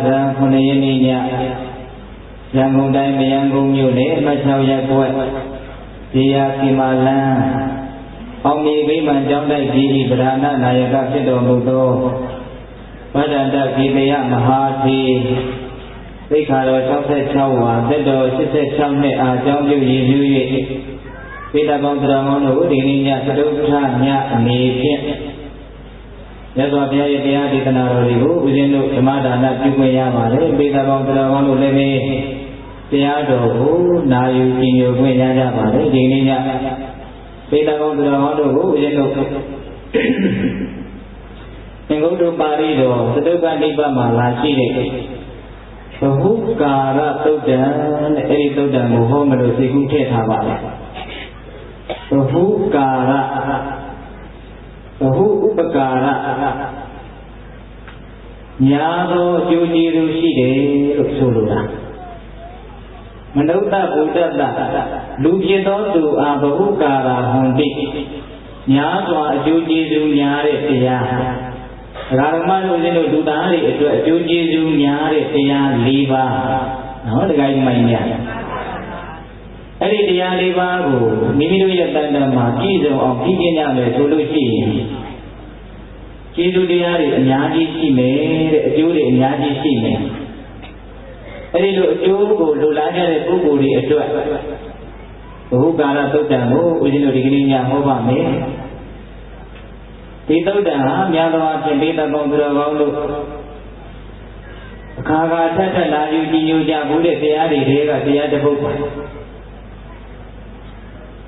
Zan Hunayaninya Yangunday Mayangum Yule Machau Yakwet Dia Kimalan Omi Viman Jondai Giri Brana Nayaka Sido Mudo Padanda Gidaya Mahati Vikaro Chokse Chawa Dedo Sise Chamne Ajong Yu Yu Vita Bondramonu Dininya Sedukha Nya Nipin Yaswa Pya Yaya Ditanaribu within the Madana Jumaya Vita Bondramonu Leme Tiado Nayu Kinyo Gwenya Vale Dininya Vita Bondramonu within the Ingoto Parido Sedukha Nipa Malachi Hukara Todan Editodan Muhammad Sikute Havale Hukara Upakara Nyado Juji Rushide Sulura Manota Buddha Lubieto to Abahukara Hundi Nyado Juji Zunyare Tia Raman Uzino Dudari Juji Zunyare Tia Liva No the guy Mania Eri dia lebaru, mimilu yang tanda mah, kizo orang kikinya le solusi. Kizo dia le nyaji sime, juri nyaji sime. Eri lo jogo lo lanya le buku di edua. Buku kana tu jamu, ujino dikirinya hoba me. Itu dah, mialah cendera bangsa banglo. Kaga cakap laju jinju jamu le tiada dia, tiada buku.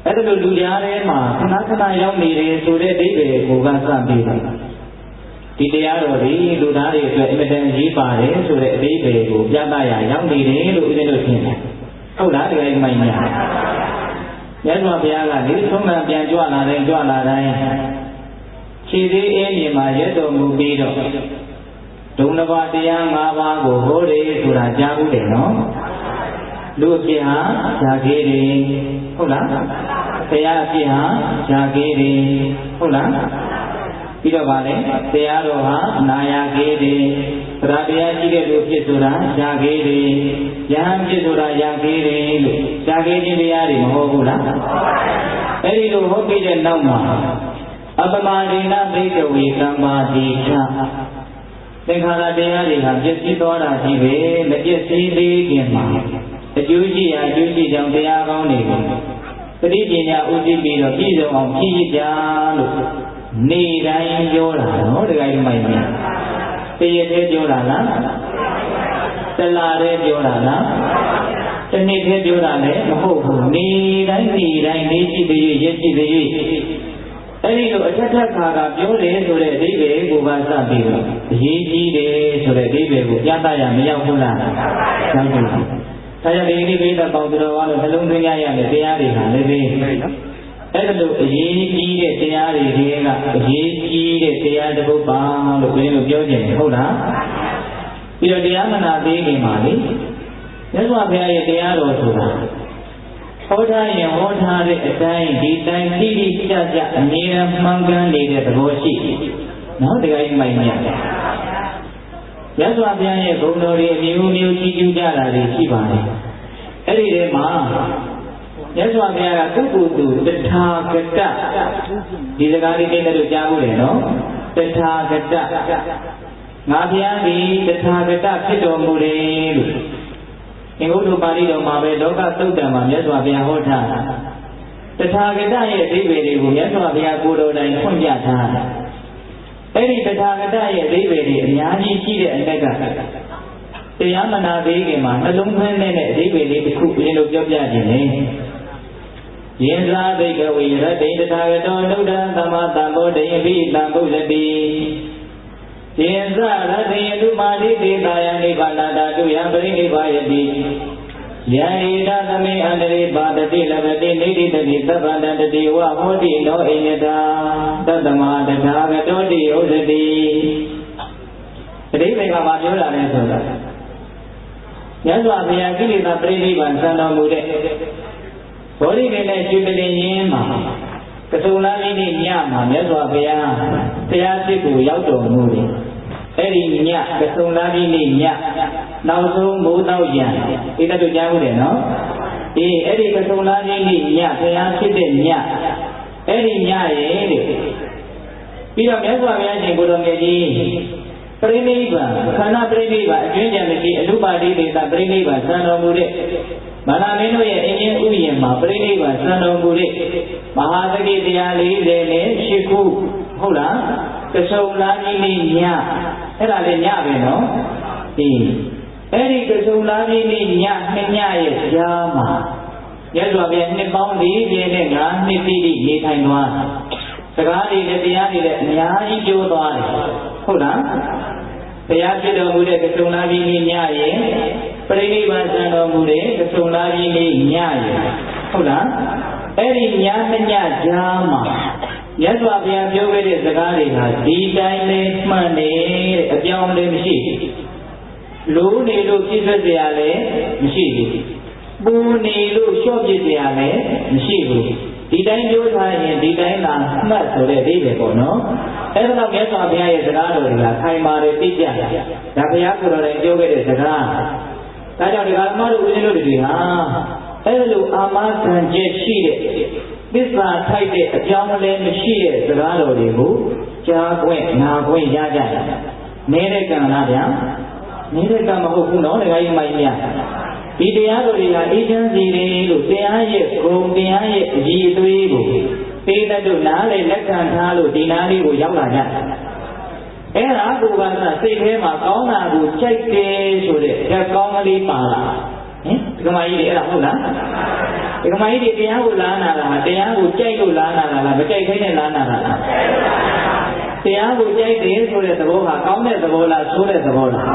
Ada dulu dia mah, kenapa yang miri sudah di bukan sampai. Tidak ada di luar itu emergency pare sudah di jangan yang miri lu ini lu sini. Kau dah ada yang mainnya. Yang mana biarlah ni, semua biar jual ada. Ciri ini macam tu mungkin tu. Dulu waktu yang awak boleh sudah jauh deh, no. Lu siapa jagiri, hola. Saya siapa jagiri, hola. Tidak boleh. Saya roha naya giri. Radia jika lu kisura jagiri, yang kisura jagiri, jagiri biari mau hola. Eri lu hoki jenama. Apa marina beri wikama dika. Tengah dia lihat jadi tora jiwe, lebih sini gimana. Juji yang dia kau ni, kerjanya uji bila kita orang kita ni dah joran, no dengan mainnya. Tiada joran lah, telare joran lah, tiada joran le, ni dah ni ciri. Ini tu acak agak joran sudah dibe bukan sahaja. Hiji deh sudah dibe bukan janda yang meyau pula. Saya ini beda bangsa orang selung dunia yang tiada lebih. Itu ini tiada ini tiada bukan lebih jauh. Hola. Bila dia mana dia mali, jadi apa yang tiada sudah. Hoda yang hoda di diri saja ni manggan ni tergosi. Nah dengan mainnya. Yaswa biaya gondori miu cicu jalan di sini. Eri dema. Yaswa biaya kudu tetap ketat. Di negara ini ada jauh le, no? Tetap ketat. Ngabian di tetap ketat kita mulai. Ingin tu bari do mabe doka tu dama yaswa biaya hoda. Tetap ketat ye diberi bu yaswa biaya kudu dan pun jatah. Eri tetangga ye diberi, nyaji ciri enggak. Tiada mana diberi mana, lungkhan nenek diberi ikut jenuh jawab ni. Yang lagi kawira tetangga tu nuda sama tambo dewi tambo lebih. Yang lagi tu mari ditayang di bandar tu yang beri dibayadi. Yang ida kami andri badati labati nidi tadi sabanda tadi wahudi no inyata tadama tetangga tu diusadi. Jadi mereka baju lah ni sudah. Yang suami yang kini tak beri bangsa no muda. Boleh kena cuba ni mah. Kesulitan ini nyama yang suami yang saya siku yang tu muda. အဲ့ဒီညကစုံလာပြီးနေ့ညနောက်ဆုံးမိုးတော့ရံဒီတတ်တို့ကြားဘူးတယ်နော်အဲ့ဒီကစုံလာပြီးနေ့ညဘုရားဖြစ်တဲ့ညအဲ့ဒီညရဲ့တဲ့ပြီးတော့မြတ်စွာဘုရားရှင်ကိုတော်မြတ်ကြီးပရိနိဗ္ဗာန်ခန္ဓာပရိနိဗ္ဗာန်အကျွင်းကြံမရှိအနုပါတိဒေသပရိနိဗ္ဗာန်စံတော်မူတဲ့မာနမင်းတို့ရဲ့အင်းဥယျာဉ်မှာပရိနိဗ္ဗာန်စံတော်မူတဲ့မဟာသကိတရား40နဲ့8ခုဟုတ်လားကစုံလာပြီးနေ့ညအဲ့ဒါလည်းညပဲနော်အဲ့ဒီကစုံလာပြီးနေ့ညနှစ်ညရဲ့ကြားမှာမြတ်စွာဘုရားနှစ်ပေါင်း40နဲ့5နှစ်တိတိနေထိုင်သွားစကားတွေနဲ့တရားတွေလည်းအများကြီးပြောသွားတယ်ဟုတ်လားဘုရားဖြစ်တော်မူတဲ့ကစုံလာပြီးနေ့ညရဲ့ပရိနိဗ္ဗာန်စံတော်မူတဲ့ကစုံလာပြီးနေ့ညရဲ့ဟုတ်လားအဲ့ဒီညနှစ်ညကြားမှာမြတ်စွာဘုရားပြောခဲ့တဲ့စကားတွေဟာဒီတိုင်းလေးမှန်တယ်တဲ့အပြောင်းလည်းမရှိလိုနေလို့ပြည့်စုံစရာလည်းမရှိဘူးပူနေလို့လျှော့ပြစ်စရာလည်းမရှိဘူးဒီတိုင်းပြောထားရင်ဒီတိုင်းသာမှတ်ဆိုတဲ့အိဗယ်ပေါ့နော်အဲ့ဒါတော့မြတ်စွာဘုရားရဲ့စကားတော်တွေကခိုင်မာတယ်သိကြတယ်ဒါဘုရားကိုယ်တော်တိုင်ပြောခဲ့တဲ့စကားဒါကြောင့်ဒီကမတို့ဦးဇင်းတို့တွေဟာအဲ့လိုအာမခံချက်ရှိတဲ့သစ္စာထိုက်တဲ့အကြောင်းလည်းမရှိတဲ့စကားတော်တွေကိုကြားခွင့်နာခွင့်ရကြတယ်နေတဲ့ကံလားဗျာနေတဲ့ကံမဟုတ်ဘူးနော်ဒကာကြီးမိုင်းများဒီတရားတော်တွေကအေးချမ်းစီတယ်လို့တရားရဲ့ဂုဏ်တရားရဲ့အကြည်အသွေးကိုသိတဲ့တို့နားလေလက်ခံထားလို့ဒီနားလေးကိုရောက်လာကြအဲ့ဒါကိုကစိတ်ထဲမှာကောင်းတာကိုကြိုက်တယ်ဆိုတဲ့ဓာတ်ကောင်းကလေးပါလာဒီကမကြီးတွေအဲ့ဒါဟုတ်လားဒီကမကြီးတွေတရားကိုလာနာတာဟာတရားကိုကြိုက်လို့လာနာတာလားမကြိုက်ခိုင်းနဲ့လာနာတာလားတရားကိုကြိုက်တယ်ဆိုတဲ့သဘောဟာကောင်းတဲ့သဘောလားဆိုးတဲ့သဘောလား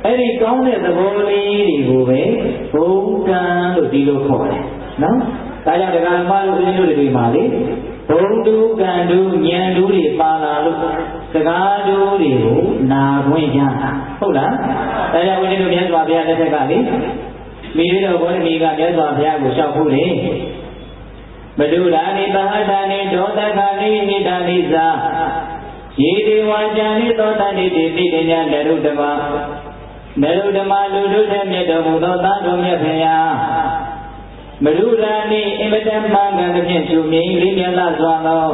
အဲ့ဒီကောင်းတဲ့သဘောလေးတွေကိုပဲဘုံကံလို့ဒီလိုခေါ်တယ်နော်ဒါကြောင့်ဒကာမတို့ဦးဇင်းတို့တွေမှာလေဘုံတူကံတူဉာဏ်တူတွေပါလာလို့စကားတူတွေကိုနာခွင့်ရတာဟုတ်လားဒါကြောင့်ဦးဇင်းတို့မြတ်စွာဘုရားလက်ထက်ကလေမိမိတို့ဘောဓမီကမြတ်စွာဘုရားကိုလျှောက်ဖို့လေမဒုရာနိပဟတာနိဒောတခာနိနိဒာနိသာယေဒေဝါဇာနိသောတနိတိတိတညာနရုဓမ္မနရုဓမ္မလူတို့တဲ့မြတ်တော်မူသောသာတော်မြတ်ဖရာမဒုရာနိအင်မတန်မှန်ကန်တဲ့ဖြင့်သူမြင်လေးမြတ်လာစွာသော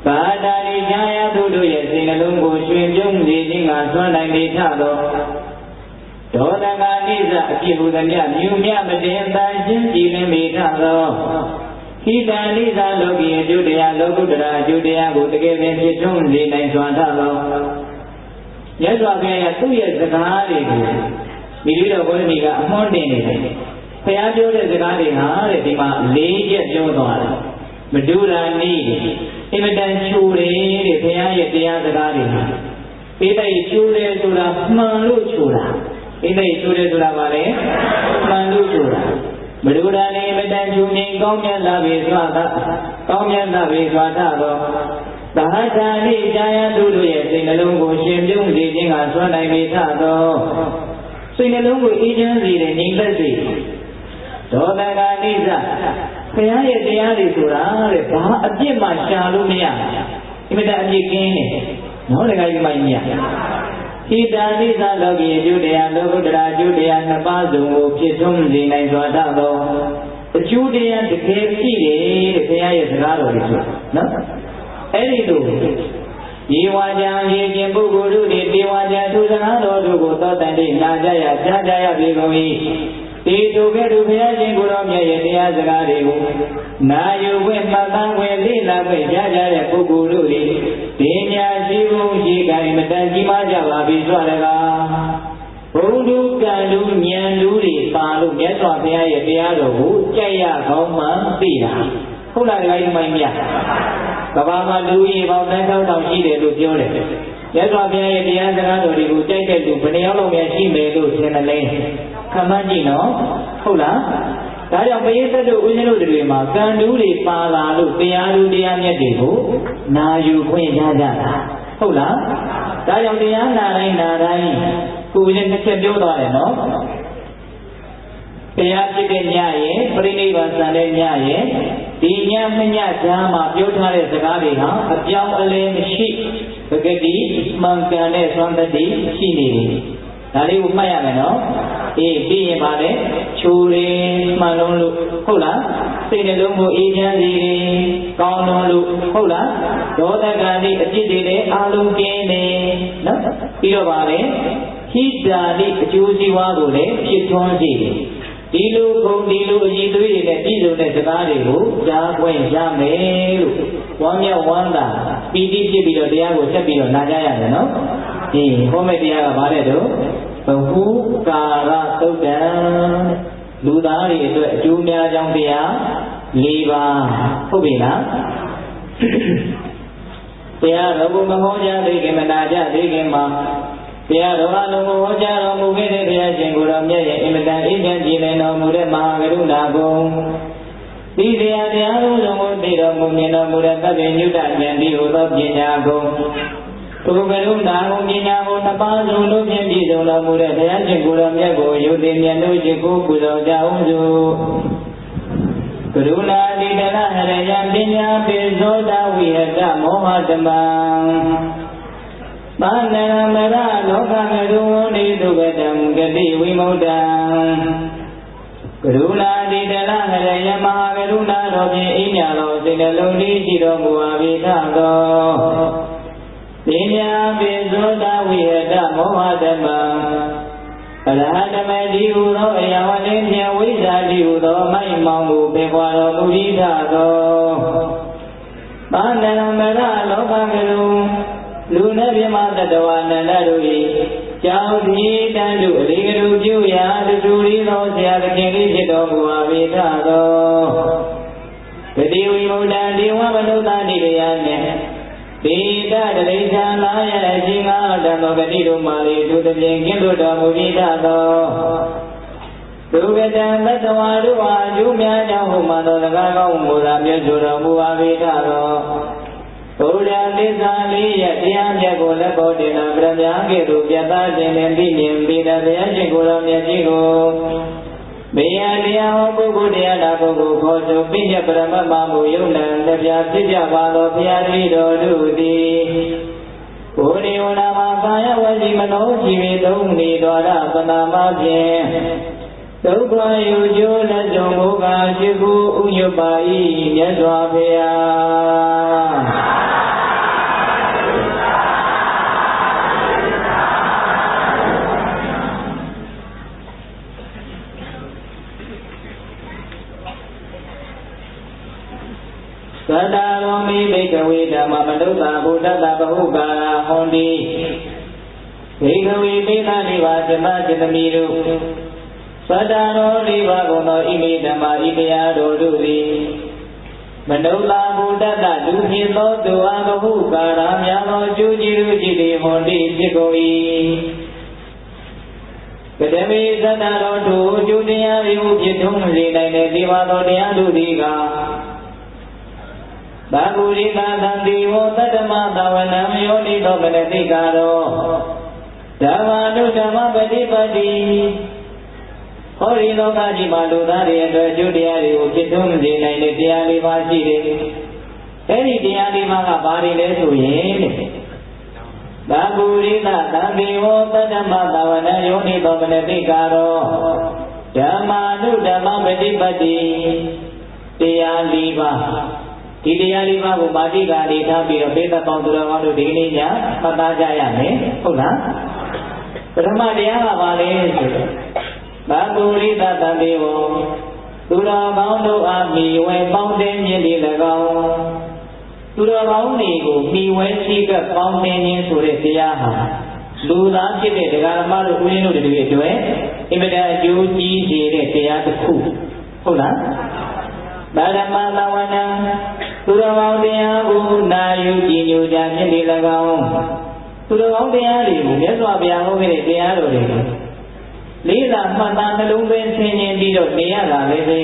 ဘာတာရိဇာယသူတို့ရဲ့စိတ်နှလုံးကိုရွှင်ပြုံးစေခြင်းကစွမ်းနိုင်နေထသောဒေါသကနိစ္စအပြည့်ဟူသည်မြတ်မြူမြမတင်တန်ရှင်းကြည်လင်မိထသောခိတံနိစ္စလောကီအကျိုးတရားလောကုတ္တရာအကျိုးတရားကိုတကယ်ပင်ဖြစ်ထွန်းစေနိုင်စွာထသောမြတ်စွာဘုရားရဲ့သူ့ရဲ့စကားတွေကိုမိမိတို့ဘောဓမီကအမွှန်းတင်နေတယ်ဘုရားပြောတဲ့စကားတွေဟာတဲ့ဒီမှာ၄ချက်ပြောသွားတယ်မဒုရာနိအင်မတန်ချိုတယ်တဲ့ဘုရားရဲ့တရားစကားတွေဟာပိဋိချိုတယ်ဆိုတာမှန်လို့ချိုတာပိဋိချိုတယ်ဆိုတာဗါလဲမှန်လို့ချိုတာမဒုရာနိအင်မတန်ချိုမြင်ကောင်းမြတ်လာပြီစွာသာကောင်းမြတ်လာပြီစွာသာသောဘာသာနိကြာယသူတို့ရဲ့စိတ်နှလုံးကိုရှင်ပြုံးစေခြင်းကစွမ်းနိုင်ပြီထသောစိတ်နှလုံးကိုအေးချမ်းစေတဲ့ငြိမ်သက်စေဒေါသကနိစ္စဘုရားရဲ့တရားတွေဆိုတာတဲ့ဘာအပြစ်မှရှာလို့မရအင်မတန်အပြစ်ကင်းတယ်နော်တခါကြီးမိုင်းမြတ်ဣတံနိစ္စလောကီအကျိုးတရားလောကုတ္တရာအကျိုးတရားနှစ်ပါးစုံကိုဖြစ်ထွန်းစေနိုင်စွာတတ်သောအကျိုးတရားတကယ်ရှိတယ်တဲ့ဘုရားရဲ့စကားတော်တွေဆိုနော်အဲ့ဒီလိုဒီဝါကြံရေကျင်ပုဂ္ဂိုလ်တို့ဒီဝါကြံသူစကားတော်တို့ကိုသောတန်တိနာကြရကြားကြရပြီကုန်၏ဒီတို့ကဲ့သို့ဘုရားရှင်ကိုယ်တော်မြတ်ရဲ့တရားစကားတွေကိုနာယူဝဲမှတ်သားဝဲလေ့လာဝဲကြားကြတဲ့ပုဂ္ဂိုလ်တို့ဒီဒီညာရှိဖို့ရှိကံမတန်ကြီးမားကြပါပြီဆိုရကားဘုံလူကံလူဉာဏ်လူတွေပါလို့မြတ်စွာဘုရားရဲ့တရားတော်ကိုကြိုက်ရကောင်းမှသိတာဟုတ်လားဒီမိုင်းမြတ်ကဘာမှလူကြီးပေါင်း3000ရှိတယ်လို့ပြောတယ်မြတ်စွာဘုရားရဲ့တရားစကားတော်တွေကိုကြိုက်တဲ့လူဘယ်နှယောက်လောက်များရှိမယ်လို့ထင်တယ်လဲခမန်းကြည့်နော်ဟုတ်လားဒါကြောင့်ပရိသတ်တို့ဦးဇင်းတို့တွေမှာကံတူးတွေပါလာလို့တရားလူတရားမြတ်တွေကိုနာယူခွင့်ရကြတာဟုတ်လားဒါကြောင့်တရားနာတိုင်းကိုဦးဇင်းတစ်ချက်ပြောသွားတယ်နော်တရားဖြစ်တဲ့ညရဲ့ပြိဋိနိဗ္ဗာန်ဆံတဲ့ညရဲ့တ ဒီညမညကြားမှာပြောထားတဲ့စကားတွေဟာအပြောင်းအလဲမရှိပဂတိမှန်ကန်တဲ့သွမ်းတတိရှိနေတယ်ဒါလေးကိုမှတ်ရမယ်နော်ပြီးရင်ပါလေချိုးရင်းမှန်လုံးလို့ဟုတ်လားစိတ်နှလုံးကိုအေးချမ်းစေတယ်ကောင်းလုံးလို့ဟုတ်လားဒေါသကံဒီအဖြစ်တွေလည်းအာလုံးကင်းနေနော်ပြီးတော့ပါလေဟိတာဒီအကျိုးစီးပွားကိုလည်းဖြစ်ထွန်းစေတယ်ဒီလိုဂုဏ်ဒီလိုအည်သွေးတွေနဲ့ပြည်စုံတဲ့စကားတွေကိုကြားခွင့်ရမယ်လို့ဝမ်းမြောက်ဝမ်းသာပီတိဖြစ်ပြီးတော့တရားကိုဆက်ပြီးတော့နာကြရတယ်နော်ဟောမယ့်တရားကဘာလဲတော့ဘဟုကာရသုတ်တံလူသားတွေအတွက်အကျိုးများကြောင်းတရား၄ပါးဟုတ်ပြီလားတရားတော်ကိုမဟောကြားသေးခင်မနာကြသေးခင်မှာတရားတော်အလုံးကိုဟောကြားတော်မူခဲ့တဲ့ဘုရားရှင်ကိုယ်တော်မြတ်ရဲ့အင်မတန်အေးချမ်းကြည်လင်တော်မူတဲ့မဟာကရုဏာကုံဒီတရားတရားလုံးစုံကိုသိတော်မူမြင်တော်မူတဲ့သဗ္ဗညုတဉာဏ်ဒီဟူသောပညာကုံသူကရုဏာကိုပညာကိုနှစ်ပါးစုံလို့ဖြင့်ပြည့်စုံတော်မူတဲ့ဘုရားရှင်ကိုယ်တော်မြတ်ကိုယုတ်သိမြတ်တို့ရှိခိုးပူဇော်ကြအောင်စို့ကရုဏာတိတရဟရယပညာပိဇောတဝိဟတမောဟတမံပါဏရမရလောကကရုဝနိသုဘတံဂတိဝိမုဒ္ဒံကရုဏာတိတရဟရယမဟာကရုဏာတော်ဖြင့်အိညာတော်စိတ်နှလုံးလေးရှိတော်မူပါ၏ထသောပညာပိဇောတဝိဟတမောဟတမံအရဟတမေတိဟူသောအယဝလင်းဖြင့်ဝိဇ္ဇာတိဟူသောမိုက်မောင်ကိုပေပွားတော်မူ၏ထသောပါဏရမရလောကကရုလူနဲ့ပြမတတဝနန္ဒတို့၏ကြောင့်ဒီတန်တို့အလေးကလူပြုရာတူရီသောဆရာသခင်ကြီးဖြစ်တော်မူပါ၏ထသောဂတိဝိမုဒ္ဒံဒီဝမနုဿာတိတရားနှင့်ပိတတရိစ္ဆာလာယအရှင်ငါတံသောဂတိတို့မာလေသူတပြင်းကင်းတို့တော်မူ၏ထသောဒုက္ကတံသတ္တဝါတို့အားအကျိုးများကြောင်းဟူမှသောစကားကောင်းမူရာမြတ်ဆိုတော်မူပါ၏ထသောဘုရားသစ္စာလေးရတရားမြတ်ကိုလက်ပေါ်တင်လာပြမြားကဲ့သို့ပြသခြင်းနဲ့သိမြင်ပြီးတဲ့ဘုရားရှင်ကိုယ်တော်မြတ်ကြီးကိုဘေယတရားဟောပုဂ္ဂိုလ်တရားနာပုဂ္ဂိုလ်ခေါ်ဆိုပိညပရမတ်မမူယုံနံတပြားဖြစ်ကြပါသောဘုရားတိတော်တို့သည်ဘုရိဝနာမှာကာယဝစီမနောကြည်ပြီးသုံးနေတော်ရပနာမဖြင့်ဒုက္ခယူကျိုးလက်ကြုံမူကားရှိခုဥညပါ၏မြတ်စွာဘုရားသတ္တရောမိဘိကဝေဓမ္မမနုဿာဘုဒ္ဓတဘဟုကာရဟောတိဘိကဝေပိသနိဗ္ဗာဓမ္မจิตမိတို့သတ္တရော၄ပါးကုန်သောဣမိဓမ္မာဣတရားတော်တို့သည်မနုဿာဘုဒ္ဓတလူဖြစ်သောသူအားဘဟုကာရများသောအကျိုးကျေးဇူးကြည်သည်ဟောတိဖြစ်ကုန်၏ကတမေသတ္တရောတို့အကျိုးတရားတွေကိုဖြစ်ထွန်းစေနိုင်တဲ့ဒီပါသောတရားတို့သည်ကဘာဂုရိတာသံတိဝတတ္တမသဝနံယောနိသောမနတိကာရောဓမ္မာနုဓမ္မပฏิပတ္တိဟောဒီလောကကြီးမှာလူသားတွေအတွက်အကျိုးတရားတွေကိုဖြစ်ထွန်းစေနိုင်တဲ့တရား၄ပါးရှိတယ်။အဲဒီတရား၄ပါးကဘာတွေလဲဆိုရင်ဘာဂုရိတာသံတိဝတတ္တမသဝနံယောနိသောမနတိကာရောဓမ္မာနုဓမ္မပฏิပတ္တိတရား၄ပါးဒီတရားလေးပါးကိုမာတိကနေထားပြီးတော့ပိဿပေါင်းသူတော်ကောင်းတို့ဒီကနေ့ညမှတ်သားကြရမယ်ဟုတ်လားပထမတရားကဘာလဲဆိုတော့ဘာဂုရိသတံတေဝသူတော်ကောင်းတို့အားမိဝဲပေါင်းတင်ခြင်းဒီ၎င်းသူတော်ကောင်းတွေကိုမိဝဲရှိကပေါင်းတင်ခြင်းဆိုတဲ့တရားဟာလူသားဖြစ်တဲ့တရားဓမ္မတို့ဦးရင်းတို့တွေအတွက်အင်မတန်အကျိုးကြီးစေတဲ့တရားတစ်ခုဟုတ်လားဗဓမ္မသဝနံသူတော်ကောင်းတရားကိုနာယူကြည်ညိုကြခြင်းဒီ၎င်းသူတော်ကောင်းတရားတွေကိုမြတ်စွာဘုရားဟောခဲ့တဲ့တရားတော်တွေကိုလေးလာမှတ်သားနှလုံးသွင်းဆင်ခြင်ပြီးတော့နေရတာလည်းပဲ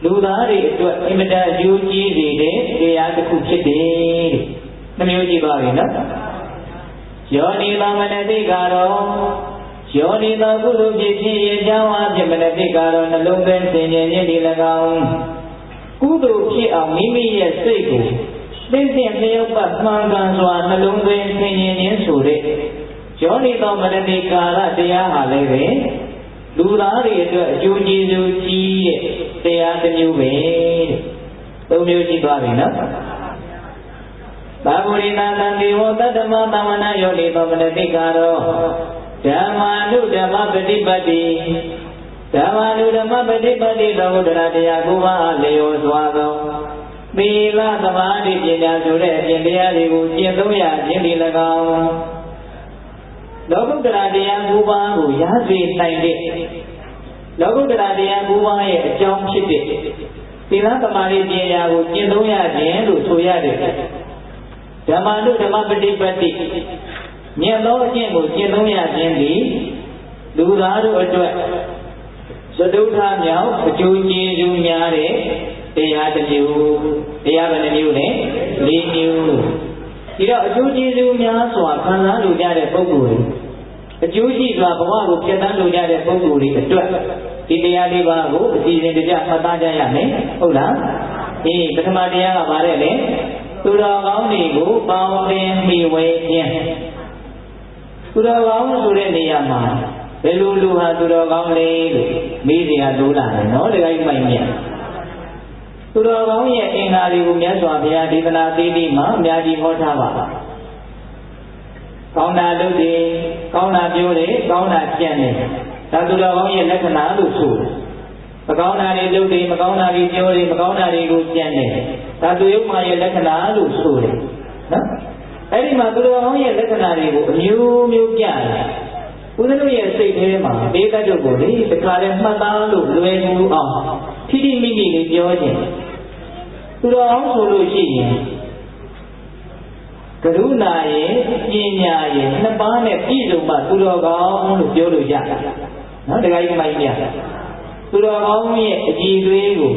လူသားတွေအတွက်အင်မတန်အကျိုးကြီးစေတဲ့တရားတစ်ခုဖြစ်တယ်တဲ့နှမျိုးကြည့်ပါပြီနော်ယောနိသမနတိကာရောယောနိသောကုသိုလ်ဖြစ်ခြင်းရဲ့အကြောင်းအဖြစ်မနတိကာရောနှလုံးသွင်းဆင်ခြင်ခြင်းဒီ၎င်း ကုသိုလ်ဖြစ်အောင်မိမိရဲ့စိတ်ကိုသိသိလျောက်ပတ်မှန်ကန်စွာနှလုံးသွင်းဆင်ခြင်ခြင်းဆိုတဲ့ယောနိသောမနတိကာရတရားဟာလည်းပဲလူသားတွေအတွက်အကျိုးကျေးဇူးကြီးတဲ့တရားတစ်မျိုးပဲတဲ့သုံးမျိုးရှိသွားပြီနော်ဘာဂုရိနာတံဒီဝတတ္တမသမဏယောနိသောမနတိကာရောဓမ္မာနုဓမ္မပฏิပတ်တိဓမ္မာနုဓမ္မပฏิပတ်တိသောဥဒ္ဒရာတရားကိုပါလျော်စွာသောသီလသမာဓိပညာဆိုတဲ့အပြင်တရားတွေကိုကျင့်သုံးရခြင်းဒီ၎င်းလောကုတ္တရာတရား၉ပါးကိုရစေနိုင်တဲ့လောကုတ္တရာတရား၉ပါးရဲ့အကြောင်းဖြစ်တဲ့သီလသမာဓိပညာကိုကျင့်သုံးရခြင်းလို့ဆိုရတယ်ဓမ္မာနုဓမ္မပฏิပတ်တိမြတ်သောအကျင့်ကိုကျင့်သုံးရခြင်းသည်လူသားတို့အတွက်သဒုဋ္ဌမြောက်အကျိုးကျေးဇူးများတဲ့တရားတစ်မျိုးတရားဘယ်နှမျိုးလဲ၄မျိုးဒီတော့အကျိုးကျေးဇူးများစွာခံစားလို့ရတဲ့ပုဂ္ဂိုလ်တွေအကျိုးရှိစွာဘဝကိုဖြတ်သန်းလို့ရတဲ့ပုဂ္ဂိုလ်တွေအတွက်ဒီတရားလေးပါးကိုအစီအစဉ်တကျမှတ်သားကြရမယ်ဟုတ်လားပထမတရားကဘာလဲလဲသူတော်ကောင်းတွေကိုပေါင်းသင်မိဝဲခြင်းသူတော်ကောင်းဆိုတဲ့နေရာမှာဘယ်လိုလူဟာသူတော်ကောင်းလဲလို့မေးစရာလိုလာတယ်နော်ဒီကိစ္စမိုင်းမြတ်သူတော်ကောင်းရဲ့အင်္ဂါတွေကိုမြတ်စွာဘုရားဒေသနာသေးသေးမှာအများကြီးဟောထားပါကောင်းတာလုပ်တယ်ကောင်းတာပြောတယ်ကောင်းတာကြံ့တယ်ဒါသူတော်ကောင်းရဲ့လက္ခဏာလို့ဆိုတယ်မကောင်းတာတွေလုပ်တယ်မကောင်းတာတွေပြောတယ်မကောင်းတာတွေကိုကြံ့တယ်ဒါသူရုပ်မာရဲ့လက္ခဏာလို့ဆိုတယ်နော်အဲ့ဒီမှာသူတော်ကောင်းရဲ့လက္ခဏာတွေကိုအမျိုးမျိုးပြတယ်ဦးဇင်းတို့ရဲ့စိတ်ထဲမှာဒေသတို့ကိုလေတခါတည်းမှတ်သားလို့လွယ်ကူအောင်ထိထိမိမိလေးပြောခြင်းသူတော်အောင်ဆိုလို့ရှိရင်ကရုဏာရဲ့ပညာရဲ့နှစ်ပါးနဲ့ပြည့်စုံမှသူတော်ကောင်းလို့ပြောလို့ရတယ်နော်တရားကြီးမိုင်းပြသူတော်ကောင်းရဲ့အကြည်သွေးကို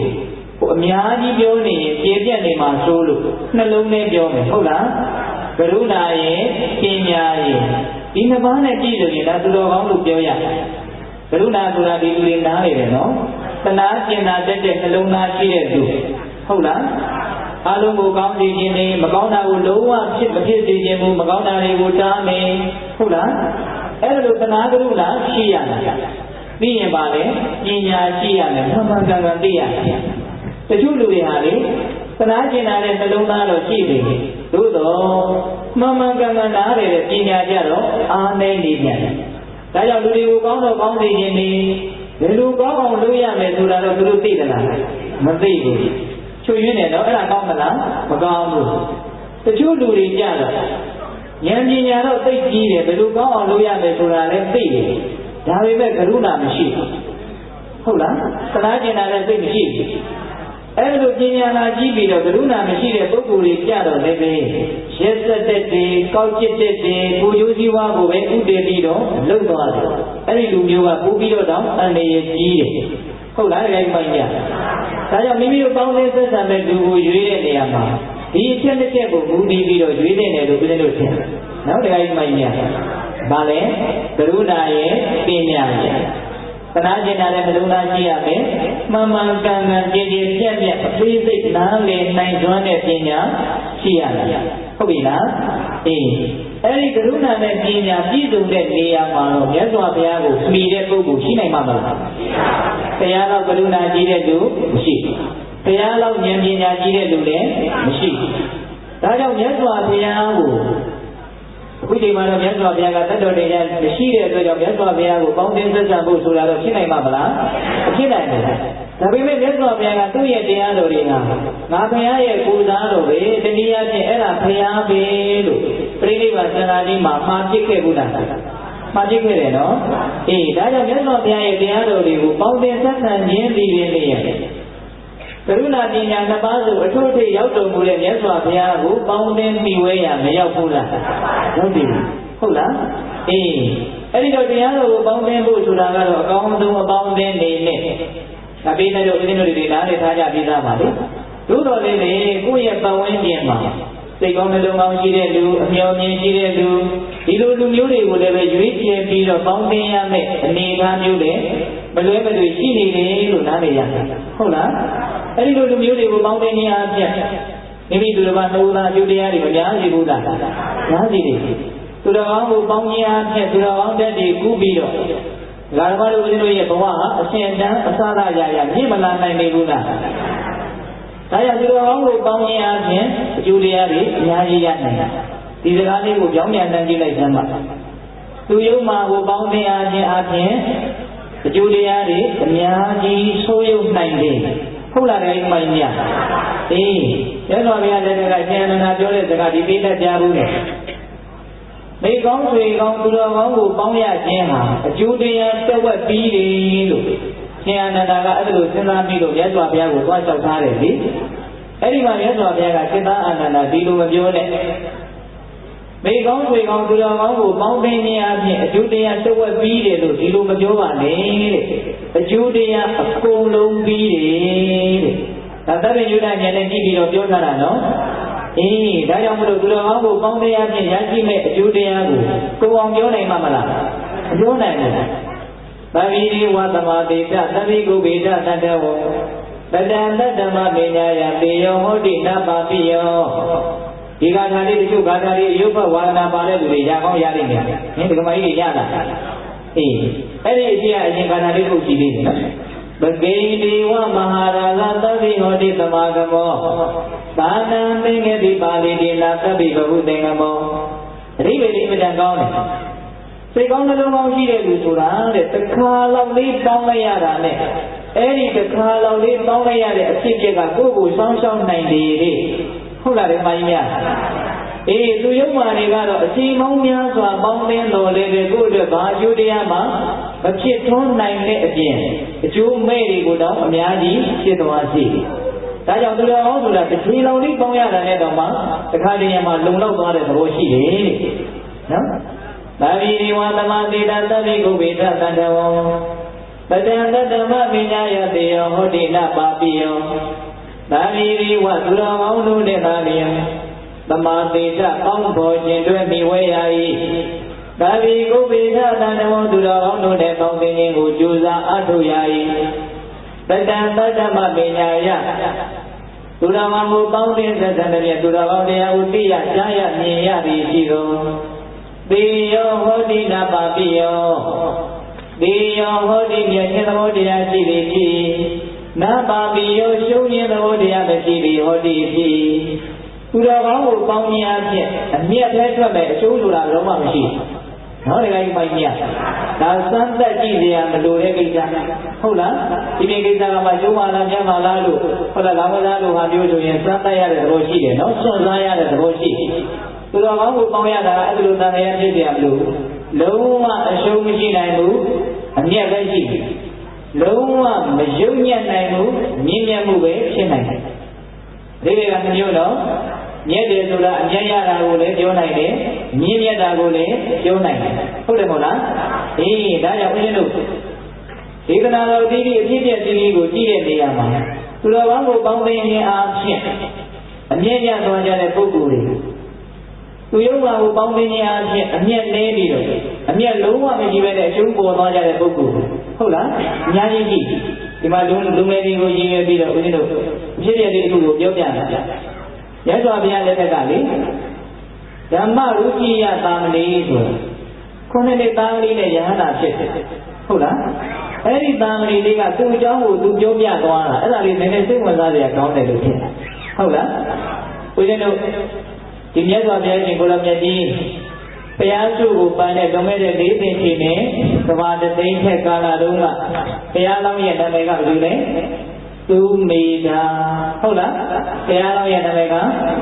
အများကြီးပြောနေရင်ပြေပြတ်နေမှာစိုးလို့နှလုံးနဲ့ပြောမယ်ဟုတ်လားကရုဏာရဲ့ပညာရဲ့ဒီနှစ်ပါးနဲ့ပြည့်စုံရင်ဒါသူတော်ကောင်းလို့ပြောရတယ်ကရုဏာဆိုတာဒီလူတွေနားနေတယ်နော်သနာကျင်နာတတ်တဲ့နှလုံးသားရှိတဲ့သူဟုတ်လားအလုံးကိုကောင်းစေခြင်းနဲ့မကောင်းတာကိုလုံးဝမဖြစ်စေခြင်းဘူးမကောင်းတာတွေကိုတားမယ်ဟုတ်လားအဲ့ဒါလိုသနာကရုဏာရှိရတယ်ပြီးရင်ပါလေပညာရှိရတယ်မှန်မှန်ကန်ကန်သိရတယ်တချို့လူတွေဟာလေသနာကျင်နာတဲ့နှလုံးသားတော့ရှိတယ်သို့တော့မှန်မှန်ကန်ကန်နားတယ်ပညာကြတော့အားနည်းနေပြန်တယ်ဒါကြောင့်လူတွေကိုကောင်းတော့ကောင်းစေခြင်းနဲ့ဘယ်လိုကောင်းအောင်လုပ်ရမယ်ဆိုတာတော့သူတို့သိသလားမသိဘူးချွတ်ရင်းနေတော့အဲ့ဒါကောင်းမလားမကောင်းဘူးတချို့လူတွေကြတော့ဉာဏ်ပညာတော့သိကြီးတယ်ဘယ်လိုကောင်းအောင်လုပ်ရမယ်ဆိုတာလည်းသိတယ်ဒါပေမဲ့ကရုဏာမရှိဘူးဟုတ်လားသနာကျင်တာလည်းသိမရှိဘူးအဲ့လိုပညာလာကြီးပြီးတော့ကရုဏာမရှိတဲ့ပုဂ္ဂိုလ်တွေကြတော့လည်းပဲရက်စက်တဲ့တွေကောက်ကျစ်တဲ့တွေကိုကျိုးစည်းဝါးကိုပဲဥတည်ပြီးတော့လှုပ်သွားတယ်အဲ့ဒီလူမျိုးကပို့ပြီးတော့အန္တရာယ်ကြီးတယ်ဟုတ်လားဒီကိစ္စမိုင်းပြဒါကြောင့်မိမိတို့ပေါင်းတဲ့ဆက်ဆံတဲ့လူကိုရွေးတဲ့နေရာမှာဒီအချက်တစ်ချက်ကိုမူတည်ပြီးတော့ရွေးတဲ့နယ်လို့ပြောလို့ထင်နော်ဒီကိစ္စမိုင်းပြဘာလဲကရုဏာရဲ့ပညာရဲ့သနာကျင်တာလည်းနှလုံးသားရှိရမယ်မှန်မှန်ကန်ကန်ကြည်ကြည်ပြတ်ပြတ်အသေးစိတ်နားလည်နိုင်ကျွမ်းတဲ့ပညာရှိရမယ်ဟုတ်ပြီလားအဲ့ဒီကရုဏာနဲ့ပညာပြည့်စုံတဲ့နေရာမှာတော့မြတ်စွာဘုရားကိုမှီတဲ့ပုဂ္ဂိုလ်ရှိနိုင်မှာမလားဘုရားတော့ကရုဏာကြီးတဲ့လူမရှိဘုရားတော့ဉာဏ်ပညာကြီးတဲ့လူလည်းမရှိဒါကြောင့်မြတ်စွာဘုရားကိုအခုချိန်မှာတော့မြတ်စွာဘုရားကတတ်တော်တရားမရှိတဲ့အတွက်ကြောင့်မြတ်စွာဘုရားကိုပေါင်းတင်ဆက်ဆံဖို့ဆိုတာတော့ဖြစ်နိုင်မှာမလားမဖြစ်နိုင်ဘူးဒါပေမဲ့မြတ်စွာဘုရားကသူ့ရဲ့တရားတော်တွေကငါဘုရားရဲ့ကိုယ်စားတော်ပဲတနည်းအားဖြင့်အဲ့ဒါဘုရားပဲလို့ပြိဋိဘစန္ဒာကြီးမှာမှာဖြစ်ခဲ့ဘူးလားမှာဖြစ်ခဲ့တယ်နော်ဒါကြောင့်မြတ်စွာဘုရားရဲ့တရားတော်တွေကိုပေါင်းတင်ဆက်ဆံခြင်းဒီရင်းလေးရတယ်ကရုဏာပညာနှစ်ပါးဆိုအထုအထိပ်ရောက်တော်မူတဲ့မြတ်စွာဘုရားကိုပေါင်းသင်းပြီးဝဲရမရောက်ဘူးလားဟုတ်ပြီဟုတ်လားအဲ့ဒီတော့တရားတော်ကိုပေါင်းသင်းဖို့ဆိုတာကတော့အကောင်းဆုံးအပေါင်းသင်းနေနဲ့ဒါပေးတဲ့တို့ဦးဇင်းတို့တွေနားလည်ထားကြပြီးသားပါလေသို့တော်လည်းကိုယ့်ရဲ့ပတ်ဝန်းကျင်မှာစိတ်ကောင်းနှလုံးကောင်းရှိတဲ့လူအမျှော်မြင်ရှိတဲ့လူဒီလိုလူမျိုးတွေကိုလည်းပဲရွေးချယ်ပြီးတော့ပေါင်းသင်းရမယ်အနေအထားမျိုးနဲ့မလွဲမသွေရှိနေတယ်လို့နားလည်ရတယ်ဟုတ်လား အဲ့ဒီလိုလူမျိုးတွေကိုပေါင်းတဲ့နေရာအဖြစ်မိမိသူတစ်ပါးနှုတ်သားအကျိုးတရားတွေမများစီဘူးလားများစီတယ်သူတော်ကောင်းကိုပေါင်းခြင်းအဖြစ်သူတော်ကောင်းတက်တွေကူးပြီးတော့လာဓမ္မတို့ဦးဇင်းတို့ရဲ့ဘဝဟာအရှင်တန်းအစသာရရမြင့်မလာနိုင်နေဘူးလားဒါကြောင့်သူတော်ကောင်းကိုပေါင်းခြင်းအဖြစ်အကျိုးတရားတွေအများကြီးရနိုင်တယ်ဒီစကားလေးကိုကြောင်းပြန်တန်းကြည့်လိုက်စမ်းပါသူယုံမှာကိုပေါင်းခြင်းအဖြစ်အကျိုးတရားတွေအများကြီးဆိုးရုံနိုင်တယ်ဟုတ်လားလေမိုင်းမြတ်အေးရသော်ဘုရားလည်းကကျန်နာပြောတဲ့စကားဒီပိဋကကြားဘူးလေမိကောင်းဆွေကောင်းသူတော်ကောင်းကိုပေါင်းရခြင်းဟာအကျိုးတရားတက်ဝက်ပြီးတယ်လို့ရှင်အာနန္ဒာကအဲ့လိုစဉ်းစားပြီးတော့ရသော်ဘုရားကိုသွားလျှောက်ထားတယ်လေအဲ့ဒီမှာရသော်ဘုရားကစိတ္တအာနန္ဒာဒီလိုမပြောနဲ့မိကောင်းဆွေကောင်းသူတော်ကောင်းကိုပေါင်းသိခြင်းအပြင်အကျိုးတရားတက်ဝက်ပြီးတယ်လို့ဒီလိုမပြောပါနဲ့တဲ့အကျိုးတရားအကုန်လုံးပြီးတယ်တဲ့ဒါသဗ္ဗညုတဉာဏ်နဲ့ကြည့်ပြီးတော့ပြောထားတာနော်အေးဒါကြောင့်မလို့သူတော်ကောင်းကိုပေါင်းတရားဖြင့်ရရှိမဲ့အကျိုးတရားကိုကိုယ်အောင်ပြောနိုင်မှာမလားမပြောနိုင်ဘူးသဗ္ဗိဝသမာတိတသဗ္ဗိကုဗေဒတတဝတတံတတ္တမပညာယပေယောဟောတိနပါပိယောဒီဂါထာလေးတချို့ဂါထာလေးအယုပ္ပဝါဒနာပါတဲ့လူတွေရကောင်းရနိုင်တယ်။ဒီကမကြီးရတာ။အေးအဲ့ဒီအချင်းအချင်းဂါထာလေးကိုကြည့်သေးတယ်နော်။ပကိတိဝမဟာရာဇသဗ္ဗိဟောတိသမာဂမောသာနံသင်္ကေတိပါဠိတိလာသဗ္ဗိဘဟုသင်္ကမောအရိပ္ပယ်ဒီမတန်ကောင်းတယ်။စိတ်ကောင်းနှလုံးကောင်းရှိတဲ့လူဆိုတာတဲ့တစ်ခါလောက်လေးပေါင်းလိုက်ရတာနဲ့အဲ့ဒီတစ်ခါလောက်လေးပေါင်းလိုက်ရတဲ့အဖြစ်အပျက်ကကိုယ့်ကိုစောင်းရှောင်းနိုင်တယ်တဲ့ဟုတ်လားဒီမကြီးများအေးသူယုံမာတွေကတော့အချိန်မောင်းများစွာပေါင်းသင်းတော်လေတဲ့ကိုယ့်အတွက်ဘာအကျိုးတရားမှမဖြစ်ထွန်းနိုင်တဲ့အပြင်အကျိုးမဲ့တွေကိုတော့အများကြီးဖြစ်သွားစေဒါကြောင့်သူတော်ကောင်းဆိုတာတစ်ချိန်လုံးလေးပေါင်းရတာနဲ့တော့မှတစ်ခါတည်းမှာလုံလောက်သွားတဲ့သဘောရှိတယ်တဲ့နော်သာဝိရိဝသမာတိတသဗ္ဗိကုဗေဒတတဝံပတံတတ္တမပညာယတေယောဟောတိနပါပိယောသာဝိရိဝသူတော်ကောင်းတို့နဲ့သာလျင်သမာတိတပေါင်းဖော်ခြင်းတွင်မိဝဲရ၏သာဝိကုဗေဒတတဝံသူတော်ကောင်းတို့နဲ့ပေါင်းသင်ခြင်းကိုကြိုးစားအားထုတ်ရ၏ပတံတတ္တမပညာယသူတော်ကောင်းကိုပေါင်းသင်သက်သက်နဲ့သူတော်ကောင်းတရားကိုသိရကြားရမြင်ရသည်ရှိသောပေယောဟောတိနပါပိယောပေယောဟောတိမြတ်ခြင်းသဘောတရားရှိသည်ဖြစ်နာပါပိယောရှုံးခြင်းသဘောတရားမရှိသည်ဟောတိဖြစ်သူတော်ကောင်းကိုပေါင်းခြင်းအဖြစ်အမြတ်ထဲထွက်မဲ့အကျိုးဆိုတာတော့မှမရှိနော်ဒီကိစ္စပိုင်မြတ်ဒါစမ်းသက်ကြည့်ရမလို့တဲ့ကိစ္စဟုတ်လားဒီကိစ္စကမှကျိုးပါလားမြတ်ပါလားလို့ဟုတ်လားဘာမလားလို့ဟာပြောဆိုရင်စမ်းသက်ရတဲ့သဘောရှိတယ်နော်စွန့်စားရတဲ့သဘောရှိသူတော်ကောင်းကိုပေါင်းရတာအဲ့ဒီလိုတန်ခါရဖြစ်ကြမလို့လုံးဝအရှုံးမရှိနိုင်ဘူးအမြတ်ပဲရှိတယ်လုံးဝမယုံညံ့နိုင်ဘူးမြင့်မြတ်မှုပဲဖြစ်နိုင်တယ်ဒီတွေကနှမျိုးတော့မြတ်တယ်ဆိုတာအမြတ်ရတာကိုလည်းပြောနိုင်တယ်မြင့်မြတ်တာကိုလည်းပြောနိုင်တယ်ဟုတ်တယ်မို့လားအေးဒါကြောင့်ဦးဇင်းတို့ဒေသနာတော်ဒီဒီအဖြစ်အပျက်ကြီးကိုကြည့်တဲ့နေရာမှာသူတော်ကောင်းကိုပေါင်းသိခြင်းအားဖြင့်အမြင့်ရသွားကြတဲ့ပုဂ္ဂိုလ်တွေသူယုံမှာကိုပေါင်းသိခြင်းအားဖြင့်အမြတ်နေပြီးတော့အမြတ်လုံးဝမရှိဘဲနဲ့အကျုံးပေါ်သွားကြတဲ့ပုဂ္ဂိုလ်ဟုတ်လားအများကြီးကြည့်ဒီမှာလူငယ်တွေကိုရည်ရွယ်ပြီးတော့ဦးဇင်းတို့အဖြစ်အပျက်တွေကိုပြောပြတာရသော်ဘုရားလက်ထက်ကလေဓမ္မရုကြည်ယသာမဏေဆိုခုနှစ်နှစ်သားလေးနဲ့ယဟန္တာဖြစ်တယ်ဟုတ်လားအဲ့ဒီသာမဏေလေးကသူ့အကြောင်းကိုသူပြောပြသွားတာအဲ့ဒါလေးနည်းနည်းစိတ်ဝင်စားစရာကောင်းတယ်လို့ထင်တယ်ဟုတ်လားဦးဇင်းတို့ဒီမြတ်စွာဘုရားရှင်ကိုလိုမြတ်ကြီးဘုရားစုကိုပန်းတဲ့လွန်ခဲ့တဲ့၄သိန်းချိန်နဲ့ကဘာတသိန်းထက်ကာလတုန်းကဘုရားလောင်းရဲ့နာမည်ကဘယ်လိုလဲသူမေတာဟုတ်လားဘုရားလောင်းရဲ့နာမည်က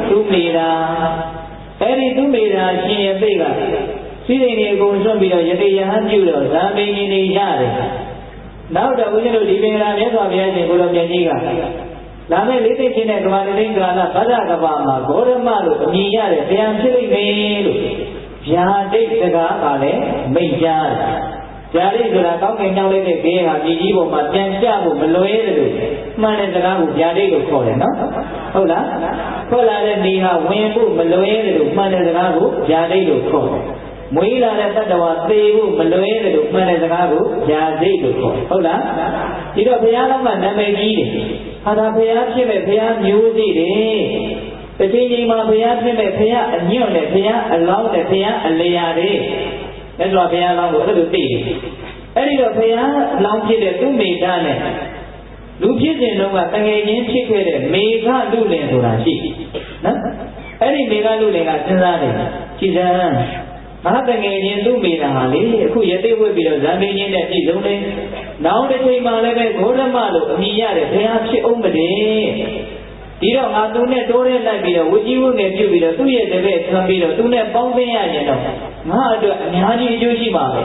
သူမေတာအဲ့ဒီသူမေတာရှင်ရဲ့သိကစီးစိမ်တွေအကုန်ဆွတ်ပြီးတော့ယတိယဟန်ပြုတော့ဇာပင်ကြီးနေရတယ်နောက်တော့ဦးဇင်းတို့ဒီပင်ကမြတ်စွာဘုရားရှင်ကိုလိုမြတ်ကြီးကလာမယ့်၄သိန်းချင်းတဲ့ကဘာတသိန်းကာလဗဒ္ဒကဘာမှာဂေါရမလို့အမည်ရတဲ့ဘုရားဖြစ်လိမ့်မယ်လို့ဗျာဒိတ်စကားကလည်းမိတ်ကြားတယ်ဗျာဒိတ်ဆိုတာကောင်းကင်ကြောင်းလိုက်တဲ့ဘေးဟာပြည်ကြီးပေါ်မှာပြန်ကျဖို့မလွယ်တယ်လို့မှန်တဲ့စကားကိုဗျာဒိတ်လို့ခေါ်တယ်နော်ဟုတ်လားထွက်လာတဲ့ဒီဟာဝင်ဖို့မလွယ်တယ်လို့မှန်တဲ့စကားကိုဗျာဒိတ်လို့ခေါ်တယ်မွေးလာတဲ့တတ္တဝါသေဖို့မလွယ်တယ်လို့မှန်တဲ့စကားကိုဗျာဒိတ်လို့ခေါ်တယ်ဟုတ်လားဒီတော့ဘုရားတော်ကနာမည်ကြီးတယ် ဟာဒါဘုရားဖြစ်မဲ့ဘုရားမျိုးစေ့တယ်တချိန်မှာဘုရားဖြစ်မဲ့ဘုရားအညွန့်နဲ့ဘုရားအလောင်းနဲ့ဘုရားအလျာတွေမြတ်စွာဘုရားလောင်းကိုအဲ့လိုသိတယ်အဲ့ဒီတော့ဘုရားလောင်းဖြစ်တဲ့သူ့မိသားနဲ့လူဖြစ်စဉ်တုန်းကတငယ်ချင်းဖြစ်ခဲ့တဲ့မေဃလူလင်ဆိုတာရှိနော်အဲ့ဒီမေဃလူလင်ကစဉ်းစားတယ်ကြည်စမ်းငါတငယ်ချင်းသူ့မိသားဟာလေအခုရသေးဝတ်ပြီးတော့ဇံပင်းချင်းနဲ့ပြည်စုံနေနောက်တစ်ချိန်မှလည်းပဲဂေါရမလို့အမိရတဲ့ဘုရားဖြစ်အောင်မတည်းဒီတော့ငါသူနဲ့တိုးရဲလိုက်ပြီးတော့ဝကြီးဝငယ်ပြုတ်ပြီးတော့သူ့ရဲ့တပည့်ဆံပြီးတော့သူနဲ့ပေါင်းသိရရင်တော့ငါအတွက်အများကြီးအကျိုးရှိမှာပဲ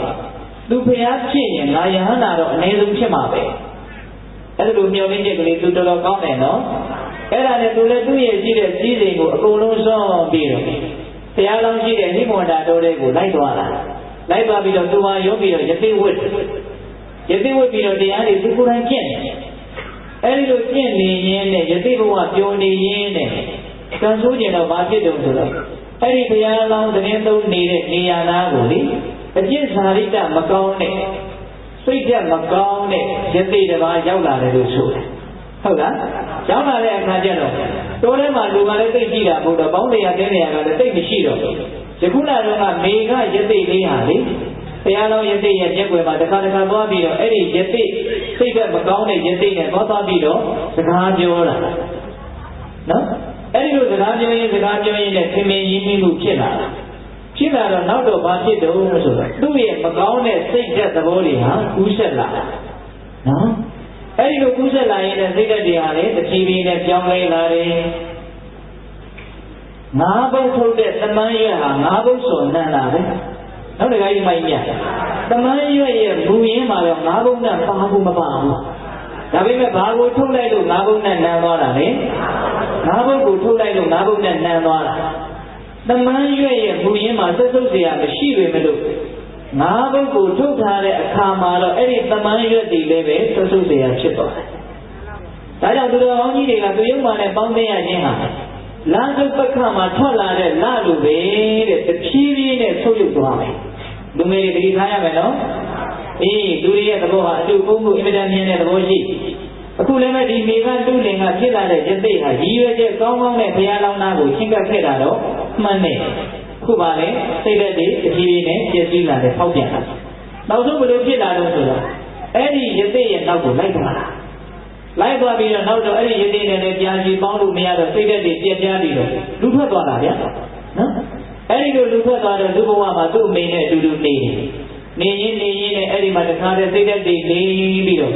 သူဘုရားဖြစ်ရင်ငါယဟန္တာတော့အနည်းဆုံးဖြစ်မှာပဲအဲ့လိုမျှော်လင့်ချက်ကလေးသူတော်တော်ကောင်းတယ်နော်အဲ့ဒါနဲ့သူလည်းသူ့ရဲ့ရှိတဲ့စည်းစိမ်ကိုအကုန်လုံးစွန့်ပြီးတော့ဘုရားလောင်းရှိတဲ့ဟိမဝန္တာတော်တွေကိုလိုက်သွားတာလိုက်သွားပြီးတော့သူဟာရောပြီးတော့ယသိဝတ်ပြီးတော့တရားတွေသူကိုယ်တိုင်ကျင့်တယ်အဲ့ဒီလိုကျင့်နေရင်းနဲ့ယသိဘဝပျော်နေရင်းနဲ့ကံဆိုးကျင်တော့ဘာဖြစ်တုံဆိုတော့အဲ့ဒီဘုရားလောင်းသတင်းသုံးနေတဲ့နေရာသားကိုလေအကျင့်စာရိတ္တမကောင်းတဲ့စိတ်ဓာတ်မကောင်းတဲ့ယသိတစ်ပါးရောက်လာတယ်လို့ဆိုတယ်ဟုတ်လားရောက်လာတဲ့အခါကျတော့တိုးထဲမှာလူကလည်းသိကြည့်တာဘုရားပေါင်းတရားတင်းနေရတာလည်းသိမရှိတော့ယခုနကတော့မေဃယသိလေးဟာလေဘုရားလောင်းယသိရဲ့မျက်ွယ်မှာတစ်ခါသွားပြီးတော့အဲ့ဒီယသိစိတ်ဓာတ်မကောင်းတဲ့ယသိနဲ့သွားပြီးတော့စကားပြောတာနော်အဲ့ဒီလိုစကားပြောရင်းနဲ့သင်္မေရင်းမိမှုဖြစ်လာတာဖြစ်လာတော့နောက်တော့ဘာဖြစ်တုံးဆိုတော့သူ့ရဲ့မကောင်းတဲ့စိတ်ဓာတ်သဘောတွေဟာကူးဆက်လာတာနော်အဲ့ဒီလိုကူးဆက်လာရင်စိတ်ဓာတ်တွေဟာလေတဖြည်းဖြည်းနဲ့ပြောင်းလဲလာတယ်ငါးဘုတ်ထုတ်တဲ့သမန်းရွက်ဟာငါးဘုတ်ဆိုနှံ့လာပဲနောက်တစ်ခါကြီးမှကြီးသမန်းရွက်ရဲ့မူရင်းမှာတော့ငါးဘုတ်နဲ့ပါဘူးမပါဘူးဒါပေမဲ့ဘာကိုထုတ်လိုက်လို့ငါးဘုတ်နဲ့နှံသွားတာလဲငါးဘုတ်ကိုထုတ်လိုက်လို့ငါးဘုတ်နဲ့နှံသွားတာသမန်းရွက်ရဲ့မူရင်းမှာစက်စုပ်เสียမရှိပေမဲ့လို့ငါးဘုတ်ကိုထုတ်ထားတဲ့အခါမှာတော့အဲ့ဒီသမန်းရွက်တွေလည်းပဲစက်စုပ်เสียဖြစ်သွားတယ်ဒါကြောင့်သူတော်ကောင်းကြီးတွေကသူရုပ်မှနဲ့ပေါင်းသိရခြင်းဟာလမ်းစုပ်ပက္ခမှာထွက်လာတဲ့လလိုပဲတဲ့တဖြည်းဖြည်းနဲ့ဆုပ်ယုပ်သွားမယ်လူငယ်တွေတတိထားရမယ်နော်အေးသူတွေရဲ့သဘောဟာအတူကုန်မှုအင်မတန်မြင်တဲ့သဘောရှိအခုလည်းပဲဒီမေဃတုလင်ကဖြစ်လာတဲ့ယသိဟာရည်ရွယ်ချက်ကောင်းကောင်းနဲ့ဘုရားလောင်းသားကိုရှင်းကပ်ခဲ့တာတော့မှန်တယ်ခုပါလေစိတ်ဓာတ်တွေတဖြည်းဖြည်းနဲ့ပြည့်စည်လာတယ်ဖောက်ပြန်လာနောက်ဆုံးဘယ်လိုဖြစ်လာလို့ဆိုတော့အဲ့ဒီယသိရဲ့နောက်ကိုလိုက်သွားတာလိုက်သွားပြီးတော့နောက်တော့အဲ့ဒီယသိနဲ့လည်းကြာစီပေါင်းလို့မရတော့စိတ်ဓာတ်တွေပြည့်ပြားပြီးတော့လူထွက်သွားတာဗျာနော်အဲ့ဒီလိုလူထွက်သွားတော့လူဘဝမှာသူ့အမေနဲ့အတူတူနေရင်နဲ့အဲ့ဒီမှာတခါတည်းစိတ်ဓာတ်တွေနေပြီးတော့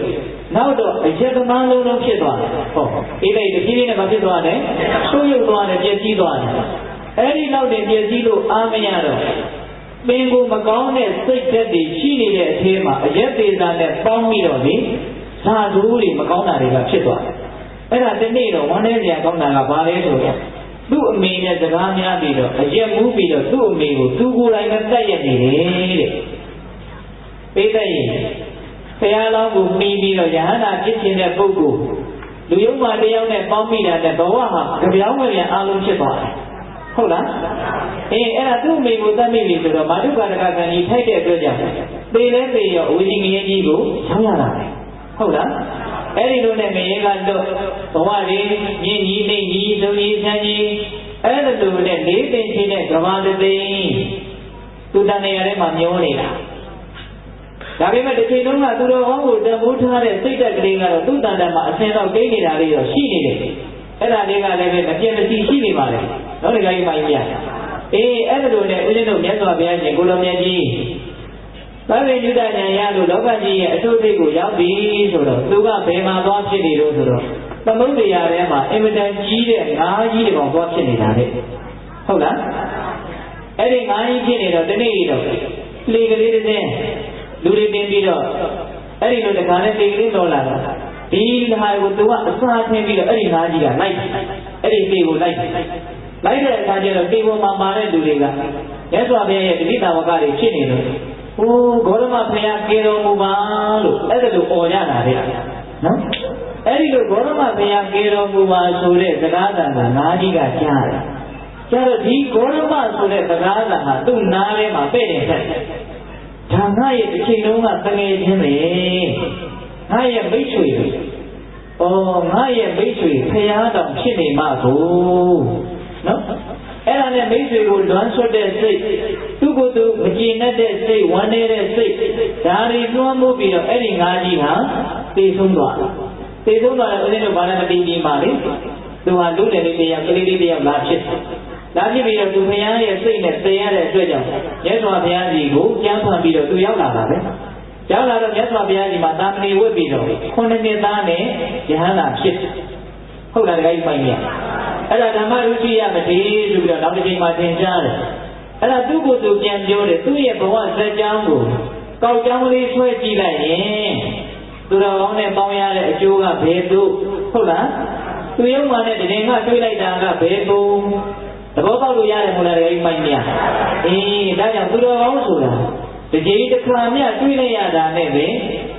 နောက်တော့အယက်သမားလုံးလုံးဖြစ်သွားတယ်ဟုတ်အေးလိုက်တဖြည်းဖြည်းနဲ့မဖြစ်သွားနဲ့ဆိုးရုပ်သွားတယ်ပြည့်စည်သွားတယ်အဲ့ဒီနောက်တင်ပြည့်စည်လို့အားမရတော့ပင်ကိုမကောင်းတဲ့စိတ်ဓာတ်တွေရှိနေတဲ့အထဲမှာအယက်သေးစားနဲ့ပေါင်းပြီးတော့လေဇာဒူးတွေမကောင်းတာတွေကဖြစ်သွားတယ်အဲ့ဒါတနေ့တော့ဝမ်းထဲစရာကောင်းတာကဘာလဲဆိုတော့သူ့အမေနဲ့စကားများပြီးတော့အယက်မူးပြီးတော့သူ့အမေကိုသူကိုယ်တိုင်နဲ့တက်ရက်နေတယ်တဲ့ပေးတဲ့ရင်ဘုရားလောင်းကိုမှီပြီးတော့ယဟန္တာဖြစ်ခြင်းတဲ့ပုဂ္ဂိုလ်လူယုံမှတယောက်နဲ့ပေါင်းမိတာတဲ့ဘဝဟာကြပြောင်းဝင်ပြန်အားလုံးဖြစ်သွားတယ်ဟုတ်လားအေးအဲ့ဒါသူ့အမေကိုသတ်မိပြီဆိုတော့မာတုကာရကကံကြီးထိုက်တဲ့အတွက်ကြောင့်သေလဲသေရောအဝိဇ္ဇငရေကြီးကိုဆောင်းရတာပဲဟုတ်လားအဲ့ဒီလိုနဲ့ငရေကတော့ဘဝလေးမြင့်ကြီးသိကြီးဆုံးကြီးဆန်းကြီးအဲ့ဒါလိုနဲ့လေးသိချင်းနဲ့ကဘာတသိသူတန်နေရာထဲမှာမျောနေတာဒါပေမဲ့တစ်ချိန်လုံးကသူတော်ကောင်းကိုတန်ဖိုးထားတဲ့စိတ်ဓာတ်ကလေးကတော့သူ့တန်တန်မှာအစင်တော့ကိန်းနေတာလေးတော့ရှိနေတယ်အဲ့ဒါလေးကလည်းပဲမပြတ်မစီရှိနေပါလေနောက်တစ်ခါကြီးမှကြီးရအေးအဲ့ဒါလိုနဲ့ဦးဇင်းတို့မြတ်စွာဘုရားရှင်ကိုလိုမြတ်ကြီးသဗ္ဗညုတဉာဏ်ရလို့လောကကြီးရဲ့အထုသိကိုရောက်ပြီဆိုတော့သူကဘယ်မှာသွားဖြစ်နေလို့ဆိုတော့သမုဒ္ဒရာထဲမှာအင်မတန်ကြီးတဲ့ငါးကြီးတွေပေါ်သွားဖြစ်နေတာလေဟုတ်လားအဲ့ဒီငါးကြီးဖြစ်နေတော့ဒီနေ့တော့လေကလေးတစ်စင်းလူတွေတင်ပြီးတော့အဲ့ဒီလိုတခါနဲ့လေကလေးတော်လာတော့ဒီဟာကိုသူကအစားထင်းပြီးတော့အဲ့ဒီငါးကြီးကလိုက်အဲ့ဒီလေကိုလိုက်တဲ့အခါကျတော့တေပေါ်မှာမာတဲ့လူတွေကမြတ်စွာဘုရားရဲ့တတိတာဝကတွေဖြစ်နေတယ်ဟိုးဂေါရမဘုရားကေတော်မူပါလို့အဲ့ဒါလိုអော်ရတာလေနော်အဲ့ဒီလိုဂေါရမဘုရားကေတော်မူပါဆိုတဲ့စကားသံကငါးကြီးကကြားတယ်ကျတော့ဒီဂေါရမဆိုတဲ့စကားသံဟာသူ့နားထဲမှာပဲ့နေတယ်ဒါငါရဲ့တစ်ချိန်လုံးကတငယ်ချင်းပဲငါရဲ့မိတ်ဆွေပဲ ငါရဲ့မိတ်ဆွေဖရာတောင်ဖြစ်နေမှာကိုနော်အဲ့ဒါနဲ့မိတ်ဆွေကိုလွမ်းဆွတ်တဲ့စိတ်သူ့ကိုယ်သူမကျေနပ်တဲ့စိတ်ဝမ်းနေတဲ့စိတ်ဒါတွေတွန်းမှုပြီးတော့အဲ့ဒီငါးကြီးဟာတည်ဆုံးသွားတယ်တည်ဆုံးသွားတဲ့ဦးဇင်းတို့ဘာလဲမသိကြီးပါလေသူဟာလူတယ်လေးတယောက်ကလေးလေးတယောက်လာဖြစ်ပြီးတော့သူဖရာရဲ့စိတ်နဲ့တည်ရတဲ့အတွက်ကြောင့်မြတ်စွာဘုရားကြီးကိုကြမ်းဖန်ပြီးတော့သူရောက်လာတာပဲရောက်လာတော့မြတ်စွာဘုရားကြီးမှာတာမဏေဝတ်ပြီးတော့ခုနှစ်နှစ်သားနဲ့ယဟန္တာဖြစ်ဟုတ်လားတခါကြီးပိုင်ရအဲ့ဒါဓမ္မရုရှိရမတည်ဆိုပြီးတော့နောက်တစ်ချိန်မှာသင်ကြားတယ်အဲ့ဒါသူ့ကိုယ်သူပြန်ပြောတယ်သူ့ရဲ့ဘဝဇာတ်ကြောင်းကိုကောက်ကြောင်းလေးဆွဲကြည့်လိုက်ရင်သူတော်ကောင်းနဲ့ပေါင်းရတဲ့အကျိုးကဘယ်သူဟုတ်လားသူရုံမှနဲ့တရင်ကတွေးလိုက်တာကဘယ်သူသဘောပေါက်လို့ရတယ်မို့လားတခါကြီးပိုင်ရဒါကြောင့်သူတော်ကောင်းဆိုတာတကြီးတစ်ခါမြတွေးလိုက်ရတာနဲ့ပဲ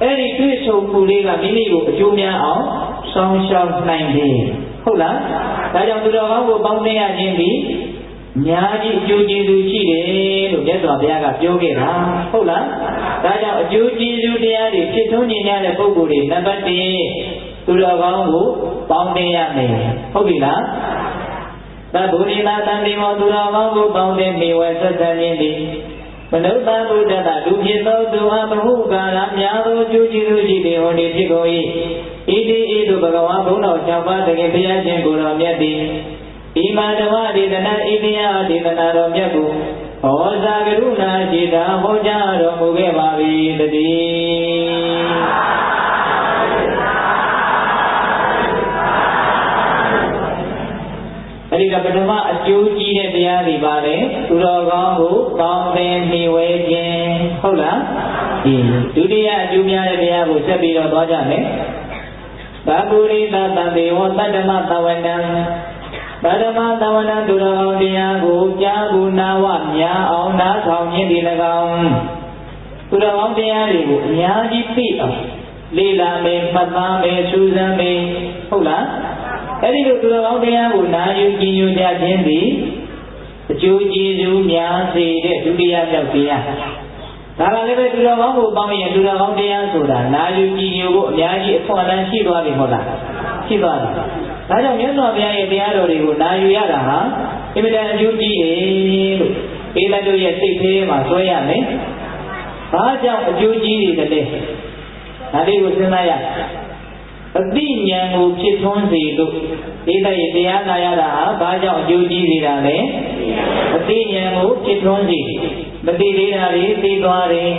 အဲ့ဒီတွေးဆုံမှုလေးကမိမိကိုအကျိုးများအောင်ဆောင်းရှောင်းနိုင်တယ်ဟုတ်လားဒါကြောင့်သူတော်ကောင်းကိုပေါင်းသိရခြင်းဒီအများကြီးအကျိုးကျေးဇူးရှိတယ်လို့မြတ်စွာဘုရားကပြောခဲ့တာဟုတ်လားဒါကြောင့်အကျိုးကျေးဇူးတရားတွေဖြစ်ထွန်းနေကြတဲ့ပုဂ္ဂိုလ်တွေနံပါတ်1သူတော်ကောင်းကိုပေါင်းသိရမယ်ဟုတ်ပြီလားသဗ္ဗုရိသတံဒီမောသူတော်ကောင်းကိုပေါင်းသိမိဝဲဆက်ဆံခြင်းဒီမနုဿဗုဒ္ဓတာလူဖြစ်သောသူဟာဘဟုကာလများသောအကျိုးကျေးဇူးရှိသည်ဟောဒီဖြစ်ကုန်၏ဣတိဣတုဘဂဝါဘုန်းတော်၆ပါးတကယ်ဘုရားရှင်ကိုယ်တော်မြတ်သည်ဣမဓမ္မဒေသနာဣတိယဒေသနာတော်မြတ်ကိုဟောစာကရုဏာจิตာဟောကြားတော်မူခဲ့ပါ၏တည်းအဲ့ဒီကပထမအကျိုးကြီးတဲ့တရားတွေပါလေသူတော်ကောင်းကိုပေါင်းသင်မိဝဲခြင်းဟုတ်လားဒီဒုတိယအကျိုးများတဲ့တရားကိုဆက်ပြီးတော့သွားကြမယ်သဗ္ဗုရိသတံဒေဝသတ္တမသဝနံသတ္တမသဝနံသူတော်ကောင်းတရားကိုကြားဘူးနာဝများအောင်နားထောင်ခြင်းဒီ၎င်းသူတော်ကောင်းတရားတွေကိုအများကြီးသိအောင်လေ့လာမယ်မှတ်သားမယ်စူးစမ်းမယ်ဟုတ်လားအဲ့ဒီလိုသူတော်ကောင်းတရားကိုနာယူကြည်ညိုကြခြင်းသည်အကျိုးကျေးဇူးများစေတဲ့ဒုတိယမြောက်တရားဒါကလည်းပဲသူတော်ကောင်းကိုပေါင်းရင်သူတော်ကောင်းတရားဆိုတာနာယူကြည်ညိုဖို့အများကြီးအခွင့်အလမ်းရှိသွားပြီမဟုတ်လားရှိသွားတယ်ဒါကြောင့်မြတ်စွာဘုရားရဲ့တရားတော်တွေကိုနာယူရတာဟာအင်မတန်အကျိုးကြီးတယ်လို့ဧလတို့ရဲ့စိတ်ထဲမှာဆွဲရမယ်ဘာကြောင့်အကျိုးကြီးတွေလဲဒါလေးကိုစဉ်းစားရအတိဉာဏ်ကိုဖြစ်ထွန်းစေလို့ဒီတဲ့တရားနာရတာဟာဘာကြောင့်အကျိုးကြီးစေတာလဲအတိဉာဏ်ကိုဖြစ်ထွန်းစေမတိသေးတာတွေသိသွားတယ်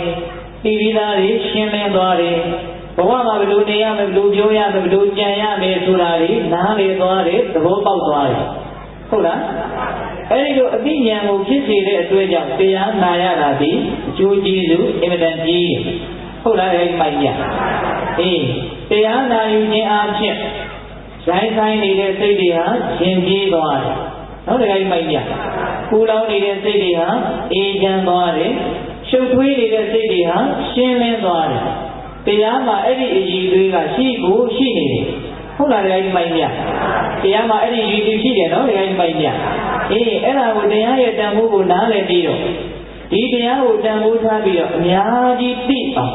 သိပြီးသားတွေရှင်းလင်းသွားတယ်ဘဝမှာဘယ်လိုနေရမလဲဘယ်လိုပြောရမလဲဘယ်လိုကြံရမယ်ဆိုတာတွေနားလေသွားတယ်သဘောပေါက်သွားတယ်ဟုတ်လားအဲဒီလိုအတိဉာဏ်ကိုဖြစ်စေတဲ့အတွက်ကြောင့်တရားနာရတာဒီအကျိုးကျေးဇူးအင်မတန်ကြီးတယ်ဟုတ်လားအဲဒီမိုက်ရတရားနာယူခြင်းအဖြစ်ဆိုင်နေတဲ့စိတ်တွေဟာရှင်းပြေးသွားတယ်နောက်တစ်ခါမိုက်ရပူလောင်နေတဲ့စိတ်တွေဟာအေးချမ်းသွားတယ်ရှုပ်ထွေးနေတဲ့စိတ်တွေဟာရှင်းလင်းသွားတယ်တရားမှာအဲ့ဒီအည်တွေကရှိကိုရှိနေတယ်ဟုတ်လားဒီမိုက်ရတရားမှာအဲ့ဒီရည်သူရှိတယ်နော်ဒီမိုက်ရအဲ့ဒါကိုတရားရဲ့တန်ဖိုးကိုနားလည်ပြီးတော့ဒီတရားကိုတန်ဖိုးထားပြီးတော့အများကြီးသိအောင်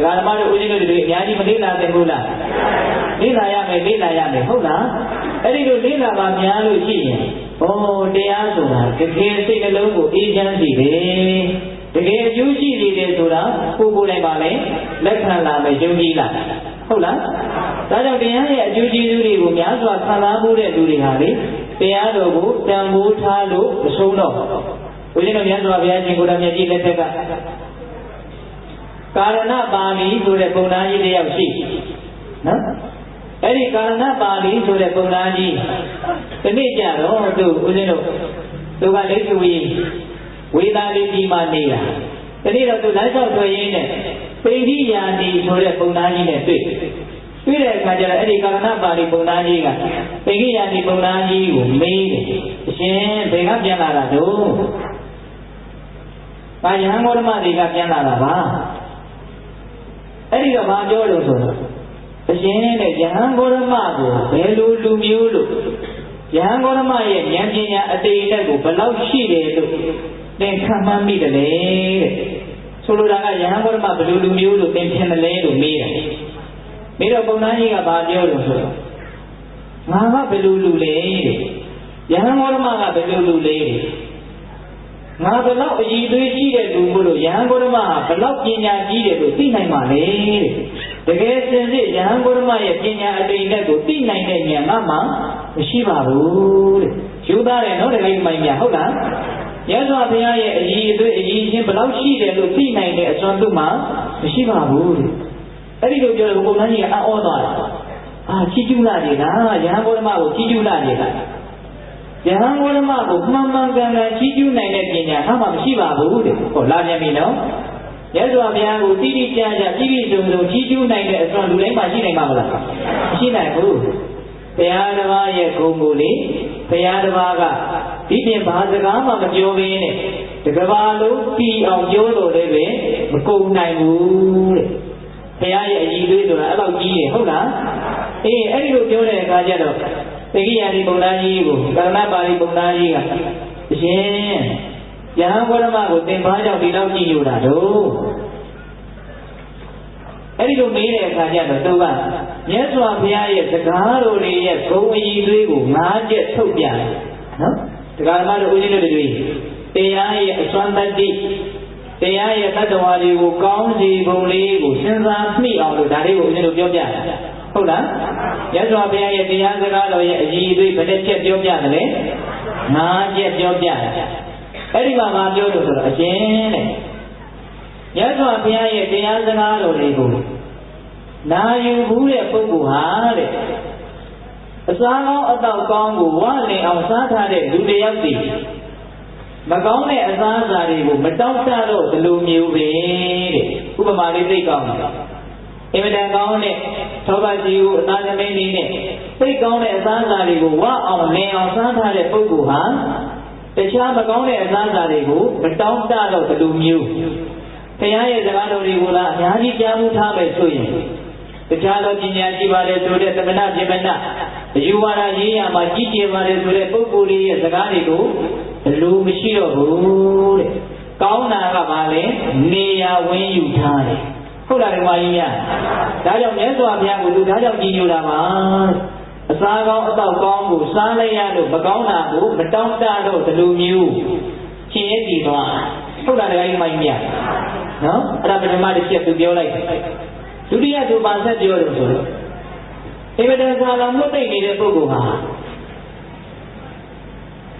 ဓမ္မတို့ဦးဇင်းတို့တွေအများကြီးမလေ့လာသင်ဘူးလားလေ့လာရမယ်ဟုတ်လားအဲ့ဒီလိုလေ့လာပါများလို့ရှိရင်တရားဆိုတာတကယ်စိတ်နှလုံးကိုအေးချမ်းစေတယ်တကယ်အကျိုးရှိနေတယ်ဆိုတာကိုယ်ကိုယ်တိုင်ပါလေလက်ခံလာမယ်ယုံကြည်လာဟုတ်လားဒါကြောင့်တရားရဲ့အကျိုးကျေးဇူးတွေကိုများစွာခံစားမှုတဲ့လူတွေဟာလေတရားတော်ကိုတန်ဖိုးထားလို့မဆုံးတော့ဦးဇင်းတို့များစွာဘုရားရှင်ကိုယ်တော်မြတ်ကြီးလက်ထက်ကကာရဏပါဠိဆိုတဲ့ပုံနာကြီးတယောက်ရှိနော်အဲ့ဒီကာရဏပါဠိဆိုတဲ့ပုံနာကြီးဒီနေ့ကြတော့သူဦးဇင်းတို့သူကလက်ကျွေးဝေသာလေးကြီးမှနေတာဒီနေ့တော့သူလမ်းလျှောက်ထွက်ရင်းနဲ့ပိဋိယာတိဆိုတဲ့ပုံနာကြီးနဲ့တွေ့တဲ့အခါကျတော့အဲ့ဒီကာရဏပါဠိပုံနာကြီးကပိဋိယာတိပုံနာကြီးကိုမေးတယ်အရှင်ဘယ်ကပြန်လာတာတို့ဘာယဟန်ဂေါတမတွေကပြန်လာတာပါအဲ့ဒီတော့ဘာပြောလို့ဆိုတော့အရှင်နဲ့ယဟန်ဂေါတမကိုဘယ်လိုလူမျိုးလို့ယဟန်ဂေါတမရဲ့ဉာဏ်ပညာအတိတ်ကိုဘယ်လောက်ရှိတယ်လို့သင်ခံမှန်းမိတယ်လေတဲ့ဆိုလိုတာကယဟန်ဂေါတမဘယ်လိုလူမျိုးလို့သင်ထင်တယ်လဲလို့မေးတယ် မေတော့ပုံသားကြီးကဘာပြောလို့ဆိုတော့ငါကဘယ်လိုလူလဲတဲ့ယဟန်မောဓမကဘယ်လိုလူလဲတဲ့ငါဘယ်လောက်အည်သွေးရှိတဲ့လူမို့လို့ယဟန်မောဓမဟာဘယ်လောက်ပညာကြီးတယ်လို့သိနိုင်ပါလေတဲ့တကယ်စင်စစ်ယဟန်မောဓမရဲ့ပညာအတိတ်နဲ့ကိုသိနိုင်တဲ့ဉာဏ်မှမရှိပါဘူးတဲ့ယူသားတယ်နော်တကယ်မိုင်းများဟုတ်လားရသော်ဘုရားရဲ့အည်သွေးအည်ချင်းဘယ်လောက်ရှိတယ်လို့သိနိုင်တဲ့အစွမ်းသူ့မှာမရှိပါဘူးတဲ့အဲ့ဒီလိုပြောလို့ဘုရားကြီးကအံ့ဩသွားတယ်ချီးကျူးလာတယ်လားယဟန်မောဓမကိုချီးကျူးလာတယ်လားယဟန်မောဓမကိုမှန်မှန်ကန်ကန်ချီးကျူးနိုင်တဲ့ပညာမှမရှိပါဘူးတဲ့ဟောလာပြန်ပြီနော်ရသော်ဘုရားကိုတိတိကျကျပြည့်ပြည့်စုံစုံချီးကျူးနိုင်တဲ့အစွမ်းလူတိုင်းမှာရှိနိုင်မှာမလားမရှိနိုင်ဘူးဘုရားတစ်ပါးရဲ့ဂုဏ်ကိုလေဘုရားတစ်ပါးကဒီပြင်ဘာစကားမှမပြောဘဲနဲ့တကဘာလုံးပြီးအောင်ပြောလို့လည်းပဲမကုန်နိုင်ဘူးတဲ့ဘုရားရဲ့အည်သွေးဆိုတာအဲ့လောက်ကြီးတယ်ဟုတ်လားအဲ့ဒီလိုပြောတဲ့အခါကျတော့သေကိယာတိဘုရားကြီးကိုကရဏပါဠိဘုရားကြီးကအရှင်ယဟန်ဘောဓမကိုသင်ဘာကြောင့်ဒီလောက်ကြည့်ရတာတော့အဲ့ဒီလိုမေးတဲ့အခါကျတော့သူကမြတ်စွာဘုရားရဲ့စကားတော်တွေရဲ့ဂုဏ်အည်သွေးကို၅ချက်ထုတ်ပြတယ်နော်တရားဓမ္မတို့ဦးဇင်းတို့တွေတရားရဲ့အစွမ်းတတ္တိတရားရဲ့တတ္တဝါတွေကိုကောင်းစီပုံလေးကိုစဉ်းစားမိအောင်လို့ဒါလေးကိုဦးဇင်းတို့ပြောပြတယ်ဟုတ်လားရသော်ဘုရားရဲ့တရားစကားတော်ရဲ့အည်သွေးဘယ်တစ်ချက်ပြောပြတယ်လဲ၅ချက်ပြောပြတယ်အဲ့ဒီမှာပြောလို့ဆိုတော့အရှင်တဲ့ရသော်ဘုရားရဲ့တရားစကားတော်တွေကိုနာယူဘူးတဲ့ပုဂ္ဂိုလ်ဟာတဲ့အစားကောင်းအတော့ကောင်းကိုဝနေအောင်စားထားတဲ့လူတစ်ယောက်တည်းမကောင်းတဲ့အစားအစာတွေကိုမတောင့်တတော့ဒီလိုမျိုးပဲတဲ့ဥပမာလေးသိကောင်းတယ်အင်မတန်ကောင်းတဲ့သောဘကြီးကိုအသားသမင်းလေးနဲ့သိကောင်းတဲ့အစားအစာတွေကိုဝအောင်လင်အောင်စားထားတဲ့ပုဂ္ဂိုလ်ဟာတခြားမကောင်းတဲ့အစားအစာတွေကိုမတောင့်တတော့ဒီလိုမျိုးဘုရားရဲ့စကားတော်တွေကိုလားအများကြီးကြားမှုထားမယ်ဆိုရင်တခြားသောပညာရှိပါတယ်ဆိုတဲ့သမဏပြမဏအယူဝါဒရေးရမှာကြီးကျယ်ပါတယ်ဆိုတဲ့ပုဂ္ဂိုလ်ရဲ့စကားတွေကိုဘယ်လိုမရှိတော့ဘူးတဲ့ကောင်းတာကပါလေနေရာဝင်းယူထားတယ်ဟုတ်လားဓမ္မကြီးများဒါကြောင့်မြတ်စွာဘုရားကိုသူဒါကြောင့်ကြည်ညိုတာပါအစားကောင်းအတော့ကောင်းကိုစားလိုက်ရလို့မကောင်းတာကိုမတောင့်တတော့ဒီလိုမျိုးရှင်းရည်ကြည်သွားဟုတ်လားဓမ္မကြီးများနော်အဲ့ဒါပထမတစ်ချက်သူပြောလိုက်ဒုတိယသူပါဆက်ပြောတယ်ဆိုတော့ဧဝတ္တသာလမွတ်သိနေတဲ့ပုဂ္ဂိုလ်ဟာ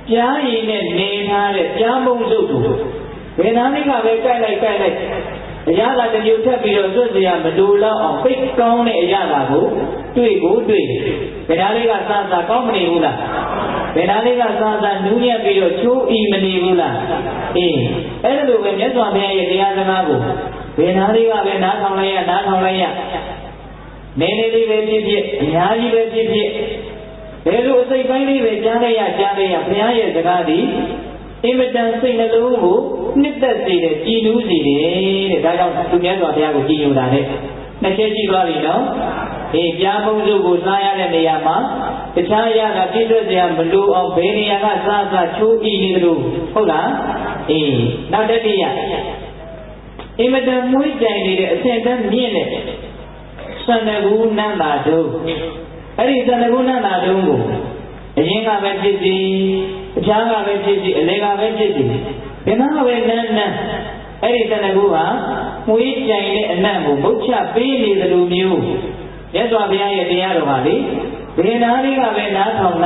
ပြားရည်နဲ့နေထားတဲ့ပြားမုံစုပ်ကိုဘယ်နာမိကပဲကြိုက်လိုက်အရာသာတစ်မျိုးထပ်ပြီးတော့သွတ်စရာမလိုတော့အောင်ပိတ်ကောင်းတဲ့အရာသာကိုတွေ့ဘယ်နာလေးကစကောင်းမနေဘူးလားဘယ်နာလေးကစနူးညံ့ပြီးတော့ချိုးဤမနေဘူးလားအဲ့ဒါလိုပဲမြတ်စွာဘုရားရဲ့တရားစကားကိုဘယ်နာလေးကပဲနားထောင်လိုက်ရနေနေလေးပဲဖြစ်ဖြစ်အများကြီးပဲဖြစ်ဖြစ်ဘယ်လိုအစိတ်ပိုင်းလေးပဲကြားလိုက်ရဘုရားရဲ့စကားဒီအင်မတန်စိတ်နှလုံးကိုနှစ်သက်စေတယ်ကြည်နူးစေတယ်တဲ့ဒါကြောင့်သူမြတ်စွာဘုရားကိုကြည်ညိုတာတဲ့နှစ်ချက်ရှိသွားပြီနော်ပြားမုံစုပ်ကိုစားရတဲ့နေရာမှာတခြားရကပြည့်စုံစရာမလိုအောင်ဘယ်နေရာကစားချိုးဤနေသလိုဟုတ်လားနောက်တတိယအင်မတန်မွေးကြိုင်နေတဲ့အဆင့်တန်းမြင့်တဲ့သန္တကူနန္တာတုံးအဲ့ဒီသန္တကူနန္တာတုံးကိုအရင်ကပဲဖြစ်စီအပြားကပဲဖြစ်စီအလဲကပဲဖြစ်စီဘယ်မှာပဲနန်းအဲ့ဒီသန္တကူဟာမွေးကြိုင်တဲ့အနံ့ကိုမုတ်ချပေးနေသလိုမျိုးမြတ်စွာဘုရားရဲ့တရားတော်ဟာလေဘယ်နာလေးကပဲနားထောင်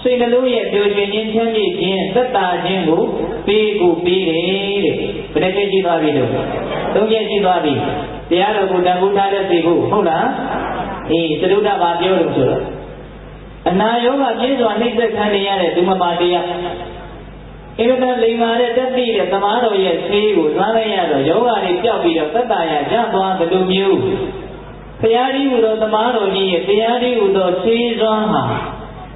စိတ်နှလုံးရဲ့ပျော်ရွှင်ခြင်းချမ်းမြေ့ခြင်းသက်သာခြင်းကိုပေးတယ်တဲ့ဘယ်နှချက်ရှိသွားပြီလို့သုံးချက်ရှိသွားပြီတရားတော်ကိုတန်ဖိုးထားတဲ့စိတ်ကိုဟုတ်လားသရုဒ္ဓဘာပြောလို့ဆိုတော့အနာယောဂပြည့်စွာနှိမ့်သက်ခံနေရတဲ့သူမပါတရားဧဝတ္တလိမ္မာတဲ့တက်တိတဲ့သမားတော်ရဲ့ဆေးကိုသွားလိုက်ရတော့ယောဂတွေပျောက်ပြီးတော့သက်သာရကြသွားသလိုမျိုးဘုရားကြီးဟူသောသမားတော်ကြီးရဲ့တရားကြီးဟူသောဆေးစွမ်းဟာ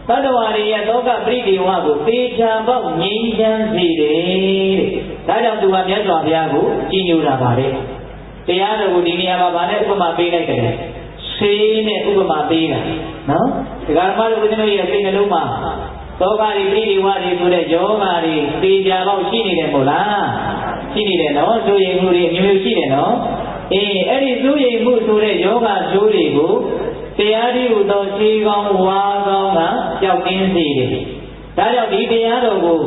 တတ္တဝါတွေရဲ့လောကပရိဒီဝကိုသေချာပေါက်ငြိမ်းချမ်းစေတယ်တဲ့ဒါကြောင့်သူကမြတ်စွာဘုရားကိုကြည်ညိုတာပါလေတရားတော်ကိုဒီနေရာမှာဗာနဲ့ဥပမာပေးလိုက်တယ်ဆေးနဲ့ဥပမာပေးတာနော်ဒကာမတို့ဦးဇင်းတို့ရဲ့စိတ်နှလုံးမှာသောကတွေပရိဒီဝတွေဆိုတဲ့ယောဂတွေသေချာပေါက်ရှိနေတယ်မို့လားရှိနေတယ်နော်ဆိုရင်မှုတွေအမျိုးမျိုးရှိတယ်နော် အဲ့ဒီစိုးရိမ်မှုဆိုတဲ့ယောဂဆိုးတွေကိုတရားဒီဟုသောခြေကောင်းဝါကောင်းကကြောက်ကင်းစေတယ်။ဒါကြောင့်ဒီတရားတော်ကို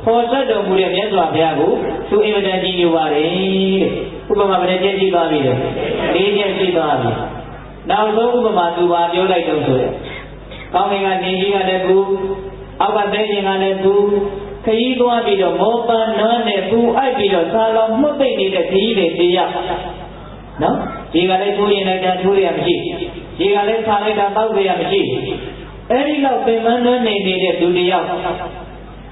ဖော်ဆက်တော်မူတဲ့မြတ်စွာဘုရားကိုသူအင်မတန်ကြီးညိုပါတယ်တဲ့။ဥပမာဘယ်နဲ့ကြည့်သွားပြီလဲ။၄ချက်ရှိသွားပြီ။နောက်ဆုံးဥပမာသူပါပြောလိုက်တော့ဆိုတဲ့။ကောင်းကင်ကနေကြီးကလည်းသူအောက်ကတဲခြင်းကလည်းသူခရီးသွားပြီးတော့မောပန်းနွမ်းနဲ့ပူအိုက်ပြီးတော့သာလောင်မှုတ်သိမ့်နေတဲ့ခရီးတွေတရားနော်ဒီကလည်းထိုးရင်လည်းထိုးရမရှိဒီကလည်းဆာလိုက်တာတောက်ရမရှိအဲ့ဒီလောက်ပင်မနှွမ်းနေတဲ့သူတယောက်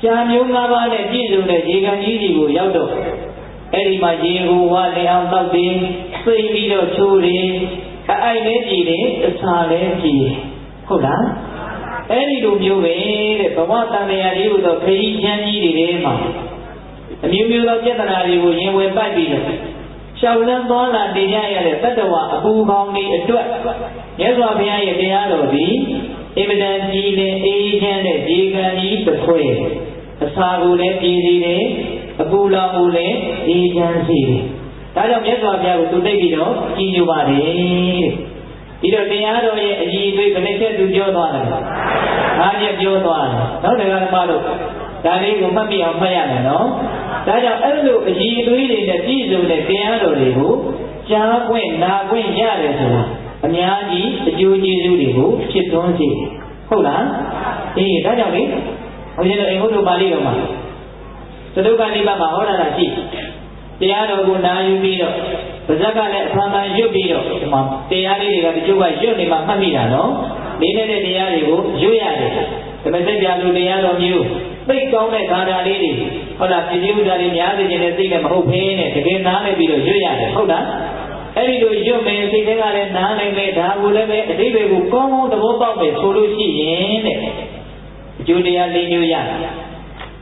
ကြာမျိုး၅ပါးနဲ့ပြည့်စုံတဲ့ရေကန်ကြီးကိုရောက်တော့အဲ့ဒီမှာရေကိုဝါလင်အောင်တောက်ပြီးသိမ့်ပြီးတော့ချိုးတယ်အိုက်လည်းကြည်တယ်အစာလည်းကြည်ဟုတ်လားအဲ့ဒီလိုမျိုးပဲတဲ့ဘဝတန်တရားလေးကိုတော့ခရီးချမ်းကြီးတွေထဲမှာအမျိုးမျိုးသောပြဿနာတွေကိုရင်ဝင်ပတ်ပြီးတော့ရှောက်လန်းသွားလာနေကြရတဲ့တတ္တဝါအပူကောင်းတွေအတွက်မြတ်စွာဘုရားရဲ့တရားတော်ဒီအင်မတန်ကြီးလင်အေးချမ်းတဲ့ဒီကံကြီးတစ်ခွဲအစာကိုလည်းပြည်စီတယ်အပူလောင်ကိုလည်းအေးချမ်းစေတယ်ဒါကြောင့်မြတ်စွာဘုရားကိုသူသိပြီးတော့ကြီးညိုပါတယ်ဒီတော့တရားတော်ရဲ့အကြီးအသေးဘယ်နှချက်သူပြောသွားတယ်။အားချက်ပြောသွားတယ်။နောက်တရားဓမ္မတို့ဒါလေးကိုမှတ်မိအောင်မှတ်ရမယ်နော်။ဒါကြောင့်အဲ့လိုအကြီးအသေးတွေနဲ့ပြည့်စုံတဲ့တရားတော်တွေကိုကြားခွင့်နာခွင့်ရတယ်ဆိုတာအများကြီးအကျိုးကျေးဇူးတွေကိုဖြစ်သွင်းစေဟုတ်လား။အေးဒါကြောင့်လေဘုရားတို့အိမ်ဟုတ်တို့ပါဠိတော်မှာသတုကနိဗ္ဗာန်မှာဟောတာရှိတရားတော်ကိုနာယူပြီးတော့ပါဇက်ကလည်းအဖန်ဖန်ရွတ်ပြီးတော့ဒီမှာတရားလေးတွေကတချို့ကရွတ်နေမှမှတ်မိတာနော်လေးနေတဲ့တရားတွေကိုရွတ်ရတယ်ဓမ္မစကြာလူတရားတော်မျိုးသိကောင်းတဲ့ဂါထာလေးတွေဟုတ်လားပြည်ဥဒ္ဒါတွေများစေခြင်းနဲ့သိတယ်မဟုတ်ဘဲနဲ့တကယ်နားလည်ပြီးတော့ရွတ်ရတယ်ဟုတ်လားအဲ့ဒီလိုရွတ်မယ်စိတ်ထဲကလည်းနားနိုင်မယ်ဒါကိုလည်းပဲအတိတ်တွေကိုကောင်းကောင်းသဘောပေါက်မယ်ဆိုလို့ရှိရင်တဲ့အကျိုးတရားလေးမျိုးရ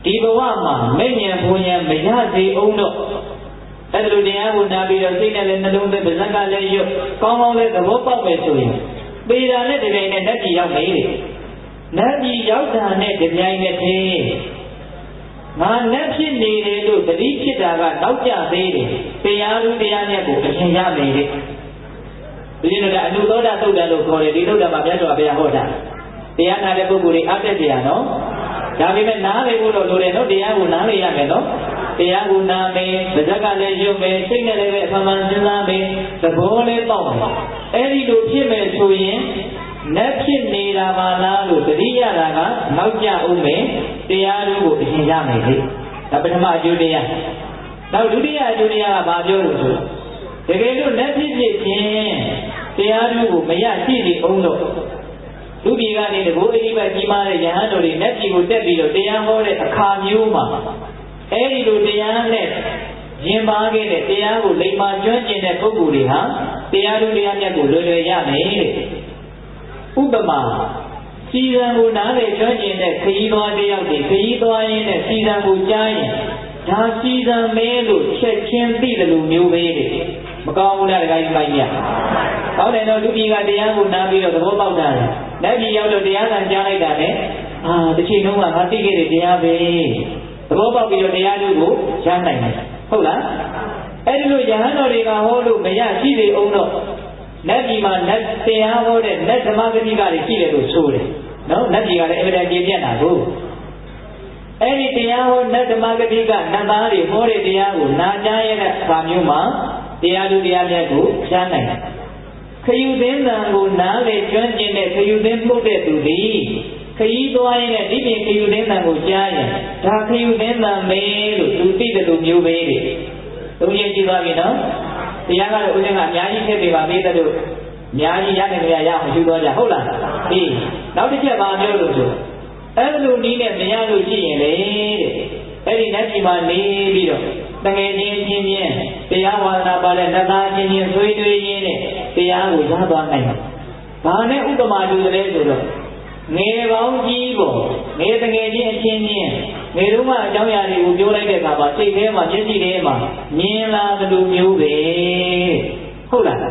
ဒီဘဝမှာမဲ့ဉဏ်ဘုံဉဏ်မရစေအောင်တော့အဲ့လိုတရားကိုနာပြီးတော့စိတ်နဲ့လည်းနှလုံးသွင်းပါဇက်ကလည်းရွတ်ကောင်းကောင်းလည်းသဘောပေါက်ပဲဆိုရင်ပေတာနဲ့တပြိုင်နဲ့နတ်ပြည်ရောက်နေတယ်နတ်ပြည်ရောက်တာနဲ့တပြိုင်နဲ့တည်းငါနတ်ဖြစ်နေတယ်လို့တတိဖြစ်တာကနောက်ကျသေးတယ်တရားလူတရားမြတ်ကိုအရှင်ရမယ်တဲ့ဒီလိုကအနုသောတာသုတ်တံလို့ခေါ်တယ်ဒီသုတ်တံမှာမြတ်စွာဘုရားဟောတာတရားနာတဲ့ပုဂ္ဂိုလ်တွေအားတက်ကြရနော်ဒါပေမဲ့နားလေဖို့တော့လိုတယ်နော်တရားကိုနားလေရမယ်နော်တရားကိုနာမယ်ပါဇက်ကလည်းရွတ်မယ်စိတ်နဲ့လည်းပဲအမှန်မှန်စဉ်းစားမယ်သဘောလည်းပေါက်မယ်အဲ့ဒီလိုဖြစ်မယ်ဆိုရင်နတ်ဖြစ်နေတာပါလားလို့တတိယတာကနောက်ကျအောင်မယ်တရားတို့ကိုအရှင်ရမယ်လေဒါပထမအကျိုးတရားနောက်ဒုတိယအကျိုးတရားကဘာပြောလို့ဆိုတကယ်လို့နတ်ဖြစ်ခြင်းတရားတို့ကိုမရရှိသေးအောင်တော့လူပြည်ကနေတဘောအဓိပ္ပာယ်ကြီးမားတဲ့ယဟန်တော်တွေနတ်ပြည်ကိုတက်ပြီးတော့တရားဟောတဲ့အခါမျိုးမှာအဲ့ဒီလိုတရားနဲ့ရင်ပါခဲ့တဲ့တရားကိုလိမ္မာကျွမ်းကျင်တဲ့ပုဂ္ဂိုလ်တွေဟာတရားတို့တရားမြတ်ကိုလွယ်လွယ်ရမယ်တဲ့ဥပမာစီရန်ကိုနားလေကျွမ်းကျင်တဲ့ခရီးသွားတယောက်တွေခရီးသွားရင်းနဲ့စီရန်ကိုကြားရင်ဒါစီရန်မဲလို့ချက်ချင်းသိတယ်လို့မျိုးပဲတဲ့မကောင်းဘူးလားတခါကြီးပိုင်ရကောင်းတယ်တော့လူပြည်ကတရားကိုနားပြီးတော့သဘောပေါက်တာလေလက်ပြည်ရောက်တော့တရားကကြားလိုက်တာနဲ့တစ်ချိန်လုံးကငါသိခဲ့တဲ့တရားပဲသဘောပေါက်ပြီးတော့တရားတို့ကိုရနိုင်တယ်ဟုတ်လားအဲ့ဒီလိုယဟန်တော်တွေကဟောလို့မရရှိသေးအောင်တော့နတ်ပြည်မှာနတ်တရားဟောတဲ့နတ်ဓမ္မဂတိကတွေရှိတယ်လို့ဆိုတယ်နော်နတ်ပြည်ကလည်းအမြဲတမ်းကြည်ပြတ်တာကိုအဲ့ဒီတရားဟောနတ်ဓမ္မဂတိကနတ်သားတွေဟောတဲ့တရားကိုနာကြားရတဲ့အခါမျိုးမှာတရားတို့တရားမြတ်ကိုရနိုင်တယ်ခယူသင်းတန်ကိုနားလေကျွမ်းကျင်တဲ့ခယူသင်းပုတ်တဲ့သူသည်ခရီးသွားရင်လည်းဒီပြင်ခယူသင်းတန်ကိုကြားရင်ဒါခယူသင်းတန်ပဲလို့သူသိတဲ့လူမျိုးပဲတဲ့သုံးရင်ကြည့်သွားပြီနော်တရားကတော့ဦးဇင်းကအများကြီးထည့်ပေးပါပေးတဲ့လို့အများကြီးရနိုင်ကြရအောင်ယူသွားကြဟုတ်လားအေးနောက်တစ်ချက်ပါပြောလို့ဆိုအဲ့လိုနည်းနဲ့မရလို့ရှိရင်လေတဲ့အဲ့ဒီနတ်ပြည်မှာနေပြီးတော့တငယ်ချင်းချင်းချင်းတရားဝါဒနာပါတဲ့နတ်သားချင်းချင်းဆွေးနွေးရင်းနဲ့တရားကိုရသွားနိုင်တယ်ဘာနဲ့ဥပမာတူတယ်ဆိုတော့ငယ်ကောင်းကြီးပေါ့ငယ်တငယ်ချင်းအချင်းချင်းငယ်တော့မှအကြောင်းအရာတွေကိုပြောလိုက်တဲ့အခါမှာစိတ်ထဲမှာမျက်စိထဲမှာမြင်လာသလိုမျိုးပဲဟုတ်လားဒါ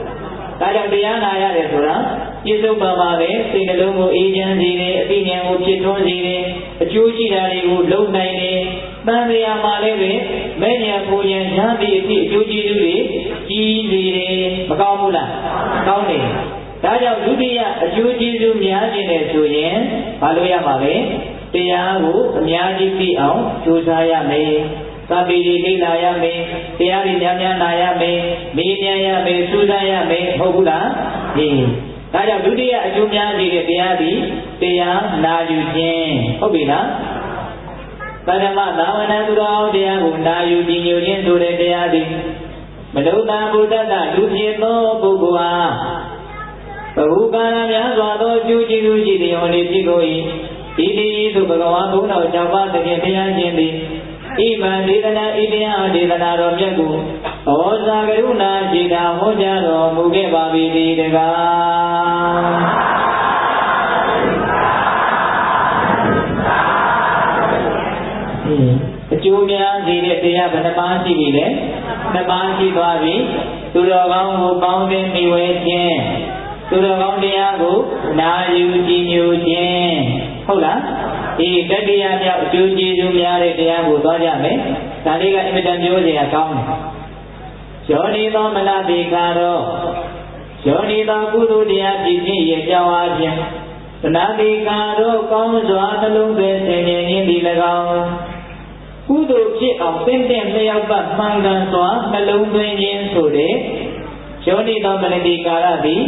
ကြောင့်တရားနာရတယ်ဆိုတာပြစ္ဆုတ်ပါပါပဲစိတ်နှလုံးကိုအေးချမ်းစေတယ်အသိဉာဏ်ကိုဖြစ်ထွန်းစေတယ်အကျိုးရှိတာတွေကိုလုံနိုင်တယ် တန်တရားမှာလည်းပဲမဲ့ညာပူညာရမ်းပြီးအဖြစ်အကျိုးကျေးဇူးတွေကြီးစေတယ်မကောင်းဘူးလားကောင်းတယ်ဒါကြောင့်ဒုတိယအကျိုးကျေးဇူးများခြင်းနဲ့ဆိုရင်ဘာလို့ရမှာလဲတရားကိုအများကြီးသိအောင်ကြိုးစားရမယ်သာပေတွေလေ့လာရမယ်တရားတွေများများနာရမယ်မေးမြန်းရမယ်စူးစမ်းရမယ်ဟုတ်ဘူးလားဒါကြောင့်ဒုတိယအကျိုးများစေတဲ့တရားသည်တရားနာယူခြင်းဟုတ်ပြီလားပထမသာဝနာသူတော်တရားကိုနာယူကြည်ညိုခြင်းဆိုတဲ့တရားသည်မနုဿာဘုဒ္ဓတလူဖြစ်သောပုဂ္ဂိုလ်အားဘဟုကာလများစွာသောအကျိုးကျေးဇူးရှိသည်ဟောလေဖြစ်ကို၏ဤတည်းသို့ဘဂဝါဘုန်းတော်၆ပါးသဖြင့်ဘုရားရှင်သည်ဣဗံဒေသနာဣတရားဒေသနာတော်မြတ်ကိုဩဇာကရုဏာရှိတာဟောကြားတော်မူခဲ့ပါပြီတကားအကျိုးများစေတဲ့တရားဘယ်နှပါးရှိပြီလဲနှစ်ပါးရှိသွားပြီသူတော်ကောင်းကိုပေါင်းသင်းမိဝဲခြင်းသူတော်ကောင်းတရားကိုနာယူကြည်ညိုခြင်းဟုတ်လားတတိယမြောက်အကျိုးကျေးဇူးများတဲ့တရားကိုသွားကြမယ်ဒါလေးကအင်မတန်ပြောစရာကောင်းတယ်ယောနိသောမနတိကာရောယောနိသောကုသိုလ်တရားဖြစ်ခြင်းရဲ့ကြောင်းအားဖြင့်မနတိကာရောကောင်းစွာနှလုံးသွင်းဆင်ခြင်ခြင်းသည်၎င်းကုသိုလ်ဖြစ်အောင်သင်တဲ့လျောက်ပတ်မှန်ကန်စွာနှလုံးသွင်းခြင်းဆိုတဲ့ယောနိသောမနတိကာရသည်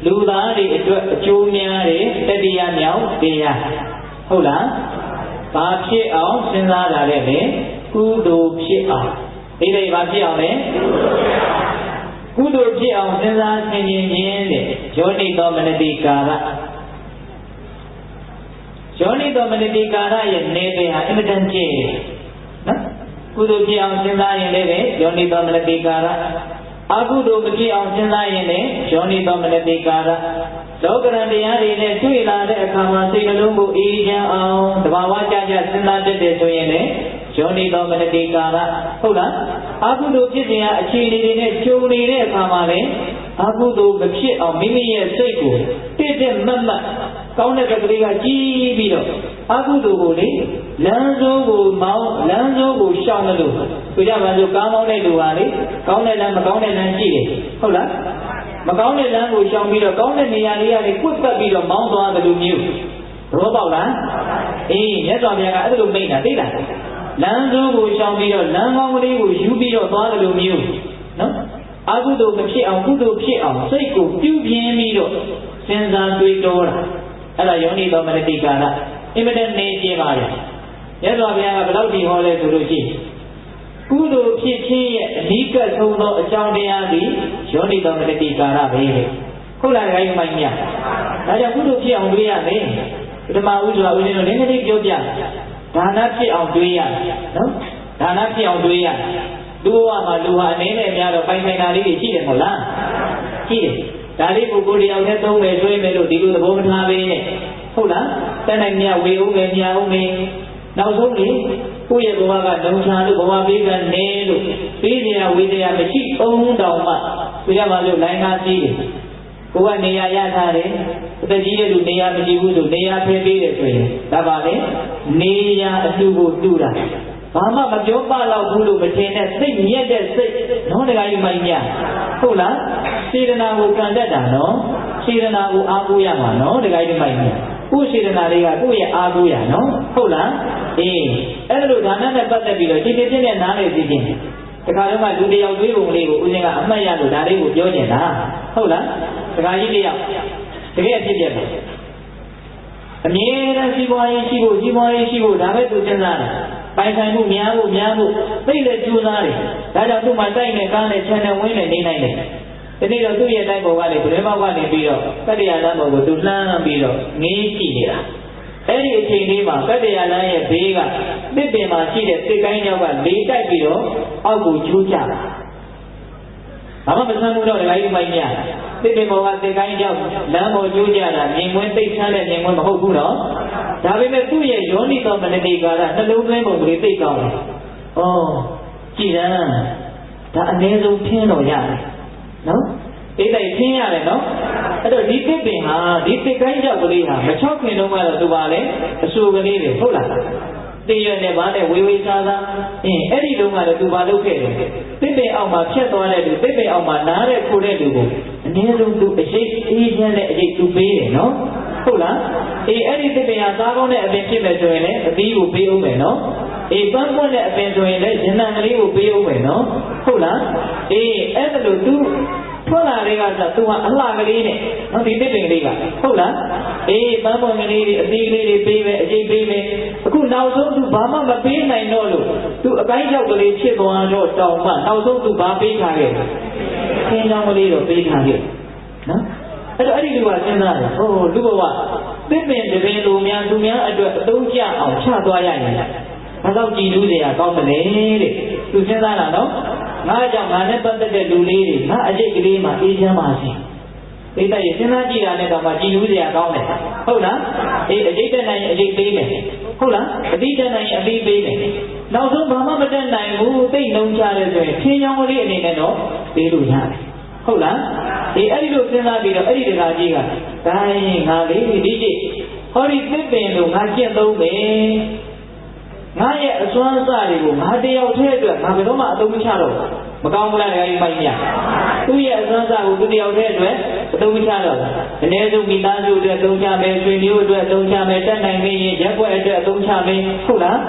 လူသားတွေအတွက်အကျိုးများတဲ့တတိယမြောက်တရားဟုတ်လားဘာဖြစ်အောင်စဉ်းစားတာလဲကုသိုလ်ဖြစ်အောင်ဒီလေဘာဖြစ်အောင်လဲကုသိုလ်ဖြစ်အောင်စဉ်းစားဆင်ခြင်ခြင်းတဲ့ယောနိသောမနတိကာရယောနိသောမနတိကာရရဲ့နေပင်ဟာအင်မတန်ကျင့်နော်ကုသိုလ်ဖြစ်အောင်စဉ်းစားရင်လည်းယောနိသောမနတိကာရအကုသိုလ်မဖြစ်အောင်စဉ်းစားရင်လည်းယောနိသောမနတိကာရလောကရန်တရားတွေနဲ့တွေ့လာတဲ့အခါမှာစိတ်နှလုံးကိုအေးချမ်းအောင်တဘာဝကြကြစဉ်းစားတတ်တယ်ဆိုရင်လည်းယောနိသောမနတိကာရဟုတ်လားအကုသိုလ်ဖြစ်စဉ်ဟာအခြေအနေတွေနဲ့ကြုံနေတဲ့အခါမှာလည်းအကုသိုလ်မဖြစ်အောင်မိမိရဲ့စိတ်ကိုတစ်မတ်ကောင်းတဲ့ကလေးကကြီးပြီးတော့အကုသိုလ်ကိုလေလမ်းစိုးကိုမောင်းလမ်းစိုးကိုရှောင်လို့ဆိုကြပါစို့ကားမောင်းတဲ့လူဟာလေကောင်းတဲ့လမ်းမကောင်းတဲ့လမ်းရှိတယ်ဟုတ်လားမကောင်းတဲ့လမ်းကိုရှောင်ပြီးတော့ကောင်းတဲ့နေရာလေးကနေကွတ်ပတ်ပြီးတော့မောင်းသွားတယ်လို့မျိုးရောပေါက်လားမြတ်စွာဘုရားကအဲ့ဒါလိုမိန့်တာသိလားလမ်းစိုးကိုရှောင်ပြီးတော့လမ်းကောင်းကလေးကိုယူပြီးတော့သွားတယ်လို့မျိုးနော်အကုသိုလ်မဖြစ်အောင်ကုသိုလ်ဖြစ်အောင်စိတ်ကိုပြုပြင်းပြီးတော့စဉ်းစားတွေးတောတာအဲ့ဒါယောနိသောမနတိကာရအင်မတန်နေကျင်ပါလေမြတ်စွာဘုရားကဘယ်လောက်ဒီဟောလဲဆိုလို့ရှိရင်ကုသိုလ်ဖြစ်ခြင်းရဲ့အဓိကဆုံးသောအကြောင်းတရားသည်ယောနိသောမနတိကာရပဲဟုတ်လားခိုင်းမိုင်းမြတ်ဒါကြောင့်ကုသိုလ်ဖြစ်အောင်တွေးရမယ်ပထမဦးစွာဦးဇင်းတို့လည်းနည်းနည်းပြောပြဒါနဖြစ်အောင်တွေးရနော်ဒါနဖြစ်အောင်တွေးရလူဘဝမှာလူဟာအနေနဲ့များတော့ပိုင်ဆိုင်တာလေးတွေရှိတယ်မဟုတ်လားရှိတယ်ဒါလေးပုဂ္ဂိုလ်တယောက်နဲ့သုံးမယ်ဆွေးမယ်လို့ဒီလိုသဘောမထားပဲဟုတ်လားတဲ့နိုင်မြဝေဦးမယ်ညာဦးမယ်နောက်ဆုံးလေကိုယ့်ရဲ့ဘဝကလုံချာလို့ဘဝပေးကနေလို့ပြီးနေရဝေးတရားမရှိအောင်တောင်မှဆိုရပါလို့လိုင်းကားကြီးတယ်ကိုယ်ကနေရာရထားတယ်အသက်ကြီးတဲ့လူနေရာမရှိဘူးဆိုနေရာဖယ်ပေးတယ်ဆိုရင်ဒါပါလေနေရာအတူကိုတူတာဘာမှမပြောပတော့ဘူးလို့မထင်နဲ့စိတ်မြက်တဲ့စိတ်နော်တခါကြီးမိုင်းမြဟုတ်လားစေတနာကိုကံတတ်တာနော်စေတနာကိုအားကိုးရမှာနော်တခါကြီးမိုင်းမြကိုယ်စေတနာလေးကကိုယ့်ရဲ့အားကိုးရနော်ဟုတ်လားအဲ့လိုဒါနနဲ့ပတ်သက်ပြီးတော့ဒီပြင်းနဲ့နားလေသိချင်းတခါတော့မှလူတယောက်တွေးပုံလေးကိုဦးဇင်းကအမှတ်ရလို့ဒါလေးကိုပြောနေတာဟုတ်လားတခါကြီးတယောက်တကယ်ဖြစ်ပြတယ်အမြဲတမ်းစီးပွားရေးရှိဖို့ဒါပဲသူစဉ်းစားတယ်ပိုင်ဆိုင်မှုများဖို့သိလက်ကြိုးစားတယ်ဒါကြောင့်သူ့မှာတိုက်နဲ့ကားနဲ့ခြံနဲ့ဝင်းနဲ့နေနိုင်တယ်ဒီနေ့တော့သူ့ရဲ့တိုက်ပေါ်ကနေဗရေမောက်ကနေပြီးတော့ကတ္တရာလမ်းပေါ်ကိုသူလှမ်းပြီးတော့ငေးကြည့်နေတာအဲ့ဒီအချိန်လေးမှာကတ္တရာလမ်းရဲ့ဘေးကတစ်ပင်မှာရှိတဲ့တစ်ကိုင်းကြောက်ကလေတိုက်ပြီးတော့အောက်ကိုကျိုးကျတာဘာမှမဆန်းဘူးတော့လည်းမိုင်းမြတစ်ပင်ပေါ်ကတစ်ကိုင်းကြောက်လမ်းပေါ်ကျိုးကျတာမြင်ကွင်းသိချမ်းတဲ့မြင်ကွင်းမဟုတ်ဘူးနော်ဒါပေမဲ့သူ့ရဲ့ယောနိသောမနတိကာရနှလုံးသွင်းပုံကလေးသိကောင်းတယ်ကြည်တယ်ဒါအနည်းဆုံးထင်းတော့ရတယ်နော်တိုက်ထင်းရတယ်နော်အဲ့တော့ဒီတစ်ပင်ဟာဒီတစ်ကိုင်းကြောက်ကလေးဟာမချောက်ခင်တော့ကတော့သူပါလေအဆူကလေးတွေဟုတ်လား သိရတဲ့ဘာနဲ့ဝေဝေစားစားအဲ့ဒီတုန်းကလည်းသူဘာလုပ်ခဲ့တယ်တစ်ပင်အောင်မှာဖြတ်သွားတဲ့လူတစ်ပင်အောင်မှာနားတဲ့ခိုးတဲ့လူကိုအနည်းဆုံးသူအရှိတ်အေးချမ်းတဲ့အရှိတ်သူပေးတယ်နော်ဟုတ်လားအဲ့ဒီတစ်ပင်ဟာစားကောင်းတဲ့အပင်ဖြစ်မယ်ဆိုရင်လည်းအသီးကိုပေးအောင်မယ်နော်ပန်းပွင့်တဲ့အပင်ဆိုရင်လည်းရဏကလေးကိုပေးအောင်မယ်နော်ဟုတ်လားအဲ့ဒါလို့သူထွက်လာတဲ့ကဆိုသူကအလှကလေးနဲ့နော်ဒီတစ်ပင်ကလေးကဟုတ်လားပန်းပွင့်ကလေးတွေအသီးကလေးတွေပေးမယ်အကျိတ်ပေးမယ်အခုနောက်ဆုံးသူဘာမှမပေးနိုင်တော့လို့သူအကိုင်းချောက်ကလေးဖြစ်သွားတော့တောင်မှနောက်ဆုံးသူဘာပေးထားခဲ့ခင်းချောင်းကလေးတော့ပေးထားခဲ့နော်အဲ့ဒီလူကစဉ်းစားတယ်လူဘဝတစ်ပင်တစ်ပင်လူများသူများအတွက်အသုံးကျအောင်ချသွားရရင်ဘာလို့ကြည်လူတွေကကောင်းမလဲတဲ့သူစဉ်းစားတာနော်ငါကြောင့်ငါနဲ့ပတ်သက်တဲ့လူလေးတွေငါအကျိတ်ကလေးမှာအေးချမ်းပါစေဒိဋ္ဌိစဉ်းစားကြည့်တာနဲ့တော့မှကြည်လူစရာကောင်းတယ်ဟုတ်လားအကျိတ်တက်နိုင်ရင်အကျိတ်ပေးမယ်ဟုတ်လားအသီးတက်နိုင်ရင်အသီးပေးမယ်နောက်ဆုံးဘာမှမတက်နိုင်ဘူးသိနှုံချတယ်ဆိုရင်ခင်းချောင်းကလေးအနေနဲ့တော့ပေးလို့ရတယ်ဟုတ်လားအဲ့ဒီလိုစဉ်းစားပြီးတော့အဲ့ဒီတကားကြီးကတိုင်းငါလေးဒီကြည့်ဟောဒီသစ်ပင်တို့ငါကျင့်သုံးမယ်ငါရဲ့အစွမ်းအစတွေကိုငါတယောက်တည်းအတွက်ငါဘယ်တော့မှအသုံးမချတော့မကောင်းဘူးလားဒီပိုင်းကြီးသူ့ရဲ့အစွမ်းအစကိုသူတယောက်တည်းအတွက်အသုံးမချတော့အနည်းဆုံးမိသားစုအတွက်အသုံးချမယ်ဆွေမျိုးအတွက်အသုံးချမယ်တက်နိုင်နေရင်ရက်ွက်အတွက်အသုံးချမယ်ဟုတ်လား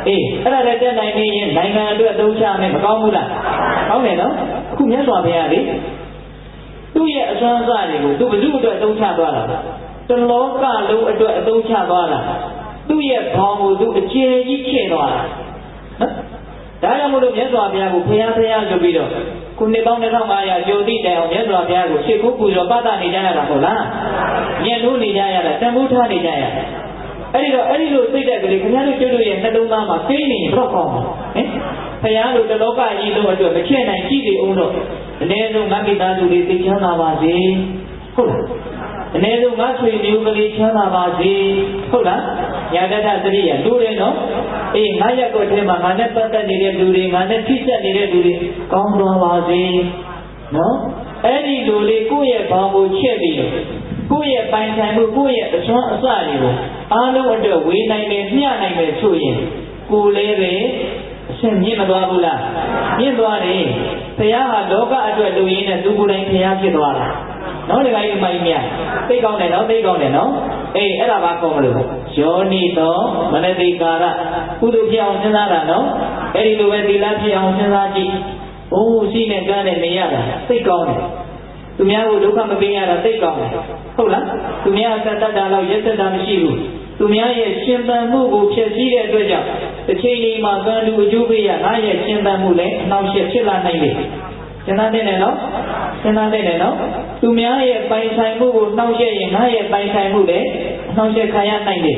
အဲ့ဒါလည်းတက်နိုင်နေရင်နိုင်ငံအတွက်အသုံးချမယ်မကောင်းဘူးလားကောင်းတယ်နော်အခုမြတ်စွာဘုရားလေသူ့ရဲ့အစွမ်းအစတွေကိုသူဘယ်သူအတွက်အသုံးချသွားတာတလောကလုံးအတွက်အသုံးချသွားတာသူ့ရဲ့ဘောင်ကိုသူအကျယ်ကြီးချဲ့သွားတာနော်ဒါကြောင့်မို့လို့မြတ်စွာဘုရားကိုဖျားဆိုပြီးတော့ခုနှစ်ပေါင်း2500ကျော်သည့်တိုင်အောင်မြတ်စွာဘုရားကိုရှေ့ကိုပူဇော်ပသနေကြရတာဟုတ်လားညှဉ်းလို့နေကြရတာတန်ဖိုးထားနေကြရတာအဲ့ဒီလိုသိတဲ့ကလေးခင်ဗျားတို့ကျွတ်တို့ရဲ့နှလုံးသားမှာကိန်းနေတော့ကောင်းပါဖျားလို့တလောကကြီးလုံးအတွက်မချဲ့နိုင်ကြည့်နေအောင်တော့အနည်းဆုံးငါမိသားစုလေးသိချမ်းသာပါစေဟုတ်လားအနည်းဆုံးငါဆွေမျိုးကလေးချမ်းသာပါစေဟုတ်လားညာတတသတိရလူတွေနော်ငါရက်ကိုထဲမှာငါနဲ့ပတ်သက်နေတဲ့လူတွေငါနဲ့ထိစပ်နေတဲ့လူတွေကောင်းသွားပါစေနော်အဲ့ဒီလူလေးကိုယ့်ရဲ့ဘောင်ကိုချက်ပြီးတော့ကိုယ့်ရဲ့ပိုင်ဆိုင်မှုကိုယ့်ရဲ့အစွမ်းအစတွေကိုအားလုံးအတွက်ဝေနိုင်တယ်မျှနိုင်တယ်ဆိုရင်ကိုယ်လေးပဲအဆင့်မြင့်မသွားဘူးလားမြင့်သွားတယ်ဘုရားဟာလောကအတွက်လူရင်းနဲ့သူကိုယ်တိုင်ဘုရားဖြစ်သွားတာနော်ဒီကကြီးမိုင်းမြသိကောင်းတယ်နော်သိကောင်းတယ်နော်အဲ့ဒါဘာကောင်းမလို့ယောနိသောမနတိကာရကုသိုလ်ဖြစ်အောင်စဉ်းစားတာနော်အဲ့ဒီလိုပဲသီလဖြစ်အောင်စဉ်းစားကြည့်ရှိနဲ့ကမ်းနဲ့နေရတာသိကောင်းတယ်သူများကိုဒုက္ခမပေးရတာသိကောင်းတယ်ဟုတ်လားသူများအသက်တတ်တာတော့ရက်သက်တာမရှိဘူးသူများရဲ့ရှင်သန်မှုကိုဖြည့်ဆည်းတဲ့အတွက်ကြောင့်တစ်ချိန်ချိန်မှာကံလူအကျိုးပေးရငါရဲ့ရှင်သန်မှုလည်းအနှောင့်အယှက်ဖြစ်လာနိုင်တယ်စဉ်းစားတဲ့နော်စဉ်းစားတဲ့နော်သူများရဲ့ပိုင်ဆိုင်မှုကိုနှောင့်ယှက်ရင်ငါရဲ့ပိုင်ဆိုင်မှုလည်းအနှောင့်ယှက်ခံရနိုင်တယ်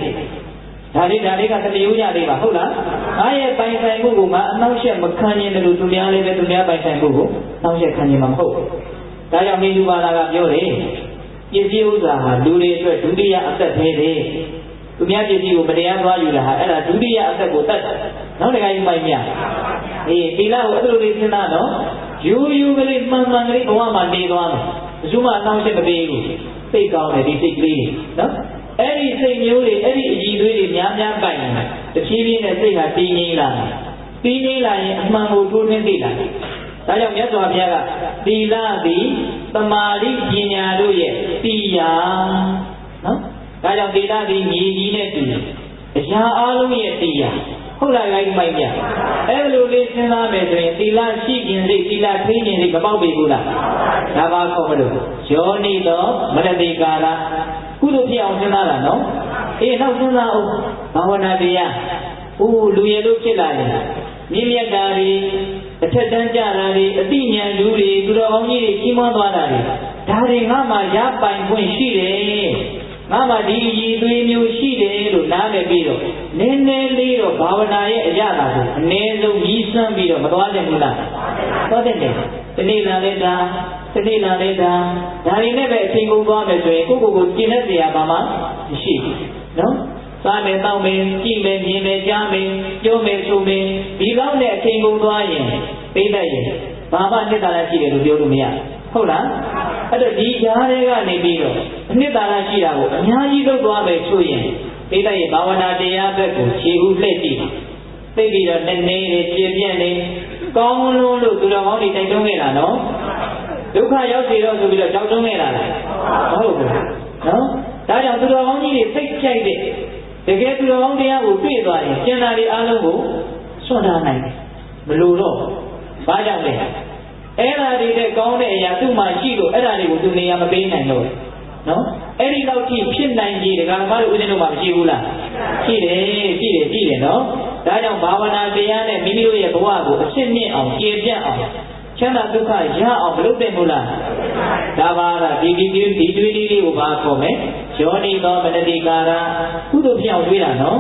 ဒါလေးကတည်းကရိုးကြလေးပါဟုတ်လားငါရဲ့ပိုင်ဆိုင်မှုကိုငါအနှောင့်အယှက်မခံရင်လည်းသူများလည်းပဲသူများပိုင်ဆိုင်မှုကိုနှောင့်ယှက်ခံရင်မှာမဟုတ်ဒါကြောင့်မိသူပါလာကပြောတယ်ပစ္စည်းဥစ္စာဟာလူတွေအတွက်ဒုတိယအသက်ပဲလေသူများပစ္စည်းကိုမတရားသွားယူတာဟာအဲ့ဒါဒုတိယအသက်ကိုတတ်တယ်နောက်တခါယူမိုင်းမြသီလကိုအဲ့လိုလေးစဉ်းစားတော့ယူကလေးမှန်ကလေးဘဝမှာနေသွားတယ်ဘယ်သူမှအနှောင့်အယှက်မပေးဘူးစိတ်ကောင်းတယ်ဒီစိတ်ကလေးနော်အဲ့ဒီစိတ်မျိုးတွေအဲ့ဒီအကြည်သွေးတွေများပိုင်နေတဖြည်းဖြည်းနဲ့စိတ်ဟာတည်ငြိမ်လာရင်အမှန်ကိုထိုးထွင်းသိလာတယ်ဒါကြောင့်မြတ်စွာဘုရားကသီလသည်သမာဓိပညာတို့ရဲ့တရားနော်ဒါကြောင့်သီလသည်မြေကြီးနဲ့တူတယ်အရာအလုံးရဲ့တရားဟုတ်လားလိုက်မိုက်ပြအဲ့လိုလေးစဉ်းစားမယ်ဆိုရင်သီလရှိခြင်းစိတ်သီလထိခြင်းစိတ်မပေါက်ပြီဘူးလားဒါပါခေါ်မလို့ယောနိသောမနတိကာရကုသိုလ်ဖြစ်အောင်စဉ်းစားတာနော်နောက်စဉ်းစားအောင်ဘာဝနာတရားလူရည်လို့ဖြစ်လာရင်မြင့်မြတ်တာတွေအထက်တန်းကြတာတွေအတိညာလူတွေသူတော်ကောင်းကြီးတွေကြီးမားသွားတာတွေဒါတွေငါမှရပိုင်ခွင့်ရှိတယ်ငါမှဒီအည်သွေးမျိုးရှိတယ်လို့နားလည်ပြီးတော့နည်းနည်းလေးတော့ဘာဝနာရဲ့အရာတာကိုအနည်းဆုံးကြီးစမ်းပြီးတော့မသွားနိုင်ဘူးလားသွားတယ်တနေ့လာလဲတာတနေ့လာလဲတာဒါတွေနဲ့ပဲအချိန်ကုန်သွားမယ်ဆိုရင်ကိုယ့်ကိုယ်ကျင့်တဲ့စရာဘာမှမရှိဘူးနော်စားမယ်တောက်မယ်ကြည့်မယ်မြင်မယ်ကြားမယ်ပြောမယ်ဆိုမယ်ဒီလောက်နဲ့အချိန်ကုန်သွားရင်သိတတ်ရင်ဘာမှနှစ်သာရရှိတယ်လို့ပြောလို့မရဟုတ်လားအဲ့တော့ဒီကြားတွေကနေပြီးတော့အနှစ်သာရရှိတာကိုအများကြီးလုပ်သွားမယ်ဆိုရင် ဒီတိုင်းဘာဝနာတရားဘက်ကိုခြေဦးလှည့်ကြည့်သိပြီးတော့နည်းနည်းလေးပြည့်ပြည့်လေးကောင်းလို့သူတော်ကောင်းတွေတိုက်တွန်းခဲ့တာနော်ဒုက္ခရောက်စီတော့ဆိုပြီးတော့ကြောက်တွန်းခဲ့တာလားမဟုတ်ဘူးနော်ဒါကြောင့်သူတော်ကောင်းကြီးတွေစိတ်ကြိုက်တဲ့တကယ်သူတော်ကောင်းတရားကိုတွေ့သွားရင်ကျင်နာတွေအားလုံးကိုစွန့်ထားနိုင်တယ်မလို့တော့ဘာကြောင့်လဲအဲ့ဒါတွေတဲ့ကောင်းတဲ့အရာသူ့မှာရှိလို့အဲ့ဒါတွေကိုသူနေရာမပေးနိုင်တော့နော်အဲ့ဒီလောက်ထိဖြစ်နိုင်ကြီးဒကာမတို့ဦးဇင်းတို့မှာမရှိဘူးလားရှိတယ်နော်ဒါကြောင့်ဘာဝနာတရားနဲ့မိမိတို့ရဲ့ဘဝကိုအစစ်မြင့်အောင်ကျေပြတ်အောင်ချမ်းသာဒုက္ခရအောင်မလုပ်သင့်ဘူးလားဒါပါကဒီတွေးလေးကိုဘာခေါ်မလဲယောနိသောမနတိကာရကုသိုလ်ဖြစ်အောင်တွေးတာနော်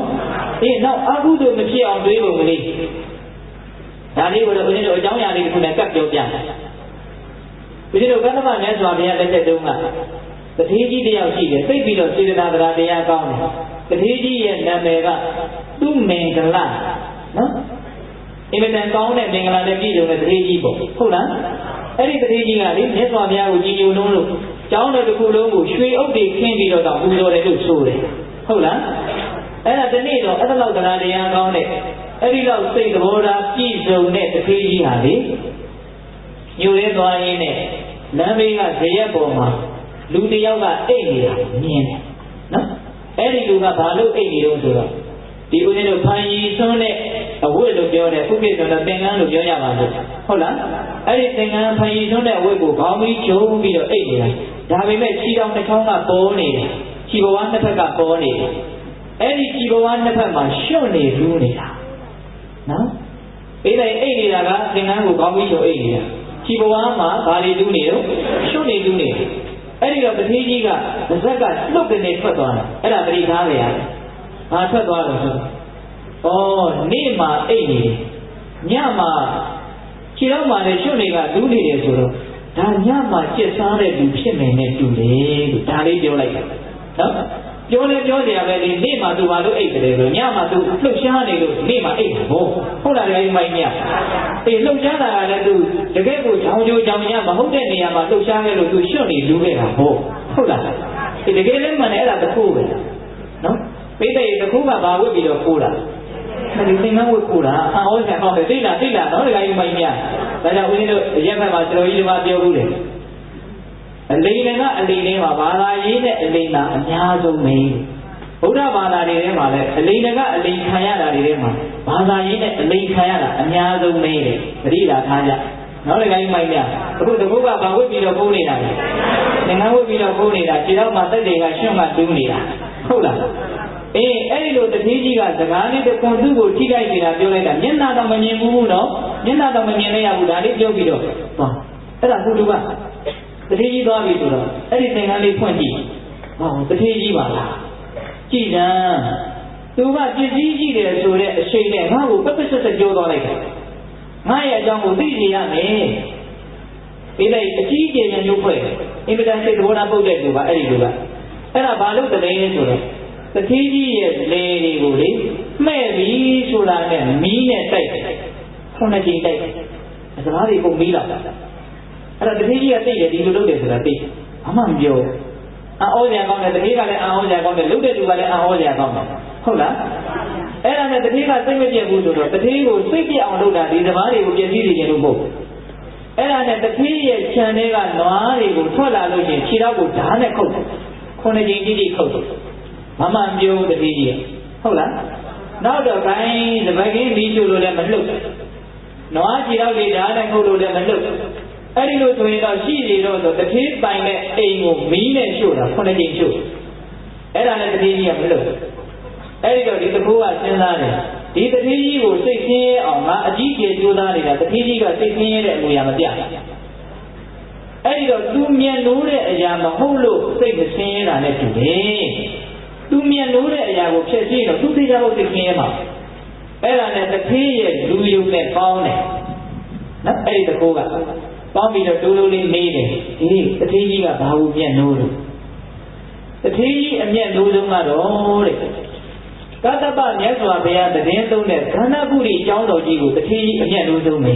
နောက်အကုသိုလ်မဖြစ်အောင်တွေးပုံကလေးဒါလေးကိုတော့ဦးဇင်းတို့အကြောင်းအရာလေးတစ်ခုနဲ့ကပ်ပြောပြတယ်ဦးဇင်းတို့ကတ္တမမြတ်စွာဘုရားလက်ထက်တုန်းကတတိကြီးတယောက်ရှိတယ်သိပြီးတော့စေတနာတရားတရားကောင်းတယ်တတိကြီးရဲ့နာမည်ကသူမင်္ဂလာနော်အင်မတန်ကောင်းတဲ့မင်္ဂလာနဲ့ပြည့်စုံတဲ့တတိကြီးပေါ့ဟုတ်လားအဲ့ဒီတတိကြီးကလေမြတ်စွာဘုရားကိုကြည်ညိုလုံးလို့ကျောင်းတော်တစ်ခုလုံးကိုရွှေအုပ်တွေခင်းပြီးတော့ပူဇော်တယ်လို့ဆိုတယ်ဟုတ်လားအဲ့ဒါတနေ့တော့အဲ့ဒါလောက်တရားကောင်းတဲ့အဲ့ဒီလောက်စိတ်သဘောထားပြည့်စုံတဲ့တတိကြီးဟာလေညိုရဲသွားရင်းနဲ့လမ်းဘေးကဇရက်ပေါ်မှာလူတယောက်ကအိတ်နေတာမြင်တယ်နော်အဲ့ဒီလူကဘာလို့အိတ်နေတော့ဆိုတော့ဒီဦးဇင်းတို့ဖန်ရီသွန်းတဲ့အဝတ်လို့ပြောတယ်ဥပိ္ပဇ္ဇသင်္ကန်းလို့ပြောရပါလို့ဟုတ်လားအဲ့ဒီသင်္ကန်းဖန်ရီသွန်းတဲ့အဝတ်ကိုခေါင်းပြီးကျုံပြီးတော့အိတ်နေတာဒါပေမဲ့ခြေထောက်တစ်ချောင်းကပေါ်နေတယ်ခြေဘဝနှစ်ဖက်ကပေါ်နေတယ်အဲ့ဒီခြေဘဝနှစ်ဖက်မှာရွှွတ်နေလူးနေတာနော်အဲ့ဒါအိတ်နေတာကသင်္ကန်းကိုခေါင်းပြီးကျုံအိတ်နေတာခြေဘဝမှာဘာတွေလူးနေတော့ရွှွတ်နေလူးနေတယ်အဲ့ဒီတော့တတိကြီးကပါဇက်ကလှုပ်ကနေထွက်သွားတာအဲ့ဒါပရိသားလေရတယ်။ဘာထွက်သွားလို့ဆိုတော့နေ့မှာအိတ်နေတယ်ညမှာခြေတော့မှလည်းရွှွနေကလူးနေတယ်ဆိုတော့ဒါညမှာကျက်စားတဲ့လူဖြစ်မယ်နဲ့တူတယ်လို့ဒါလေးပြောလိုက်တာနော်ပြောကြရပဲလေနေ့မှာသူဘာလို့အိတ်တယ်လို့ညမှာသူလှုပ်ရှားနေလို့နေ့မှာအိတ်တယ်ဘောဟုတ်လားလေမိုင်းမြလှုပ်ရှားတာကလည်းသူတကယ်ကိုကြောင်ကြိုးကြောင်ညမဟုတ်တဲ့နေရာမှာလှုပ်ရှားခဲ့လို့သူရွှွနေလူခဲ့တာဘောဟုတ်လားတကယ်လည်းမှန်တယ်အဲ့ဒါတခုပဲနော်ပိဋကတခုကဘာဝတ်ပြီးတော့ခိုးတာဒီသင်္ကန်းဝတ်ခိုးတာအော်ဆရာဟောတယ်သိလားနော်ဒီကကြီးမိုင်းမြဒါကြောင့်ဦးဇင်းတို့ရက်ဘက်မှာကျွန်တော်ကြီးဒီမှာပြောဘူးတယ်အလိမ်ကအလိမ်လေးမှာဘာသာရေးနဲ့အလိမ်ကအများဆုံးပဲဗုဒ္ဓဘာသာတွေထဲမှာလည်းအလိမ်ကအလိမ်ခံရတာတွေထဲမှာဘာသာရေးနဲ့အလိမ်ခံရတာအများဆုံးပဲတဲ့ပရိဒါထားကြနောက်တစ်ခါကြီးမိုက်ကြအခုတကုတ်ကဘာဝတ်ပြီးတော့ခိုးနေတာလဲသင်္ကန်းဝတ်ပြီးတော့ခိုးနေတာခြေထောက်မှာတက်တွေကရွှွန့်ကတူးနေတာဟုတ်လားအဲ့ဒီလိုတတိကြီးကစကားလေးတစ်ခွန်းသူ့ကိုထိခိုက်နေတာပြောလိုက်တာမျက်နှာတော့မမြင်ဘူးနော်မျက်နှာတော့မမြင်ရဘူးဒါလေးပြောပြီးတော့သွားအဲ့ဒါကုလူကတတိကြီးသွားပြီဆိုတော့အဲ့ဒီသင်္ကန်းလေးဖွင့်ကြည့်တတိကြီးပါလားကြည်တမ်းသူကပစ္စည်းရှိတယ်ဆိုတဲ့အရှိန်နဲ့ငါ့ကိုပက်ပက်ဆက်ဆက်ပြောသွားလိုက်တယ်ငါရဲ့အကြောင်းကိုသိစေရမယ်ဒီလိုက်အကြီးကျယ်ဉာဏ်မျိုးဖွဲ့အင်မတန်စိတ်သဘောထားပုတ်တဲ့လူကအဲ့ဒီလူကအဲ့ဒါဘာလို့တလဲဆိုတော့တတိကြီးရဲ့လေတွေကိုလေမှဲ့ပြီးဆိုတာနဲ့မီးနဲ့တိုက်ခုနှစ်ကြိမ်တိုက်အစကားတွေပုံပြီးလာတာအဲ့ဒါတတိကြီးကသိတယ်ဒီလိုလုပ်တယ်ဆိုတာသိဘာမှမပြောအော်စရာကောင်းတယ်တတိကလည်းအော်စရာကောင်းတယ်လုပ်တဲ့လူကလည်းအော်စရာကောင်းတယ်ဟုတ်လားအဲ့ဒါနဲ့တတိကစိတ်မပြတ်ဘူးဆိုတော့တတိကိုစိတ်ပြတ်အောင်လုပ်တာဒီစကားတွေကိုပြည့်စည်နေတယ်လို့မဟုတ်ဘူးအဲ့ဒါနဲ့တတိရဲ့ခြံထဲကနွားတွေကိုထွက်လာလို့ရှိရင်ခြေထောက်ကိုဓာတ်နဲ့ခုတ်တယ်ခုနှစ်ကြိမ်ကြီးခုတ်တယ်မမှန်ပြောတတိကြီးဟုတ်လားနောက်တော့ခိုင်းစပကင်းမီးချို့လို့လည်းမလှုပ်နွားခြေထောက်တွေဓာတ်နဲ့ခုတ်လို့လည်းမလှုပ်အဲ့ဒီလိုဆိုရင်တော့ရှိနေတော့တတိပိုင်တဲ့အိမ်ကိုမီးနဲ့ရှို့တာခုနှစ်ကြိမ်ရှို့အဲ့ဒါနဲ့တတိကြီးကမလှုပ်အဲ့ဒီတော့ဒီတကူကစဉ်းစားတယ်ဒီတတိကြီးကိုစိတ်ဆင်းရဲအောင်ငါအကြီးကျယ်ကြိုးစားနေတာတတိကြီးကစိတ်ဆင်းရဲတဲ့အမူအရာမပြအဲ့ဒီတော့သူမြင်လို့တဲ့အရာမဟုတ်လို့စိတ်မဆင်းရဲတာနဲ့တူတယ်သူမြင်လို့တဲ့အရာကိုဖြည့်ရှင်းတော့သူသိကြဖို့စိတ်ဆင်းရဲမှာအဲ့ဒါနဲ့တတိရဲ့လူယုံနဲ့ပေါင်းတယ်နော်အဲ့ဒီတကူကပေါင်းပြီးတော့တိုးတိုးလေးမေးတယ်ဒီတတိကြီးကဘာကိုမျက်နှိုးလို့တတိကြီးအမျက်နှိုးဆုံးကတော့တဲ့ကတ္တပမြတ်စွာဘုရားတည်င်းသုံးတဲ့ခန္ဓာပုရိအကြောင်းတော်ကြီးကိုတတိကြီးအမျက်နှိုးဆုံးပဲ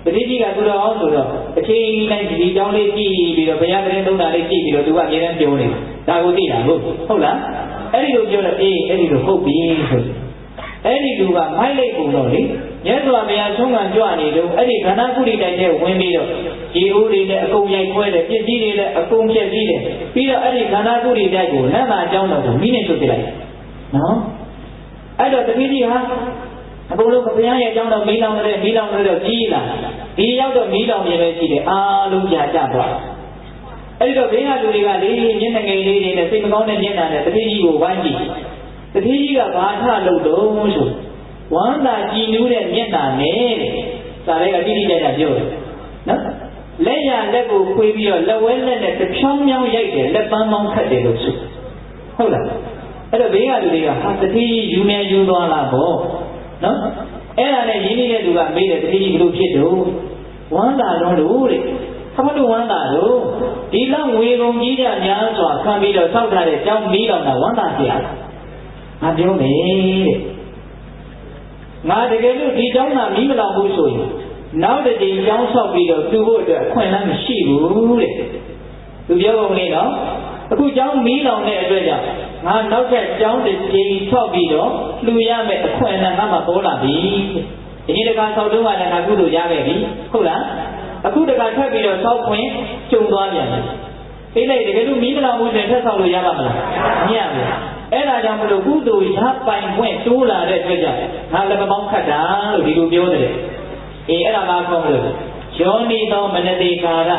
တတိကြီးကသူတော်အောင်ဆိုတော့အချိန်တိုင်းဒီအကြောင်းလေးကြည့်ပြီးတော့ဘုရားတည်င်းသုံးတာလေးကြည့်ပြီးတော့သူကအမြဲတမ်းပြောနေတာဒါကိုသိတာဟုတ်လား အဲ့ဒီလိုပြောတော့အေးအဲ့ဒီလိုဟုတ်ပြီဆိုအဲ့ဒီလူကမိုက်လိုက်ပုံတော့လေမြတ်စွာဘုရားဆုံးခံကြွနေတော့အဲ့ဒီခန္ဓာကုဋ္ဌိတိုက်တဲ့ဝင်ပြီးတော့ရေအိုးတွေလည်းအကုန်ရိုက်ခွဲတယ်ပစ္စည်းတွေလည်းအကုန်ဖြည့်ပြီးတယ်ပြီးတော့အဲ့ဒီခန္ဓာကုဋ္ဌိတိုက်ကိုလက်မှာအကြောင်းတော်ကိုမိနဲ့ထုတ်ပြလိုက်နော်အဲ့တော့တပည့်ကြီးဟာအကုန်လုံးဘုရားရဲ့အကြောင်းတော်မီးလောင်တဲ့မီးလောင်တော့ကြီးလာဒီရောက်တော့မီးလောင်ပြပဲရှိတယ်အားလုံးကြာကြသွားအဲ့ဒီတော့ဘေးကလူတွေကလေမျက်နှာငယ်လေးတွေနဲ့စိတ်မကောင်းတဲ့မျက်နှာနဲ့တပည့်ကြီးကိုဝိုင်းကြည့်တပည့်ကြီးကဘာထလို့တော့ဆိုဝမ်းသာကြည်နူးတဲ့မျက်နှာနဲ့စာရဲကတိတိကျကျပြောတယ်နော်လက်ရလက်ကိုခွေးပြီးတော့လက်ဝဲလက်နဲ့တစ်ချောင်းမြောင်းရိုက်တယ်လက်ပန်းပေါင်းခတ်တယ်လို့ဆိုဟုတ်လားအဲ့တော့ဘေးကလူတွေကဟာတတိယူနေယူသွားလားပေါ့နော်အဲ့ဒါနဲ့ရင်းနေတဲ့လူကမေးတယ်တတိဘလို့ဖြစ်တော့ဝမ်းသာတော့လို့တဲ့ခမတို့ဝမ်းသာတော့ဒီလောက်ငွေကုန်ကြီးကြများစွာခံပြီးတော့စောက်ထားတဲ့ကြောင်းမီးတော်တာဝမ်းသာပြရငါပြောမယ်တဲ့ငါတကယ်လို့ဒီကြောင်းကမီးမလောင်ဘူးဆိုရင်နောက်တစ်ချိန်ကြောင်းဆောက်ပြီးတော့သူ့ဖို့အတွက်အခွင့်အလမ်းမရှိဘူးတဲ့သူပြောပုံလေးနော်အခုကြောင်းမီးလောင်တဲ့အတွက်ကြောင့်ငါနောက်ထပ်ကြောင်းတစ်ချိန်ဆောက်ပြီးတော့လှူရမယ်အခွင့်အလမ်းငါမှပေါ်လာပြီဒီနေ့တခါဆောက်တော့ကလည်းငါကုသိုလ်ရခဲ့ပြီဟုတ်လားအခုတခါထပ်ပြီးတော့ဆောက်ခွင့်ကျုံသွားပြန်တယ်အိတ်လိုက်တကယ်လို့မီးမလောင်ဘူးဆိုရင်ထပ်ဆောက်လို့ရပါမလားမရဘူးအဲ့ဒါကြောင့်မလို့ကုသိုလ်ရပိုင်ခွင့်တိုးလာတဲ့အတွက်ကြောင့်ငါလည်းမပေါင်းခတ်တာလို့ဒီလိုပြောတယ်အေးအဲ့ဒါမှခေါ်မလို့ယောနိသောမနတိကာရ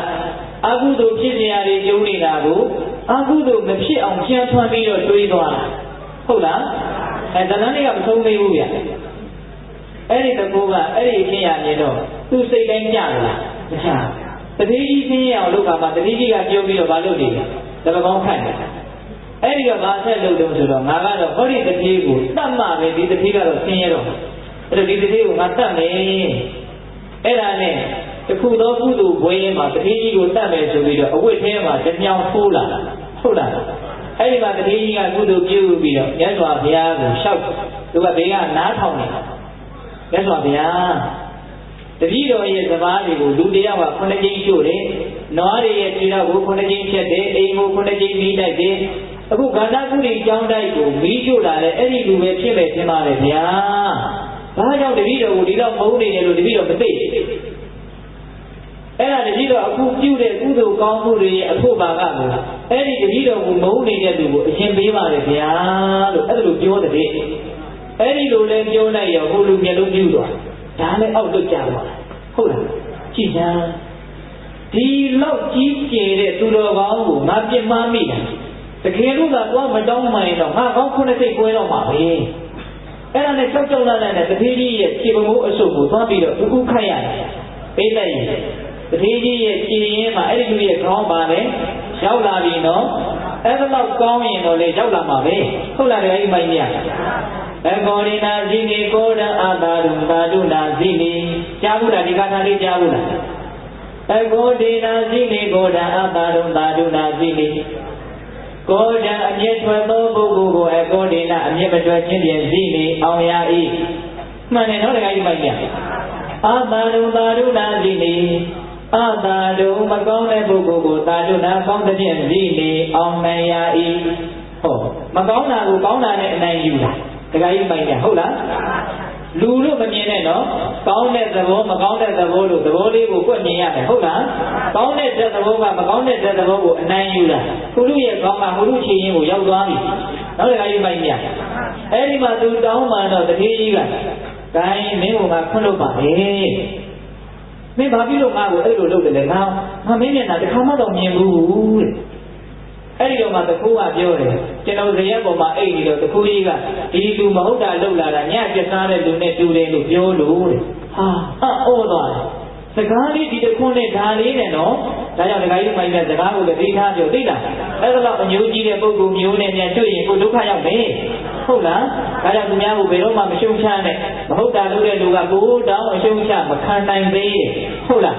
အကုသိုလ်ဖြစ်စရာတွေကျုံနေတာကိုအကုသိုလ်မဖြစ်အောင်ပြန်ထွန်းပြီးတော့တွေးသွားတာဟုတ်လားအဲဇလန်းတွေကမဆုံးသေးဘူးဗျအဲ့ဒီတကူကအဲ့ဒီအဖြစ်ရမြင်တော့သူ့စိတ်တိုင်းကြလားမကြတတိကြီးသိရအောင်လုပ်ပါမှာတတိကြီးကပြောပြီးတော့မလုပ်နေတယ်ဒါပေမဲ့ခန့်တယ်အဲ့ဒီတော့ဘာဆက်လုပ်လို့ဆိုတော့ငါကတော့ဟောဒီတတိကိုတတ်မှပဲဒီတတိကတော့ဆင်းရဲတော့အဲ့တော့ဒီတတိကိုငါတတ်မယ်အဲ့ဒါနဲ့တခုသောကုသိုလ်ဘွေးမှာတတိကြီးကိုတတ်မယ်ဆိုပြီးတော့အဝတ်ထဲမှာတမြောင်ထိုးလာဟုတ်လားအဲ့ဒီမှာတတိကြီးကကုသိုလ်ပြုပြီးတော့မြတ်စွာဘုရားကိုလျှောက်သူကဘေးကနားထောင်နေတာမြတ်စွာဘုရားတတိတော်ရဲ့စကားတွေကိုလူတယောက်က9ကြိမ်ရှို့တယ်နွားတွေရဲ့ခြေထောက်ကို9ကြိမ်ဖြတ်တယ်အိမ်ကို9ကြိမ်မီးတိုက်တယ်အခုခန္ဓာကုဋ္ဌိကျောင်းတိုက်ကိုမီးရှို့လာတယ်အဲ့ဒီလူပဲဖြစ်မယ်ထင်ပါလေဗျာဘာကြောင့်တတိတော်ကိုဒီတော့မုန်းနေတယ်လို့တတိတော်မသိအဲ့ဒါတတိတော်အခုပြုတဲ့ကုသိုလ်ကောင်းမှုတွေရဲ့အဖို့ပါကကိုအဲ့ဒီတတိတော်ကိုမုန်းနေတဲ့လူကိုအရှင်ပေးပါလေဗျာလို့အဲ့ဒါလိုပြောတဲ့အဲ့ဒီလိုလဲပြောလိုက်ရောဟိုလူမျက်လုံးပြူသွားဒါလည်းအောက်လွတ်ကြပါဟုတ်လားကြည်စမ်းဒီလောက်ကြီးကျယ်တဲ့သူတော်ကောင်းကိုငါပြစ်မှားမိတယ်တကယ်လို့ကတော့မတောင်းမှရင်တော့ငါကောင်းခုနှစ်စိတ်ပွဲတော့မှာပဲအဲ့ဒါနဲ့ကြောက်လာတဲ့တတိကြီးရဲ့ခြေပမိုးအစုပ်ကိုသွားပြီးတော့အခုခတ်ရတယ်အိတ်လိုက်ရင်တတိကြီးရဲ့ခြေရင်းမှာအဲ့ဒီလူရဲ့ခေါင်းပါပဲရောက်လာပြီနော်အဲ့ဒါတော့ကောင်းရင်တော့လေရောက်လာမှာပဲဟုတ်လားဒီအိမ်မိုင်းကြီးအကောရိနာဇိနေကိုဒအာတာရုသာတုနာဇိနေကြားဘူးလားဒီကထာလေးကြားဘူးလားအကောရိနာဇိနေကိုဒအာတာရုသာတုနာဇိနေကိုဒအမျက်ထွက်သောပုဂ္ဂိုလ်ကိုအကောရိနာအမျက်မထွက်ခြင်းဖြင့်ဇိနေအောင်ရ၏မှန်တယ်နော်တခါကြီးပိုက်ပြအာတာရုသာတုနာဇိနေအာတာရုမကောင်းတဲ့ပုဂ္ဂိုလ်ကိုသာတုနာကောင်းတဲ့ဖြင့်ဇိနေအောင်နိုင်ရ၏ဟောမကောင်းတာကိုကောင်းတာနဲ့အနိုင်ယူတာတခါကြီးပိုင်ရဟုတ်လားလူလို့မမြင်နဲ့နော်ကောင်းတဲ့သဘောမကောင်းတဲ့သဘောလို့သဘောလေးကိုကွက်မြင်ရတယ်ဟုတ်လားကောင်းတဲ့သဘောကမကောင်းတဲ့သဘောကိုအနိုင်ယူတာခုလူရဲ့ကောင်းကဟိုလူချင်းရင်ကိုရောက်သွားပြီနောက်တခါကြီးပိုင်ရအဲ့ဒီမှာသူတောင်းမှတော့တတိကြီးကဂိုင်းမင်းကခွန့်လို့ပါလေမင်းဘာဖြစ်လို့ငါ့ကိုအဲ့လိုလုပ်တယ်လဲငါမင်းမျက်နှာတစ်ခါမှတော့မြင်ဘူးတဲ့အဲ့ဒီတော့မှတကူကပြောတယ်ကျွန်တော်ဇရက်ပေါ်မှာအိတ်နေတော့တကူကြီးကဒီလူမဟုတ်တာလုပ်လာတာညကျစားတဲ့လူနဲ့တူတယ်လို့ပြောလို့တဲ့ဟာအော်သွားတယ်စကားလေးဒီတခွန်းနဲ့ဒါလေးနဲ့နော်ဒါကြောင့်ဒကာကြီးမိုင်းတဲ့စကားကိုလည်းသိထားပြောသိတာအဲ့ဒါတော့အညိုးကြီးတဲ့ပုဂ္ဂိုလ်မျိုးနဲ့များတွေ့ရင်ကိုဒုက္ခရောက်တယ်ဟုတ်လားဒါကြောင့်သူများကိုဘယ်တော့မှမရှုံချနဲ့မဟုတ်တာလုပ်တဲ့လူကကိုတောင်းအရှုံချမခံနိုင်သေးရဲ့ဟုတ်လား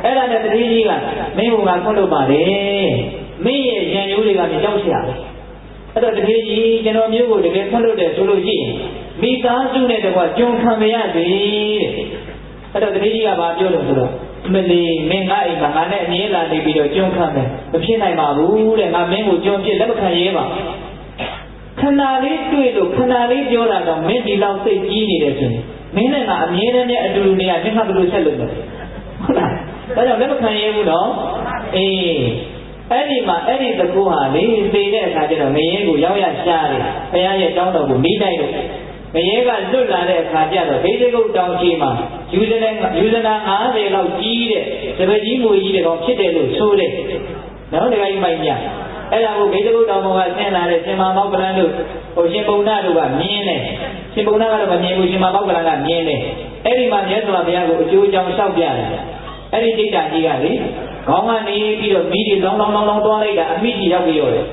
အဲ့ဒါနဲ့တတိကြီးကမင်းကခွန့်လို့ပါတယ်မင်းရဲ့ရံရိုးတွေကကြောက်เสียတယ်အဲ့တော့တကယ်ကြီးကျွန်တော်မျိုးကိုတကယ်ခွန့်လို့တယ်ဆိုလို့ရှိရင်မိသားစုနဲ့တကွကြုံခံမရသေးတဲ့အဲ့တော့တကယ်ကြီးကဘာပြောလို့ဆိုတော့မလီမင်းငါအိမ်မှာငါနဲ့အငြင်းလာနေပြီးတော့ကြုံခံမယ်မဖြစ်နိုင်ပါဘူးတဲ့ငါမင်းကိုကြုံဖြစ်လက်မခံရဲပါ ခဏလေးတွေ့လို့ခဏလေးပြောတာတော့မင်းဒီလောက်စိတ်ကြီးနေတယ်ဆိုရင်မင်းနဲ့ငါအမြဲတမ်းအတူတူနေရမျက်မှောက်ဘယ်လိုဆက်လို့လဲဟုတ်လားဒါကြောင့်လက်မခံရဘူးနော်အေးအဲ့ဒီမှာအဲ့ဒီတကူဟာလေသိတဲ့အခါကျတော့ငရဲကိုရောက်ရရှားတယ်ဘုရားရဲ့တောင်းတော်ကိုမိတိုက်လို့ငရဲကလွတ်လာတဲ့အခါကျတော့ဒိဋ္ဌိကုတ်တောင်ကြီးမှာယူဇနာ50လောက်ကြီးတဲ့တပည့်ကြီးမူကြီးတွေတော့ဖြစ်တယ်လို့ဆိုတယ်နော်ဒီကကြီးမိုက်မြအဲ့ဒါကိုဒိဋ္ဌိကုတ်တောင်ပေါ်ကဆင်းလာတဲ့ရှင်မောက္ကလန်တို့ဟိုရှင်ပုံနာတို့ကမြင်တယ်ရှင်ပုံနာကတော့မမြင်ဘူးရှင်မောက္ကလန်ကမြင်တယ်အဲ့ဒီမှာမြတ်စွာဘုရားကိုအကျိုးအကြောင်းလျှောက်ပြတယ်အဲ့ဒီဒိဋ္ဌာကြီးကလေခေါင်းကနေပြီးတော့မိတွေလောင်းသွားလိုက်တာအမိကြီးရောက်ပြီးရောတယ်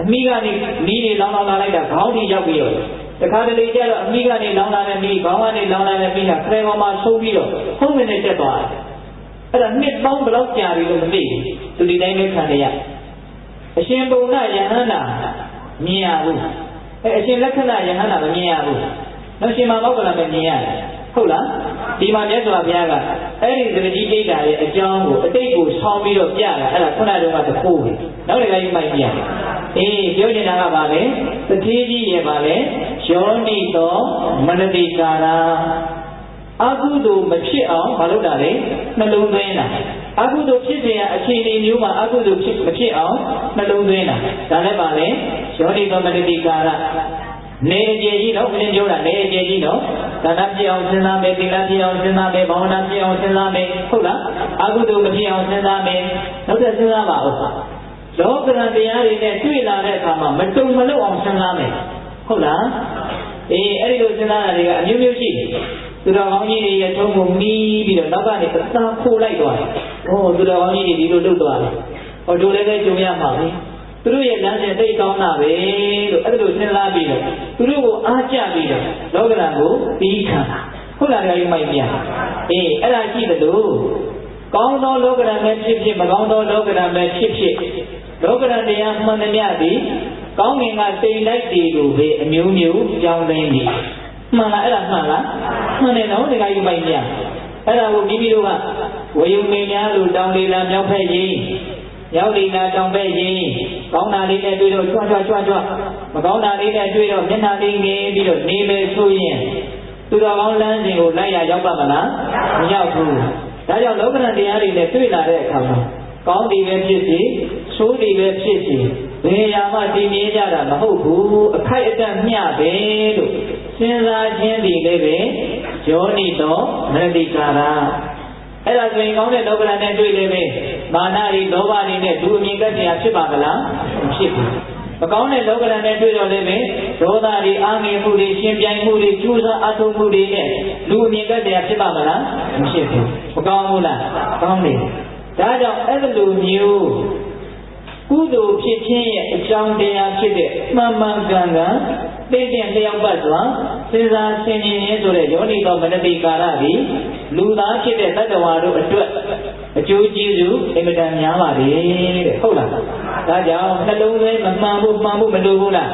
အမိကနေမိတွေလောင်းလာလိုက်တာခေါင်းကြီးရောက်ပြီးရောတယ်တခါတလေကျတော့အမိကနေလောင်းလာတဲ့မိခေါင်းကနေလောင်းလာတဲ့မိကခရဲပေါ်မှာဆုံးပြီးတော့ဖုံးနေတက်သွားတယ်အဲ့ဒါနှစ်ပေါင်းဘယ်လောက်ကြာပြီလို့မသိဘူးသူဒီတိုင်းပဲခံရအရှင်ဘုံနာယဟန္တာမြင်ရဘူးအရှင်လက္ခဏာယဟန္တာမမြင်ရဘူးနောက်ရှင်မောက္ကလန်ပဲမြင်ရတယ်ဟုတ်လားဒီမှာမြတ်စွာဘုရားကအဲ့ဒီသတိဒိဋ္ဌာရဲ့အကြောင်းကိုအတိတ်ကိုဆောင်းပြီးတော့ပြတာအဲ့ဒါခုနတုန်းကတခိုးပဲနောက်တစ်ခါကြီးမိုက်ပြအေးပြောနေတာကပါလေသတိကြီးရဲ့ပါလေယောနိသောမနတိကာရာအကုသိုလ်မဖြစ်အောင်မလုပ်တာလေနှလုံးသွင်းတာအကုသိုလ်ဖြစ်ခြင်းအခြေအနေမျိုးမှာအကုသိုလ်မဖြစ်အောင်နှလုံးသွင်းတာဒါလည်းပါလေယောနိသောမနတိကာရာနေအကျယ်ကြီးတော့ဘုရင်ပြောတာနေအကျယ်ကြီးတော့ဒါနပြည့်အောင်စဉ်းစားမယ်သီလပြည့်အောင်စဉ်းစားမယ်ဘာဝနာပြည့်အောင်စဉ်းစားမယ်ဟုတ်လားအကုသိုလ်မပြည့်အောင်စဉ်းစားမယ်နောက်ထပ်စဉ်းစားပါဦးလောကရန်တရားတွေနဲ့တွေ့လာတဲ့အခါမှာမတုံမလုံအောင်စဉ်းစားမယ်ဟုတ်လားအေးအဲ့ဒီလိုစဉ်းစားတာတွေကအမျိုးမျိုးရှိတယ်သူတော်ကောင်းကြီးတွေရဲ့ထုံးကိုမီးပြီးတော့နောက်ကနေအသာခိုးလိုက်သွားတယ်ဟောသူတော်ကောင်းကြီးတွေဒီလိုလုပ်သွားတယ်ဟောတို့လည်းပဲကြုံရမှာပဲသူတို့ရဲ့လမ်းစဉ်သိကောင်းတာပဲလို့အဲ့လိုစဉ်းစားပြီးတော့သူတို့ကိုအားကျပြီးတော့လောကဓာတ်ကိုပြီးခံတာဟုတ်လားဒီမိုက်ပြအေးအဲ့ဒါရှိတယ်လို့ကောင်းသောလောကဓာတ်ပဲဖြစ်ဖြစ်မကောင်းသောလောကဓာတ်ပဲဖြစ်ဖြစ်လောကဓာတ်တရားမှန်သမျှသည်ကောင်းငင်ကတိမ်လိုက်တည်လို့ပဲအမျိုးမျိုးကြောင်းတိုင်းနေမှန်လားအဲ့ဒါမှန်လားမှန်တယ်နော်ဒီမိုက်ပြအဲ့ဒါကိုမိမိတို့ကဝေယုံမင်းများလို့တောင်းလေလာမြောက်ဖက်ရင်ရောက်လိမ့်တာတောင်ပဲရင်ကောင်းတာလေးနဲ့တွေ့တော့ကြွမကောင်းတာလေးနဲ့တွေ့တော့မျက်နှာလေးငယ်ပြီးတော့နေမယ်ဆိုရင်သူတော်ကောင်းလမ်းစဉ်ကိုလိုက်ရရောက်ပါမလားမရောက်ဘူးဒါကြောင့်လောကဓာတ်တရားတွေနဲ့တွေ့လာတဲ့အခါမှာကောင်းတယ်ပဲဖြစ်စီဆိုးတယ်ပဲဖြစ်စီဘယ်ရာမှတည်မြဲကြတာမဟုတ်ဘူးအခိုက်အတန့်မျှပဲလို့စဉ်းစားခြင်းဒီလည်းပဲယောနိသောမနတိကာရာအဲ့ဒါဆိုရင်ကောင်းတဲ့လောကဓာတ်နဲ့တွေ့လည်းပဲမာနတွေလောဘတွေနဲ့ဒုအမြင်ကတရားဖြစ်ပါကလားမဖြစ်ဘူးမကောင်းတဲ့လောကဓာတ်နဲ့တွေ့တော့လည်းပဲဒေါသတွေအာငယ်မှုတွေရှင်ပြိုင်မှုတွေကျိုးစားအထုံးမှုတွေနဲ့ဒုအမြင်ကတရားဖြစ်ပါကလားမဖြစ်ဘူးမကောင်းဘူးလားကောင်းတယ်ဒါကြောင့်အဲ့လိုမျိုးကုသိုလ်ဖြစ်ခြင်းရဲ့အကြောင်းတရားဖြစ်တဲ့မှန်မှန်ကန်ကန်သိတဲ့လျောက်ပတ်စွာစဉ်းစားဆင်ခြင်ရင်းဆိုတဲ့ယောနိသောမနတိကာရသည်လူသားဖြစ်တဲ့တတ္တဝါတို့အတွက်အကျိုးကျေးဇူးအင်မတန်များပါတယ်တဲ့ဟုတ်လားဒါကြောင့်နှလုံးသွင်းမမှန်ဖို့မလိုဘူးလား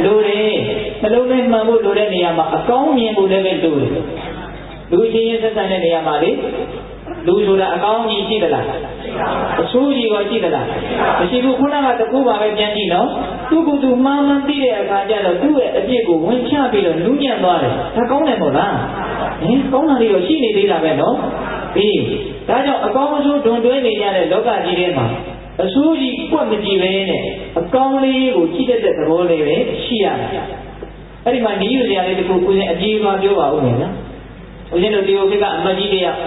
လိုတယ်နှလုံးသွင်းမှန်ဖို့လိုတဲ့နေရာမှာအကောင်းမြင်ဖို့လည်းပဲလိုတယ်လူချင်းချင်းဆက်ဆံတဲ့နေရာမှာလေလူဆိုတာအကောင်းကြီးရှိသလားအဆိုးကြီးក៏ရှိသလားမရှိဘူးခုနကတကူပါပဲပြန်ကြည့်နော်သူကသူမှန်မှန်သိတဲ့အခါကျတော့သူ့ရဲ့အပြစ်ကိုဝင်ချပြီးတော့နူးညံ့သွားတယ်ဒါကောင်းတယ်မို့လားကောင်းတာလေးတော့ရှိနေသေးတာပဲနော်အေးဒါကြောင့်အကောင်းအဆိုးဒွန်တွဲနေကြတဲ့လောကကြီးထဲမှာအဆိုးကြီးကွက်မကြည့်ပဲနဲ့အကောင်းလေးကိုကြည့်တတ်တဲ့သဘောလေးပဲရှိရတယ်အဲ့ဒီမှာနေယူစရာလေးတခုဦးဇင်းအကြီးသွားပြောပါဦးမယ်နော်ဦးဇင်းတို့ဒီလိုကအမတ်ကြီးတရား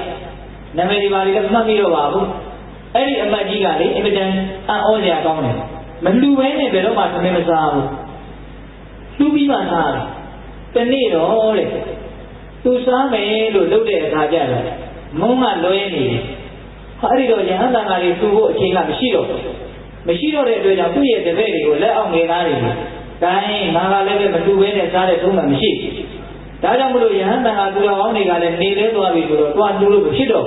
နာမည်ဒီပါလေးလည်းမှတ်ပြီးတော့ပါဘူးအဲ့ဒီအမတ်ကြီးကလေအင်မတန်အံ့ဩစရာကောင်းတယ်မလူပဲနဲ့ဘယ်တော့မှသမင်းမစားဘူးလူပြီးမှစားတယ်တနေ့တော့တဲ့သူစားမယ်လို့လုပ်တဲ့အခါကျတော့မုန်းကလွဲနေတယ်အဲ့ဒီတော့ယဟန်တန်ဃာတွေသူ့ဖို့အချိန်ကမရှိတော့တဲ့အတွက်ကြောင့်သူ့ရဲ့တပည့်တွေကိုလက်အောက်ငယ်သားတွေကိုတိုင်းငါကလည်းပဲမလူပဲနဲ့စားတဲ့ထုံးမှမရှိဒါကြောင့်မလို့ယဟန်တန်ဃာသူတော်ကောင်းတွေကလည်းနေလဲသွားပြီဆိုတော့တွားလူလို့မဖြစ်တော့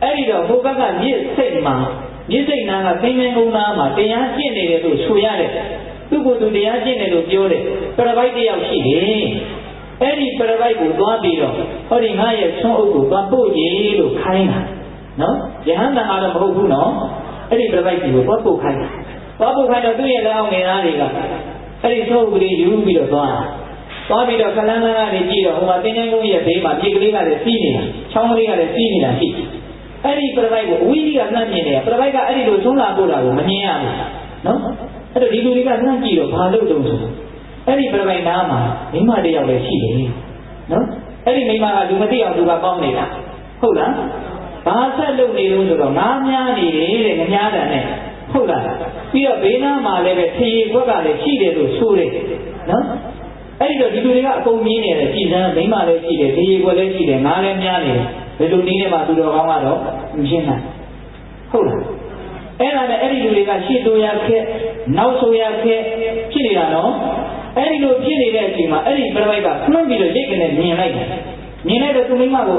အဲ့ဒီတော့ဟိုဘက်ကမြစ်စိတ်နာကသိဉ္ဇင်ကုန်းသားမှာတရားကျင့်နေတယ်လို့ဆိုရတယ်သူ့ကိုယ်သူတရားကျင့်တယ်လို့ပြောတယ်ပရပိုက်တယောက်ရှိတယ်အဲ့ဒီပရပိုက်ကိုသွားပြီးတော့ဟောဒီငါရဲ့ဆွမ်းအုပ်ကိုသွားပို့ကြည့်လို့ခိုင်းတာနော်ယဟန်တန်ဃာတော့မဟုတ်ဘူးနော်အဲ့ဒီပရပိုက်ကိုသွားပို့ခိုင်းတော့သူ့ရဲ့လက်အောက်ငယ်သားတွေက အဲ့ဒီသုံးကလေးယူပြီးတော့သွားပြီးတော့ခလန်းလန်းကနေကြည့်တော့ဟိုမှာတင်းကျင်းကုန်းရဲ့ဘေးမှာပြေကလေးကလည်းစီးနေတာချောင်းကလေးကလည်းစီးနေတာရှိအဲ့ဒီပြပိုက်ကိုအဝီးကြီးကနှမ်းမြင်တယ်ပြပိုက်ကအဲ့ဒီလိုသုံးလာပို့တာကိုမမြင်ရဘူးနော်အဲ့တော့ဒီလူတွေကနှမ်းကြည့်တော့ဘာလို့တုံးဆိုအဲ့ဒီပြပိုက်နားမှာမိမတယောက်လည်းရှိတယ်နော်အဲ့ဒီမိမကလူမသိအောင်သူကပေါင်းနေတာဟုတ်လားဘာဆက်လုပ်နေလို့ဆိုတော့ငားများနေတယ်တဲ့ငများတန်နဲ့ဟုတ်လားပြီးတော့ဘေးနားမှာလည်းပဲထေရီဘက်ကလည်းရှိတယ်လို့ဆိုတယ်နော်အဲ့ဒီတော့ဒီလူတွေကအကုန်မြင်နေတယ်ကြည်စမ်းမိမလည်းရှိတယ်ထေရီဘက်လည်းရှိတယ်ငားလည်းများနေတယ်ဘယ်လိုနည်းနဲ့မှသူတော်ကောင်းကတော့မရှင်းနိုင်ဟုတ်လားအဲ့ဒါနဲ့အဲ့ဒီလူတွေကရှေ့တိုးရခက်နောက်ဆိုရခက်ဖြစ်နေတာနော်အဲ့ဒီလိုဖြစ်နေတဲ့အချိန်မှာအဲ့ဒီပြပိုက်ကနှုတ်ပြီးတော့ရိတ်ကနေမြင်လိုက်တယ်မြင်လိုက်တော့သူမိမကို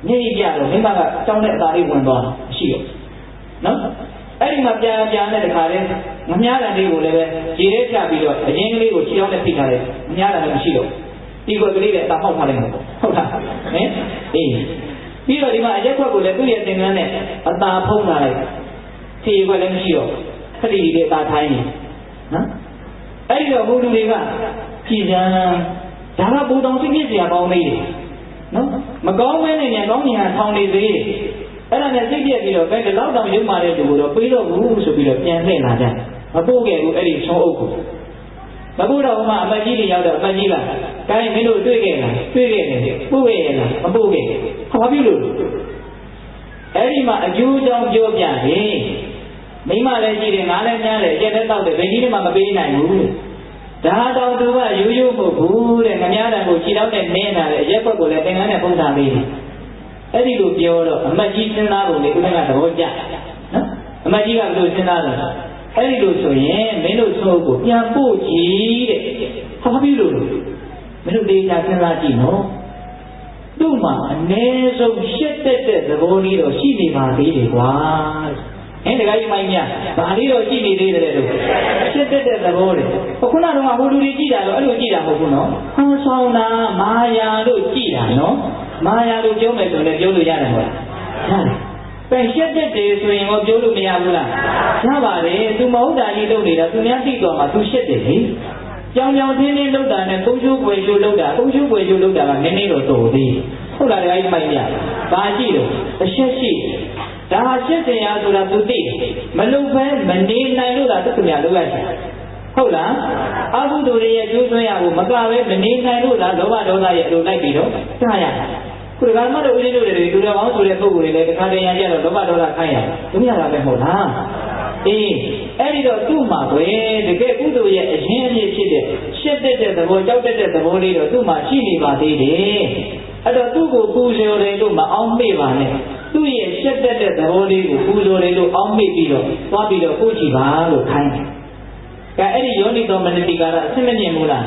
ညှိပြတော့မိမကတောင်းတဲ့အသာလေးဝင်သွားရှိတယ်နော်အဲ့ဒီမှာပြန်တဲ့တခါတည်းငမြားတန်လေးကိုလည်းပဲရေထဲချပြီးတော့အရင်ကလေးကိုခြေထောက်နဲ့ဖိထားတယ်ငမြားတန်လည်းမရှိတော့ဒီကွက်ကလေးလည်းအသာပေါက်ထားလိုက်မှာဟုတ်လားဟင်အေးပြီးတော့ဒီမှာအရက်ခွက်ကိုလည်းသူ့ရဲ့သင်္ကန်းနဲ့အသာဖုံးလာလိုက်ခြေခွက်လည်းမရှိတော့ခတိတွေအသာထိုင်းနေနော်အဲ့ဒီတော့ဘုလူတွေကကြည်စမ်းဒါကဘူတောင်စိတ်ပြည့်စရာပေါင်းလေးတယ်နော်မကောင်းမဲနဲ့ညကောင်းညာထောင်နေသေးတယ်အဲ့ဒါနဲ့စိတ်ပြည့်ပြီးတော့ဘယ်တော့တောင်ရုံမာတဲ့လူကိုတော့ပြေးတော့ဘူးဆိုပြီးတော့ပြန်လှည့်လာကြမပို့ခဲ့ဘူးအဲ့ဒီဆုံးအုပ်ကိုမပို့တော့မှအမကြီးတွေရောက်တော့အမကြီးကကိုင်းမင်းတို့တွေ့ခဲ့လားတွေ့ခဲ့တယ်ပို့ခဲ့ရလားမပို့ခဲ့ဘာဖြစ်လို့အဲ့ဒီမှာအကျိုးကြောင့်ပြောပြတယ်မိမလည်းရှိတယ်ငါလည်းများတယ်ကျက်တဲ့တောက်တယ်ဘယ်နည်းမှမပေးနိုင်ဘူးဒါတော့သူကရိုးရိုးမဟုတ်ဘူးတဲ့ငများတန်ကိုခြေထောက်နဲ့နင်းလာတယ်အရက်ဘက်ကိုလည်းသင်္ကန်းနဲ့ပုံထားပေးတယ်အဲ့ဒီလိုပြောတော့အမတ်ကြီးစဉ်းစားပုံလေးဦးကသဘောကျနော်အမတ်ကြီးကဘယ်လိုစဉ်းစားလဲအဲ့ဒီလိုဆိုရင်မင်းတို့သုံးကိုပြန်ပို့ကြည့်တဲ့ဘာဖြစ်လို့မင်းတို့ဒေတာစဉ်းစားကြည့်နော်သူ့မှာအ ਨੇ ဆုံးရှက်တဲ့သဘောလေးတော့ရှိနေပါသေးတယ်ကွာအဲ့ဒီကကြီးမိုင်းများဘာလေးတော့ရှိနေသေးတယ်လို့ရှက်တဲ့သဘောလေခုနကတော့ဟိုလူတွေကြည့်တာတော့အဲ့လိုကြည့်တာမဟုတ်ဘူးနော်ဟောဆောင်တာမာယာလို့ကြည့်တာနော်မာယာလို့ပြောမယ်ဆိုလည်းပြောလို့ရတယ်ဟုတ်လားပဲရှက်တဲ့တယ်ဆိုရင်တော့ပြောလို့မရဘူးလားရပါတယ်သူမဟုတ်တာကြီးလုပ်နေတာသူများသိတော့မှသူရှက်တယ်လေကြောင်ကြောင်တင်းတင်းလုပ်တာနဲ့ကုန်းချိုးပွေချိုးလုပ်တာကုန်းချိုးပွေချိုးလုပ်တာကနည်းနည်းတော့တော်သေးဟုတ်လားဒီကကြီးမိုင်းများဘာကြည့်တော့အရှက်ရှိဒါရှက်တရားဆိုတာသူသိမလုပ်ဘဲမနေနိုင်လို့သာသူများလုပ်ရတယ်ဟုတ်လားအကုသိုလ်တွေရဲ့ကျိုးဆွဲရဖို့မကပဲမနေနိုင်လို့သာလောဘဒေါသရဲ့အလိုလိုက်ပြီးတော့ကြားရတာခုဒီကမှတော့ဦးဇင်းတို့တွေသူတော်ကောင်းဆိုတဲ့ပုဂ္ဂိုလ်တွေလည်းတစ်ခါတည်းရကြတော့လောဘဒေါသခိုင်းရသူများတာပဲမဟုတ်လားအေးအဲ့ဒီတော့သူ့မှာပဲတကယ်ကုသိုလ်ရဲ့အရင်အမြစ်ဖြစ်တဲ့ရှက်တဲ့သဘောကြောက်တဲ့သဘောလေးတော့သူ့မှာရှိနေပါသေးတယ်အဲ့တော့သူ့ကိုပူဇော်တယ်လို့မအောင်မေ့ပါနဲ့သူ့ရဲ့ရှက်တဲ့သဘောလေးကိုပူဇော်တယ်လို့အောင်မေ့ပြီးတော့သွားပြီးတော့ကိုကြည့်ပါလို့ခိုင်းတယ်ကဲအဲ့ဒီယောနိသောမနတိကာရအဆင့်မမြင်ဘူးလား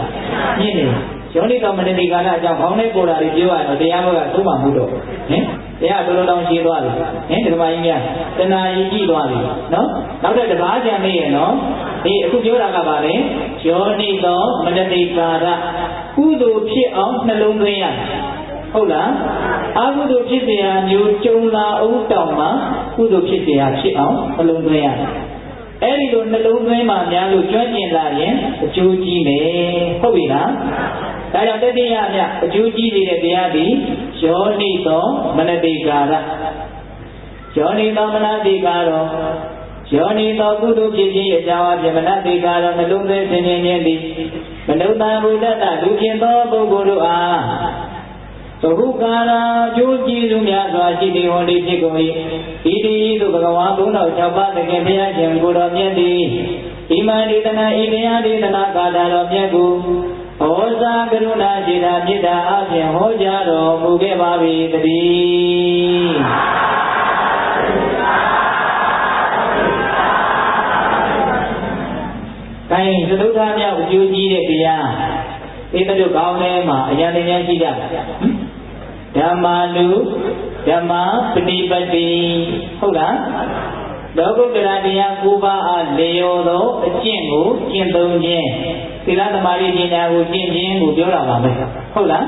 မြင်တယ်ယောနိသောမနတိကာရအကြောင်းခေါင်းနဲ့ပေါ်တာတွေပြောရတော့တရားဘက်ကသုံးမှမှုတော့ဟင်တရားတော်တော်တောင်ရှင်းသွားပြီဟင်ဒီမှာကြီးများတဏှာကြီးကြည့်သွားပြီနော်နောက်တဲ့တပါးကြံနေရနော်ဒီအခုပြောတာကပါလေယောနိသောမနတိကာရကုသိုလ်ဖြစ်အောင်နှလုံးသွင်းရတယ်ဟုတ်လားအကုသိုလ်ဖြစ်เสียမျိုးကြုံလာအောင်တောင်မှကုသိုလ်ဖြစ်เสียဖြစ်အောင်နှလုံးသွင်းရတယ်အဲ့ဒီလိုနှလုံးသွင်းမှများလို့ကျွမ်းကျင်လာရင်အကျိုးကြီးမယ်ဟုတ်ပြီလားဒါကြောင့်တတိယမြတ်အကျိုးကြီးနေတဲ့တရားသည်ယောနိသောမနတိကာရယောနိသောမနတိကာရောယောနိသောကုသိုလ်ဖြစ်ခြင်းအကြောင်းအပြင်မနတိကာရောနှလုံးသွင်းခြင်းခြင်းသည်မနုဿာဘုဒ္ဓတလူဖြစ်သောပုဂ္ဂိုလ်တို့အားသုဟုကာရာကျိုးကျေးဇူးများစွာရှိသည်ဟောသည်ဖြစ်ကုန်၏ဤတည်းသို့ဘဂဝါဘုန်းတော်၆ပါးတကယ်ဘုရားရှင်ကိုတော်မြတ်သည်ဣမံဒေသနာဤတရားဒေသနာကာလတော်မြတ်ကိုဟောစာကရုဏာစေတာမေတ္တာအပြင်ဟောကြားတော်မူခဲ့ပါ၏တည်းကိုင်းသတုထာမြောက်အကျိုးကြီးတဲ့တရားဒီတို့ကောင်းထဲမှာအရင်တရားရှိကြဓမ္မာလူဓမ္မပဏိပတိဟုတ်လားလောကုတ္တရာတရား၉ပါးအားလျော်သောအကျင့်ကိုကျင့်သုံးခြင်းသီလသမာဓိဉာဏ်ကိုကျင့်ခြင်းကိုပြောတာပါပဲဟုတ်လား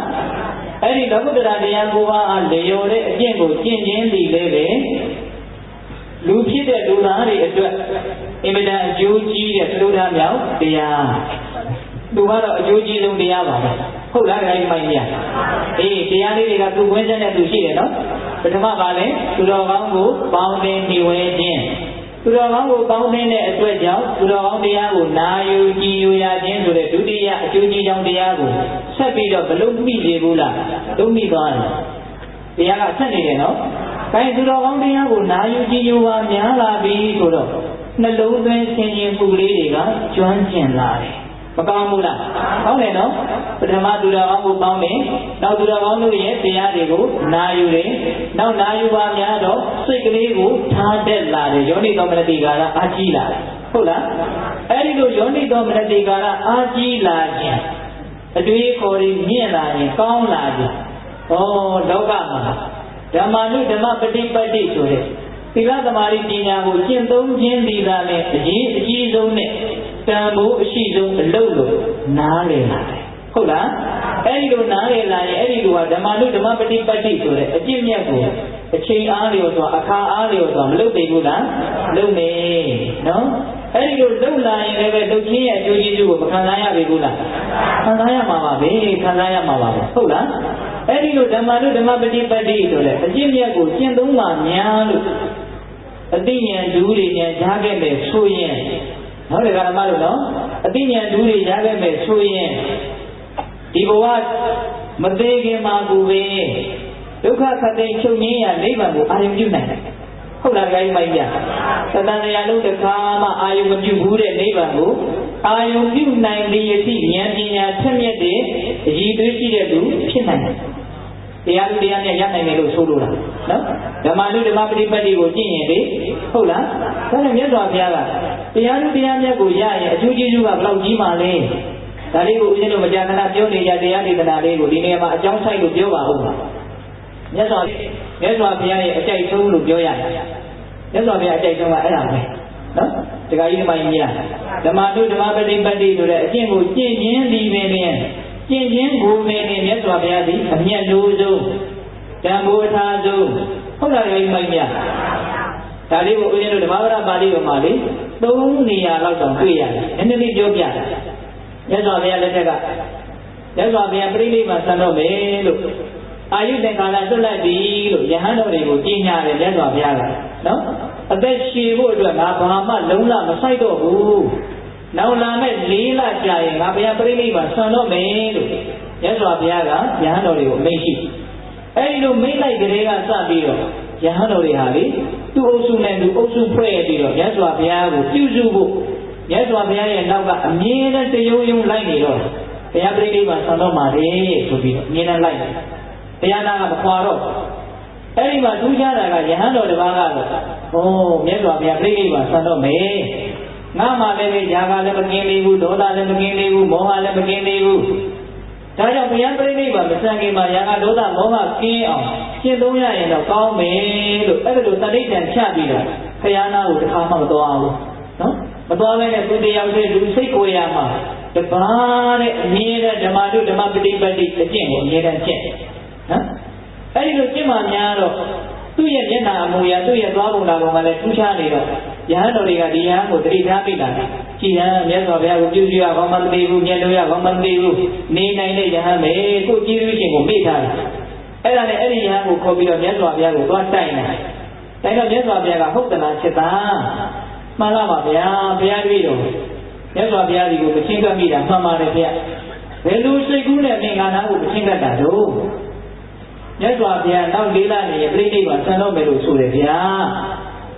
အဲ့ဒီလောကုတ္တရာတရား၉ပါးအားလျော်တဲ့အကျင့်ကိုကျင့်ခြင်းသည်လည်းပဲလူဖြစ်တဲ့လူသားတွေအတွက်အင်မတန်အကျိုးကြီးတဲ့သုဒ္ဓမြောက်တရား သူကတော့အကျိုးကြီးဆုံးတရားပါပဲဟုတ်လားခိုင်းမိုင်းကြီးအေးတရားလေးတွေကသူဝင်းချက်နဲ့သူရှိတယ်နော်ပထမပါလဲသူတော်ကောင်းကိုပေါင်းတင်နေဝဲခြင်းသူတော်ကောင်းကိုပေါင်းတင်တဲ့အတွက်ကြောင့်သူတော်ကောင်းတရားကိုနာယူကြည်ယူရခြင်းဆိုတဲ့ဒုတိယအကျိုးကြီးကြောင့်တရားကိုဆက်ပြီးတော့ဘလို့မိစေဘူးလားလုံးမိသွားတယ်တရားကဆက်နေတယ်နော်ခိုင်းသူတော်ကောင်းတရားကိုနာယူကြည်ယူပါများလာပြီဆိုတော့နှလုံးသွင်းဆင်ခြင်မှုလေးတွေကကျွမ်းကျင်လာတယ်မကောင်းဘူးလားကောင်းတယ်နော်ပထမသူတော်ကောင်းကိုပေါင်းတယ်နောက်သူတော်ကောင်းတို့ရဲ့တရားတွေကိုနာယူတယ်နောက်နာယူပါများတော့စိတ်ကလေးကိုထားတက်လာတယ်ယောနိသောမနတိကာရအားကြီးလာတယ်ဟုတ်လားအဲ့ဒီလိုယောနိသောမနတိကာရအားကြီးလာခြင်းအတွေးခေါ်ရမြင့်လာရင်ကောင်းလာခြင်းဩလောကမှာဓမ္မာနုဓမ္မပฏิပတ်တိဆိုတဲ့သီလသမာဓိပညာကိုကျင့်သုံးခြင်းဒီသာနဲ့အကြီးဆုံးနဲ့တန်ဖိုးအရှိဆုံးအလုပ်လို့နားလည်လာတယ်ဟုတ်လားအဲ့ဒီလိုနားလည်လာရင်အဲ့ဒီလိုကဓမ္မနုဓမ္မပฏิပတ်တိဆိုတဲ့အကျင့်မြတ်ကိုအချိန်အားလျော်စွာအခါအားလျော်စွာမလုပ်သေးဘူးလားလုပ်နေနော်အဲ့ဒီလိုလုပ်လာရင်လည်းလုပ်ခြင်းရဲ့အကျိုးကျေးဇူးကိုမခံစားရပြီဘူးလားခံစားရမှာပါပဲခံစားရမှာပါပဲဟုတ်လားအဲ့ဒီလိုဓမ္မနုဓမ္မပฏิပတ်တိဆိုတဲ့အကျင့်မြတ်ကိုကျင့်သုံးမှများလို့အသိဉာဏ်ဓုတွေဉာဏ်ကြားခဲ့မယ်ဆိုရင်ဟုတ်တယ်ဓမ္မလို့နော်အသိဉာဏ်ဓုတွေကြားခဲ့မယ်ဆိုရင်ဒီဘဝမသေးခင်မှာကိုပဲဒုက္ခခတ်သိမ်းချုပ်ငြိမ်းရာနိဗ္ဗာန်ကိုအာရုံပြုနိုင်တယ်ဟုတ်လားခိုင်းမိုင်းပြသတ္တန်တရားလုံးတစ်ခါမှအာရုံမပြုဘူးတဲ့နိဗ္ဗာန်ကိုအာရုံပြုနိုင်တဲ့ယသိဉာဏ်ပညာထက်မြက်တဲ့အရည်သွေးရှိတဲ့သူဖြစ်နိုင်တယ်တရားလူတရားနဲ့ရနိုင်တယ်လို့ဆိုလိုတာနော်ဓမ္မလူဓမ္မပฏิပတ်တိကိုကျင့်ရင်လေဟုတ်လားဒါနဲ့မြတ်စွာဘုရားကတရားလူတရားမြတ်ကိုရရင်အကျိုးကျေးဇူးကဘယ်လောက်ကြီးမှလဲဒါလေးကိုဦးဇင်းတို့မကြာခဏပြောနေကြတရားဒေသနာလေးကိုဒီနေရာမှာအကြောင်းဆိုင်လို့ပြောပါဦးမြတ်စွာဘုရားရဲ့အကြိုက်ဆုံးလို့ပြောရတယ်မြတ်စွာဘုရားအကြိုက်ဆုံးကအဲ့ဒါပဲနော်တခါကြီးဒီမှာကြီးရဓမ္မလူဓမ္မပฏิပတ်တိဆိုတဲ့အကျင့်ကိုကျင့်ခြင်းဒီပင်နဲ့ကျင့်ခြင်းကိုယ်နဲ့မြတ်စွာဘုရားသည်အမြတ်လို့ဆုံးတန်ဖိုးအထားဆုံးဟုတ်လားဒီမိုင်းမြဒါလေးကိုဦးဇင်းတို့ဓမ္မပဒပါဠိတော်မှာလေ3နေရာလောက်တောင်တွေ့ရတယ်နည်းနည်းလေးပြောပြတယ်မြတ်စွာဘုရားလက်ထက်ကမြတ်စွာဘုရားပြိဋိဘံဆံတော့မယ်လို့အာယုသင်္ကာလသွတ်လိုက်ပြီလို့ယဟန်တော်တွေကိုကြီးညာတယ်မြတ်စွာဘုရားကနော်အသက်ရှည်ဖို့အတွက်ငါဘာမှလုံးလမဆိုင်တော့ဘူးနောက်လာမဲ့4လကြာရင်ငါဘုရားပြိဋိဘံဆံတော့မယ်လို့မြတ်စွာဘုရားကယဟန်တော်တွေကိုအမိန့်ရှိအဲဒီလိုမိန့်လိုက်ကလေးကစပြီးတော့ယဟန်တော်တွေဟာလေသူ့အုပ်စုနဲ့သူအုပ်စုဖွဲ့ပြီးတော့မြတ်စွာဘုရားကိုပြုစုဖို့မြတ်စွာဘုရားရဲ့နောက်ကအမြဲတမ်းတယုံယုံလိုက်နေတော့ဘုရားပြိဋိဘံဆံတော့မှာလေဆိုပြီးတော့အမြဲတမ်းလိုက်တယ်တရားနာကမခွာတော့အဲ့ဒီမှာထူးခြားတာကယဟန်တော်တစ်ပါးကတော့မြတ်စွာဘုရားပြိဋိဘံဆံတော့မယ်ငါမှလည်းပဲຢာကလည်းမကင်းသေးဘူးဒေါသလည်းမကင်းသေးဘူးမောဟလည်းမကင်းသေးဘူးဒါကြောင့်ဘုရားပြိဋိဘံမဆံခင်မှာຢာကဒေါသမောဟကင်းအောင်ရှင်းသုံးရရင်တော့ကောင်းမယ်လို့အဲ့ဒါလိုသတိတန်ချပြီးတော့ဘုရားနာကိုတစ်ခါမှမသွားဘူးနော်မသွားဘဲနဲ့သူတရားသေးလူစိတ်ကိုရမှာတပါးတဲ့အမြဲတမ်းဓမ္မတုဓမ္မပฏิပတ်တိအကျင့်ကိုအမြဲတမ်းကျင့်နော်အဲ့ဒီလိုကျင့်မှများတော့သူ့ရဲ့မျက်နှာအမူအရာသူ့ရဲ့သွားပုံလာပုံကလည်းထူးခြားနေတော့ယဟန်တော်တွေကဒီယဟန်ကိုတတိထားပြလာတယ်ကြည်ဟန်မြတ်စွာဘုရားကိုပြုစုရကောင်းမှမသိဘူးမျက်လုံးရကောင်းမှမသိဘူးနေနိုင်တဲ့ယဟန်ပဲကိုကြည်လူရှင်ကိုမေ့ထားတယ်အဲ့ဒါနဲ့အဲ့ဒီယဟန်ကိုခေါ်ပြီးတော့မြတ်စွာဘုရားကိုသွားတိုင်တယ်တိုင်တော့မြတ်စွာဘုရားကဟုတ်တယ်လားချက်သားမှန်လားပါဗျာဘုရားတွေ့တော့မြတ်စွာဘုရားဒီကိုမချင်းကပ်မိတာမှန်ပါတယ်ဗျာဘယ်လိုစိတ်ကူးနဲ့သင်္ကာနာကိုမချင်းကပ်တာတော့မြတ်စွာဘုရားနောက်၄လနေပြိဋိဘံဆံတော့မယ်လို့ဆိုတယ်ဗျာ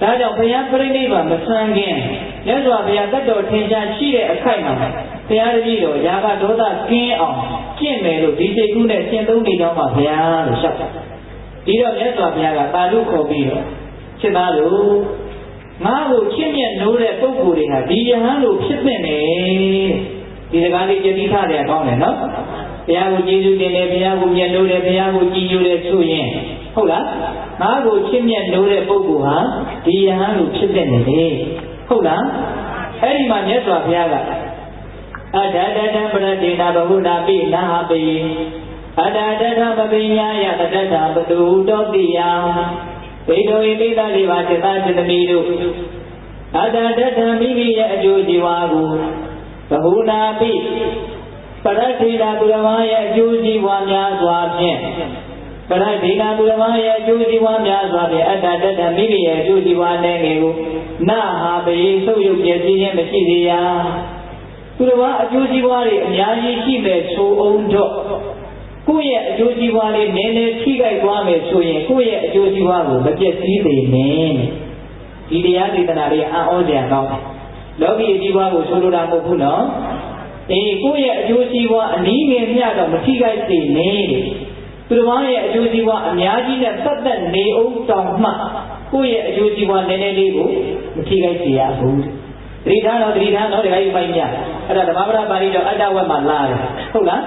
ဒါကြောင့်ဘုရားပြိဋိဘံမဆံခင်မြတ်စွာဘုရားတတ်တော်ထင်ရှားရှိတဲ့အခိုက်မှာဘုရားတပည့်တော်ຢာကဒေါသကင်းအောင်ကျင့်မယ်လို့ဒီစိတ်ကူးနဲ့ရှင်းသုံးနေတော့မှာဘုရားလို့ရှောက်တာဒီတော့မြတ်စွာဘုရားကတာလို့ခေါ်ပြီးတော့ချက်သားလို့ငါ့ကိုချစ်မြတ်နိုးတဲ့ပုဂ္ဂိုလ်တွေဟာဒီယဟန်လိုဖြစ်နေတယ်ဒီစကားလေးကြည်တိထားတယ်ကောင်းတယ်နော်ဘုရားကိုကျေးဇူးတင်တယ်ဘုရားကိုမြတ်နိုးတယ်ဘုရားကိုကြည်ညိုတယ်ဆိုရင်ဟုတ်လားငါ့ကိုချစ်မြတ်နိုးတဲ့ပုဂ္ဂိုလ်ဟာဒီယဟန်လိုဖြစ်နေတယ်ဟုတ်လားအဲ့ဒီမှာမြတ်စွာဘုရားကအဒဒတံပရတိနာဘဟုနာပိနာဟပိအဒဒတပပိညာယတတတပတုတောတိယဘိတောဣပိသလေးပါစေတစေတမီတို့အတတထမိမိရဲ့အကျိုးជីវာကိုဘဟုနာပိ ပရဒိနာသူတော်ဘာရဲ့အကျိုးစီးပွားများစွာဖြင့်ပရဒိနာသူတော်ဘာရဲ့အကျိုးစီးပွားများစွာဖြင့်အတ္တတတ္တမိမိရဲ့အကျိုးစီးပွားနဲ့ငယ်ကိုနာဟာပေဆုပ်ယုပ်ပြည့်စည်ခြင်းမရှိစေရသူတော်ဘာအကျိုးစီးပွားတွေအများကြီးရှိမဲ့ဆိုအောင်တော့ကိုယ့်ရဲ့အကျိုးစီးပွားလေးနည်းနည်းထိခိုက်သွားမယ်ဆိုရင်ကိုယ့်ရဲ့အကျိုးစီးပွားကိုမပြည့်စည်သေးနဲ့ဒီတရားဒေသနာလေးအံ့ဩစရာကောင်းတယ်လောကီအကျိုးစီးပွားကိုဆိုလိုတာမဟုတ်ဘူးနော်ကိုယ့်ရဲ့အကျိုးစီးပွားအနည်းငယ်မျှတော့မထိခိုက်စေနဲ့သူတော်ဘာရဲ့အကျိုးစီးပွားအများကြီးနဲ့ပတ်သက်နေအောင်တောင်မှကိုယ့်ရဲ့အကျိုးစီးပွားနည်းနည်းလေးကိုမထိခိုက်စေရဘူးသတိထားတော့ဒီကကြီးပိုင်မြအဲ့ဒါဓမ္မပဒပါဠိတော်အတ္တဝက်မှာလာတယ်ဟုတ်လား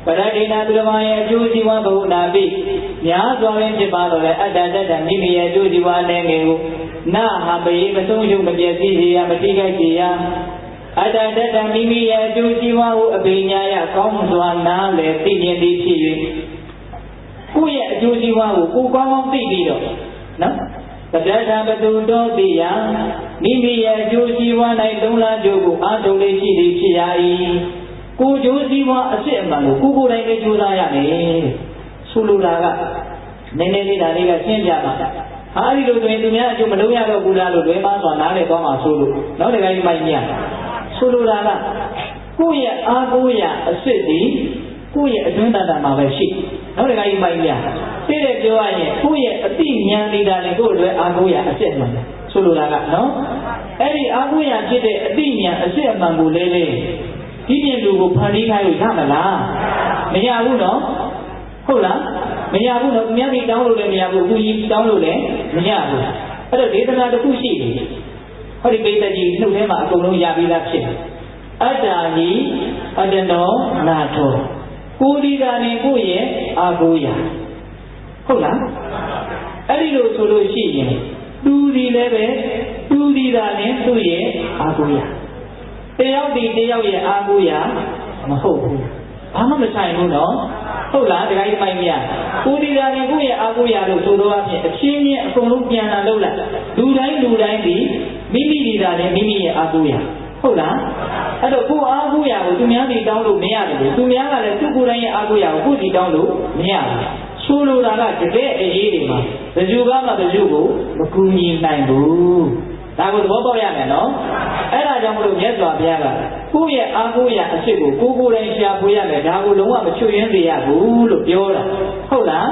ပရဒိနာသူတော်ဘာရဲ့အကျိုးစီးပွားဘုနာပိများစွာရင်းဖြစ်ပါတော့လေအတ္တတတ္တမိမိရဲ့အကျိုးစီးပွားနဲ့ငယ်ကိုနာဟာပေမဆုံးရှုံးမပြည့်စည်စေရမထိခိုက်စေရအတ္တတတ္တမိမိရဲ့အကျိုးစီးပွားကိုအပိညာယကောင်းစွာနားလည်သိမြင်သည်ဖြစ်၍ကိုယ့်ရဲ့အကျိုးစီးပွားကိုကိုယ်ကောင်းကောင်းသိပြီးတော့နော်ပဋ္ဌာန်ဘသူတော်သိရမိမိရဲ့အကျိုးစီးပွား၌သုံးလားကြိုးကိုအားထုတ်လေးရှိသည်ဖြစ်ရ၏ကိုယ်ကျိုးစီးပွားအစစ်အမှန်ကိုကိုယ်တိုင်ပဲကြိုးစားရမယ်ဆိုလိုတာကနည်းနည်းလေးဒါလေးကရှင်းပြပါဟာဒီလိုဆိုရင်သူများအကျိုးမလုံးရတော့ဘူးလားလို့လွယ်မှားစွာနားလည်သွားမှာဆိုလို့နောက်တစ်ခါကြီးမိုက်မြဆိုလိုတာကကိုယ့်ရဲ့အားကိုးရာအစစ်ဒီကိုယ့်ရဲ့အတွင်းတဏ္ဍာမှာပဲရှိနောက်တစ်ခါကြီးမိုက်မြသိတဲ့ပြောရရင်ကိုယ့်ရဲ့အတိဉာဏ်နေတာလည်းကိုယ့်အတွက်အားကိုးရာအစစ်မှန်တယ်ဆိုလိုတာကနော်အဲ့ဒီအားကိုးရာဖြစ်တဲ့အတိဉာဏ်အစစ်အမှန်ကိုလေးဒီပြင်လူကိုဖန်တီးခိုင်းလို့ရမလားမရဘူးနော်ဟုတ်လားမရဘူးနော်သူများကြီးတောင်းလို့လည်းမရဘူးအခုကြီးတောင်းလို့လည်းမရဘူးအဲ့တော့ဒေသနာတစ်ခုရှိတယ်ဟောဒီပိဋကကြီးနှုတ်ထဲမှာအကုန်လုံးရပြီးသားဖြစ်တယ်အတ္တာဟိအတ္တနောနာထောကိုဒီတာနေကိုရဲ့အာကိုရာဟုတ်လားအဲ့ဒီလိုဆိုလို့ရှိရင်သူဒီလည်းပဲသူဒီတာနေသူ့ရဲ့အာကိုရာတယောက်ဒီတယောက်ရဲ့အာကိုရာမဟုတ်ဘူးဘာမှမဆိုင်ဘူးနော်ဟုတ်လားဒီကိစ္စပိုင်မရကိုဒီတာနဲ့ကိုယ့်ရဲ့အာကိုရာလို့ဆိုတော့အဖြစ်အချင်းချင်းအကုန်လုံးပြန်လာလို့လားလူတိုင်းဒီမိမိဒီတာနဲ့မိမိရဲ့အာကိုရာဟုတ်လားအဲ့တော့ကိုအာကိုရာကိုသူများဒီတောင်းလို့မရတယ်လို့သူများကလည်းသူ့ကိုယ်တိုင်ရဲ့အာကိုရာကိုကိုဒီတောင်းလို့မရဘူးဆိုလိုတာကတကယ်အရေးတွေမှာဘယ်သူကမှဘယ်သူကိုမကူညီနိုင်ဘူးဒါကိုသဘောပေါက်ရမယ်နော်အဲ့ဒါကြောင့်မလို့မြတ်စွာဘုရားကကိုယ့်ရဲ့အာကိုရာအစ်ကိုကိုယ်တိုင်ရှာဖွေရမယ်ဒါကိုလုံးဝမချွတ်ယွင်းစေရဘူးလို့ပြောတာဟုတ်လား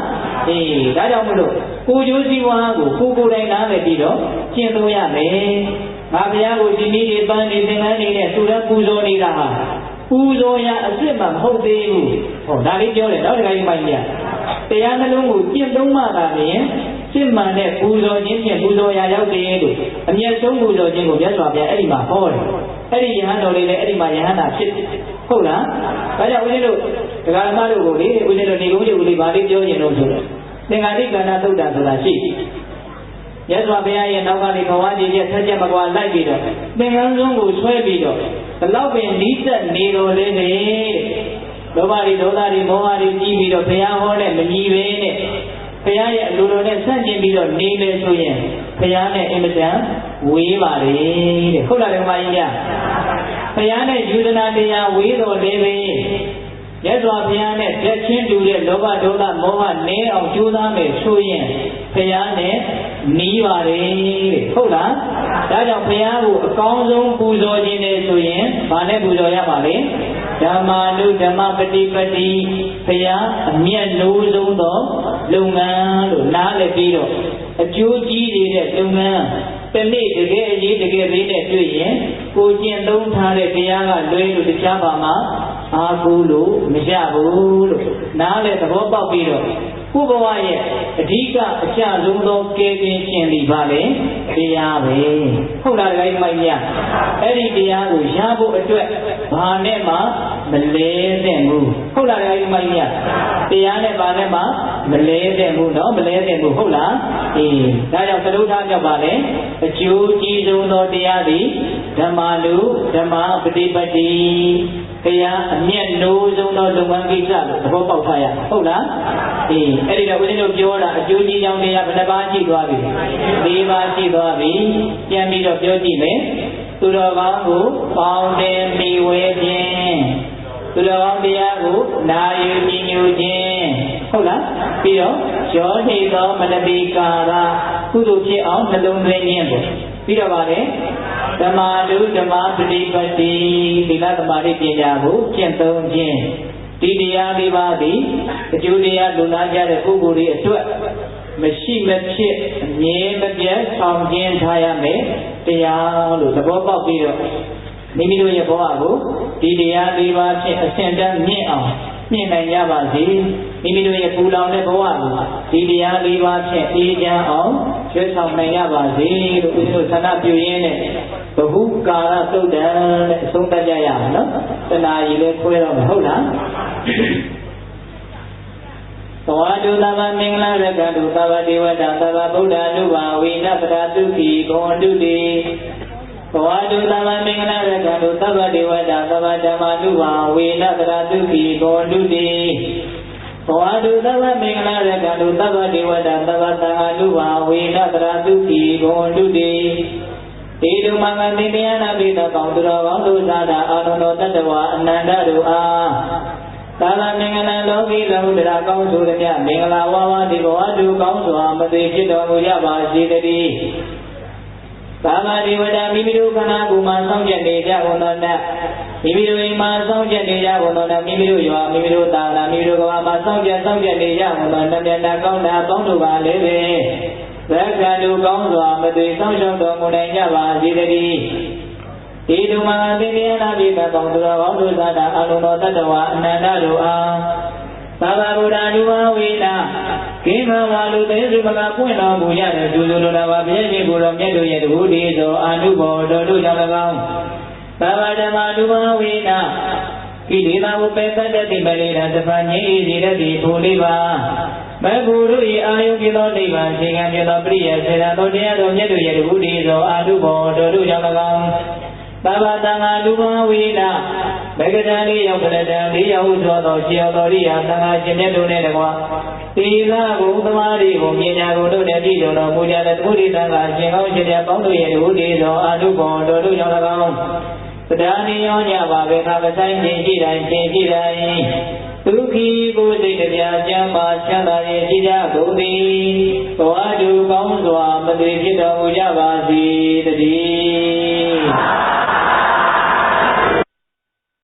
ဒါကြောင့်မလို့ကိုကျိုးစည်းဝါးကိုကိုယ်တိုင်နားလည်ပြီးတော့ကျင့်သုံးရမယ်ငါဘုရားကိုဒီနည်းတွေပန်းနေသင်္ကန်းနေနဲ့သူလည်းပူဇော်နေတာဟာပူဇော်ရအစ်စ်မှမဟုတ်သေးဘူးဟောဒါလေးပြောတယ်နောက်တစ်ခါကြီးပိုင်ပြတရားနှလုံးကိုကျင့်သုံးမှသာလျှင်စစ်မှန်တဲ့ပူဇော်ခြင်းဖြင့်ပူဇော်ရာရောက်တယ်လို့အမျက်ဆုံးပူဇော်ခြင်းကိုမြတ်စွာဘုရားအဲ့ဒီမှာဟောတယ်အဲ့ဒီယဟန်တော်လေးလည်းအဲ့ဒီမှာယဟန်တာဖြစ်ဟုတ်လားဒါကြောင့်ဦးဇင်းတို့ဒကာမတို့ကိုလေဦးဇင်းတို့နေကုန်းတွေကိုလေဗာလေးပြောရင်လို့ဆိုတော့သင်္ဃာတိကဏ္ဍသုတ်တာဆိုတာရှိမြတ်စွာဘုရားရဲ့နောက်ကနေဘဝကြီးရဲ့ဆက်ချက်မကွာလိုက်ပြီးတော့သင်္ကန်းဆုံးကိုဆွဲပြီးတော့ဘလောက်ပင်နီးစက်နေတော်လေးတဲ့လောဘတွေဒေါသတွေမောဟတွေကြီးပြီးတော့ဘုရားဟောတဲ့မညီပဲနဲ့ဘုရားရဲ့အလိုတော်နဲ့ဆန့်ကျင်ပြီးတော့နေလေဆိုရင်ဘုရားနဲ့အင်မတန်ဝေးပါလေတဲ့ဟုတ်လားဓမ္မကြီးများဘုရားနဲ့ယူဒနာတရားဝေးတော်လေးပဲမြတ်စွာဘုရားနဲ့တက်ချင်းတူတဲ့လောဘဒေါသမောဟနည်းအောင်ကြိုးစားမယ်ဆိုရင်ဘုရားနဲ့နီးပါလေတဲ့ဟုတ်လားဒါကြောင့်ဘုရားကိုအကောင်းဆုံးပူဇော်ခြင်းနဲ့ဆိုရင်ဘာနဲ့ပူဇော်ရပါလဲဓမ္မာနုဓမ္မပฏิပတိဘုရားအမြတ်နိုးဆုံးသောလုပ်ငန်းလို့နားလည်ပြီးတော့အကျိုးကြီးနေတဲ့လုပ်ငန်းတနေ့တကယ်အရေးတကယ်လေးနဲ့တွေ့ရင်ကိုကျင့်သုံးထားတဲ့တရားကလွဲလို့တခြားပါမှာအားကိုးလို့မရဘူးလို့နားလည်သဘောပေါက်ပြီးတော့ကိုယ်ဘဝရဲ့အဓိကအကျဆုံးသောကယ်တင်ရှင်ဒီပါလေတရားပဲဟုတ်လားဒီမိုက်မြအဲ့ဒီတရားကိုရဖို့အတွက်ဘာနဲ့မှမလဲတဲ့ဘူးဟုတ်လားဒီမိုက်မြတရားနဲ့ဘာနဲ့မှမလဲတဲ့ဘူးနော်မလဲတဲ့ဘူးဟုတ်လားဒါကြောင့်သရုပ်ထားပြောပါလေအကျိုးကြီးဆုံးသောတရားသည်ဓမ္မာလူဓမ္မပฏิပတိတရားအမျက်နိုးဆုံးသောလုပ်ငန်းကိစ္စလို့သဘောပေါက်ထားရဟုတ်လားအဲ့ဒီတော့ဦးဇင်းတို့ပြောတာအကျိုးကြီးကြောင်းတရားဘယ်နှပါးရှိသွားပြီ၄ပါးရှိသွားပြီပြန်ပြီးတော့ပြောကြည့်မယ်သူတော်ကောင်းကိုပေါင်းတယ်မိဝဲခြင်း သူတော်ကောင်းတရားကိုနာယူကြည်ညိုခြင်းဟုတ်လားပြီးတော့ရောနေသောမနတိကာရကုသိုလ်ဖြစ်အောင်နှလုံးသွင်းခြင်းကိုပြီးတော့ပါလေဓမ္မာတုဓမ္မပฏิပတ္တိသီလသမာဓိပညာကိုကျင့်သုံးခြင်းဒီတရားလေးပါးသည်အကျိုးတရားလူနာကြတဲ့ပုဂ္ဂိုလ်တွေအတွက်မရှိမဖြစ်အမြဲမပြတ်ဆောင်ကျင်းထားရမယ်တရားလို့သဘောပေါက်ပြီးတော့မိမိတို့ရဲ့ဘဝကိုဒီတရားလေးပါးဖြင့်အစဉ်တန်းမြင့်အောင်မြင့်နိုင်ကြပါစေမိမိတို့ရဲ့ပူလောင်တဲ့ဘဝကိုဒီတရားလေးပါးဖြင့်အေးချမ်းအောင်ရွှေ့ဆောင်နိုင်ရပါစေလို့ဦးဇင်းတို့ဆန္ဒပြုရင်းနဲ့ဘဟုကာရသုတ်တံတဲ့အဆုံးသတ်ကြရအောင်နော်တဏှာကြီးလည်းခွဲတော့မဟုတ်လားသဝတုသဗ္ဗမင်္ဂလာရကတုသဗ္ဗဒေဝတာသဗ္ဗဗုဒ္ဓ ानु ဘာဝိနပဒတုခိဂောတုတိသဝတုသဗ္ဗမင်္ဂလာရကတုသဗ္ဗဒေဝတာသဗ္ဗဓမ္မာ ानु ဘာဝိနပဒတုခိဂောတုတိသဝတုသဗ္ဗမင်္ဂလာရကတုသဗ္ဗဒေဝတာသဗ္ဗသံဃာ ानु ဘာဝိနပဒတုခိဂောတုတိဒီတုမင်္ဂတိတရားနာပိသကောင်းသူတော်ကောင်းတို့သာသာအာနန္ဒောတတ္တဝအနန္တတို့အားသာလမင်္ဂလာလောကီလောကုတ္တရာကောင်းဆိုသည်မင်္ဂလာဝါဝဒီဘဝတုကောင်းစွာမသိဖြစ်တော်မူကြပါစေတည်းသာမတိဝဒမိမိတို့ခန္ဓာကိုယ်မှာစောင့်ကြနေကြကုန်သောနတ်မိမိတို့အိမ်မှာစောင့်ကြနေကြကုန်သောနတ်မိမိတို့ရွာမိမိတို့သာလာမိမိတို့ကဘာမှာစောင့်ကြနေကြကုန်သောနတ်မြတ်ကောင်းတာပေါင်းတို့ပါလေပဲသက္ကတုကောင်းစွာမသိဆောင်ရှောက်တော်မူနိုင်ကြပါစေတည်းဒီတုမင်္ဂတိတရားနာပိသကောင်းသူတော်ကောင်းတို့သာသာအလုံးတော်တတ္တဝအနန္တတို့အားသဗ္ဗဗုဒ္ဓ ानु ဘာဝိနာကိမဝါလူသေးစုမကပွင့်တော်မူရတဲ့ဒုလူတော်ဘာပြည့်စုံကိုယ်တော်မြတ်တို့ရဲ့တခုတည်းသောအာနုဘော်တော်တို့ကြောင့်၎င်းသဗ္ဗဓမ္မာ ानु ဘာဝိနာကိလေသာဝပေသတ္တိမလေသာသဗ္ဗငြိ၏စေတတိဘုလေးပါမဂ္ဂုတို့၏အာယုဖြစ်သောနိဗ္ဗာန်ခြေခံဖြစ်သောပရိယေစေတသောတရားတော်မြတ်တို့ရဲ့တခုတည်းသောအာနုဘော်တော်တို့ကြောင့်၎င်းသဗ္ဗတံဃာ ानु ဘာဝိနာဘဂဒံလေးရောက်တဲ့တံလေးရောက်သောတော်ရှိတော်ရိယာသံဃာရှင်မြတ်တို့နဲ့တကွာသီလကိုသမာဓိကိုပညာကိုတို့နဲ့ပြည့်စုံတော်မူကြတဲ့သုတိသံဃာရှင်ကောင်းရှင်များပေါင်းတို့ရဲ့ဥဒိသောအာနုဘော်တော်တို့ကြောင့်၎င်းတရားနိယောညပါပဲခါပဆိုင်ခြင်းရှိတိုင်းခြင်းရှိတိုင်းဒုက္ခိကိုယ်စိတ်တရားကျမ်းပါချမ်းသာရဲ့ရှိကြကုန်သည်ဘဝတုကောင်းစွာမသွေဖြစ်တော်မူကြပါစေတည်း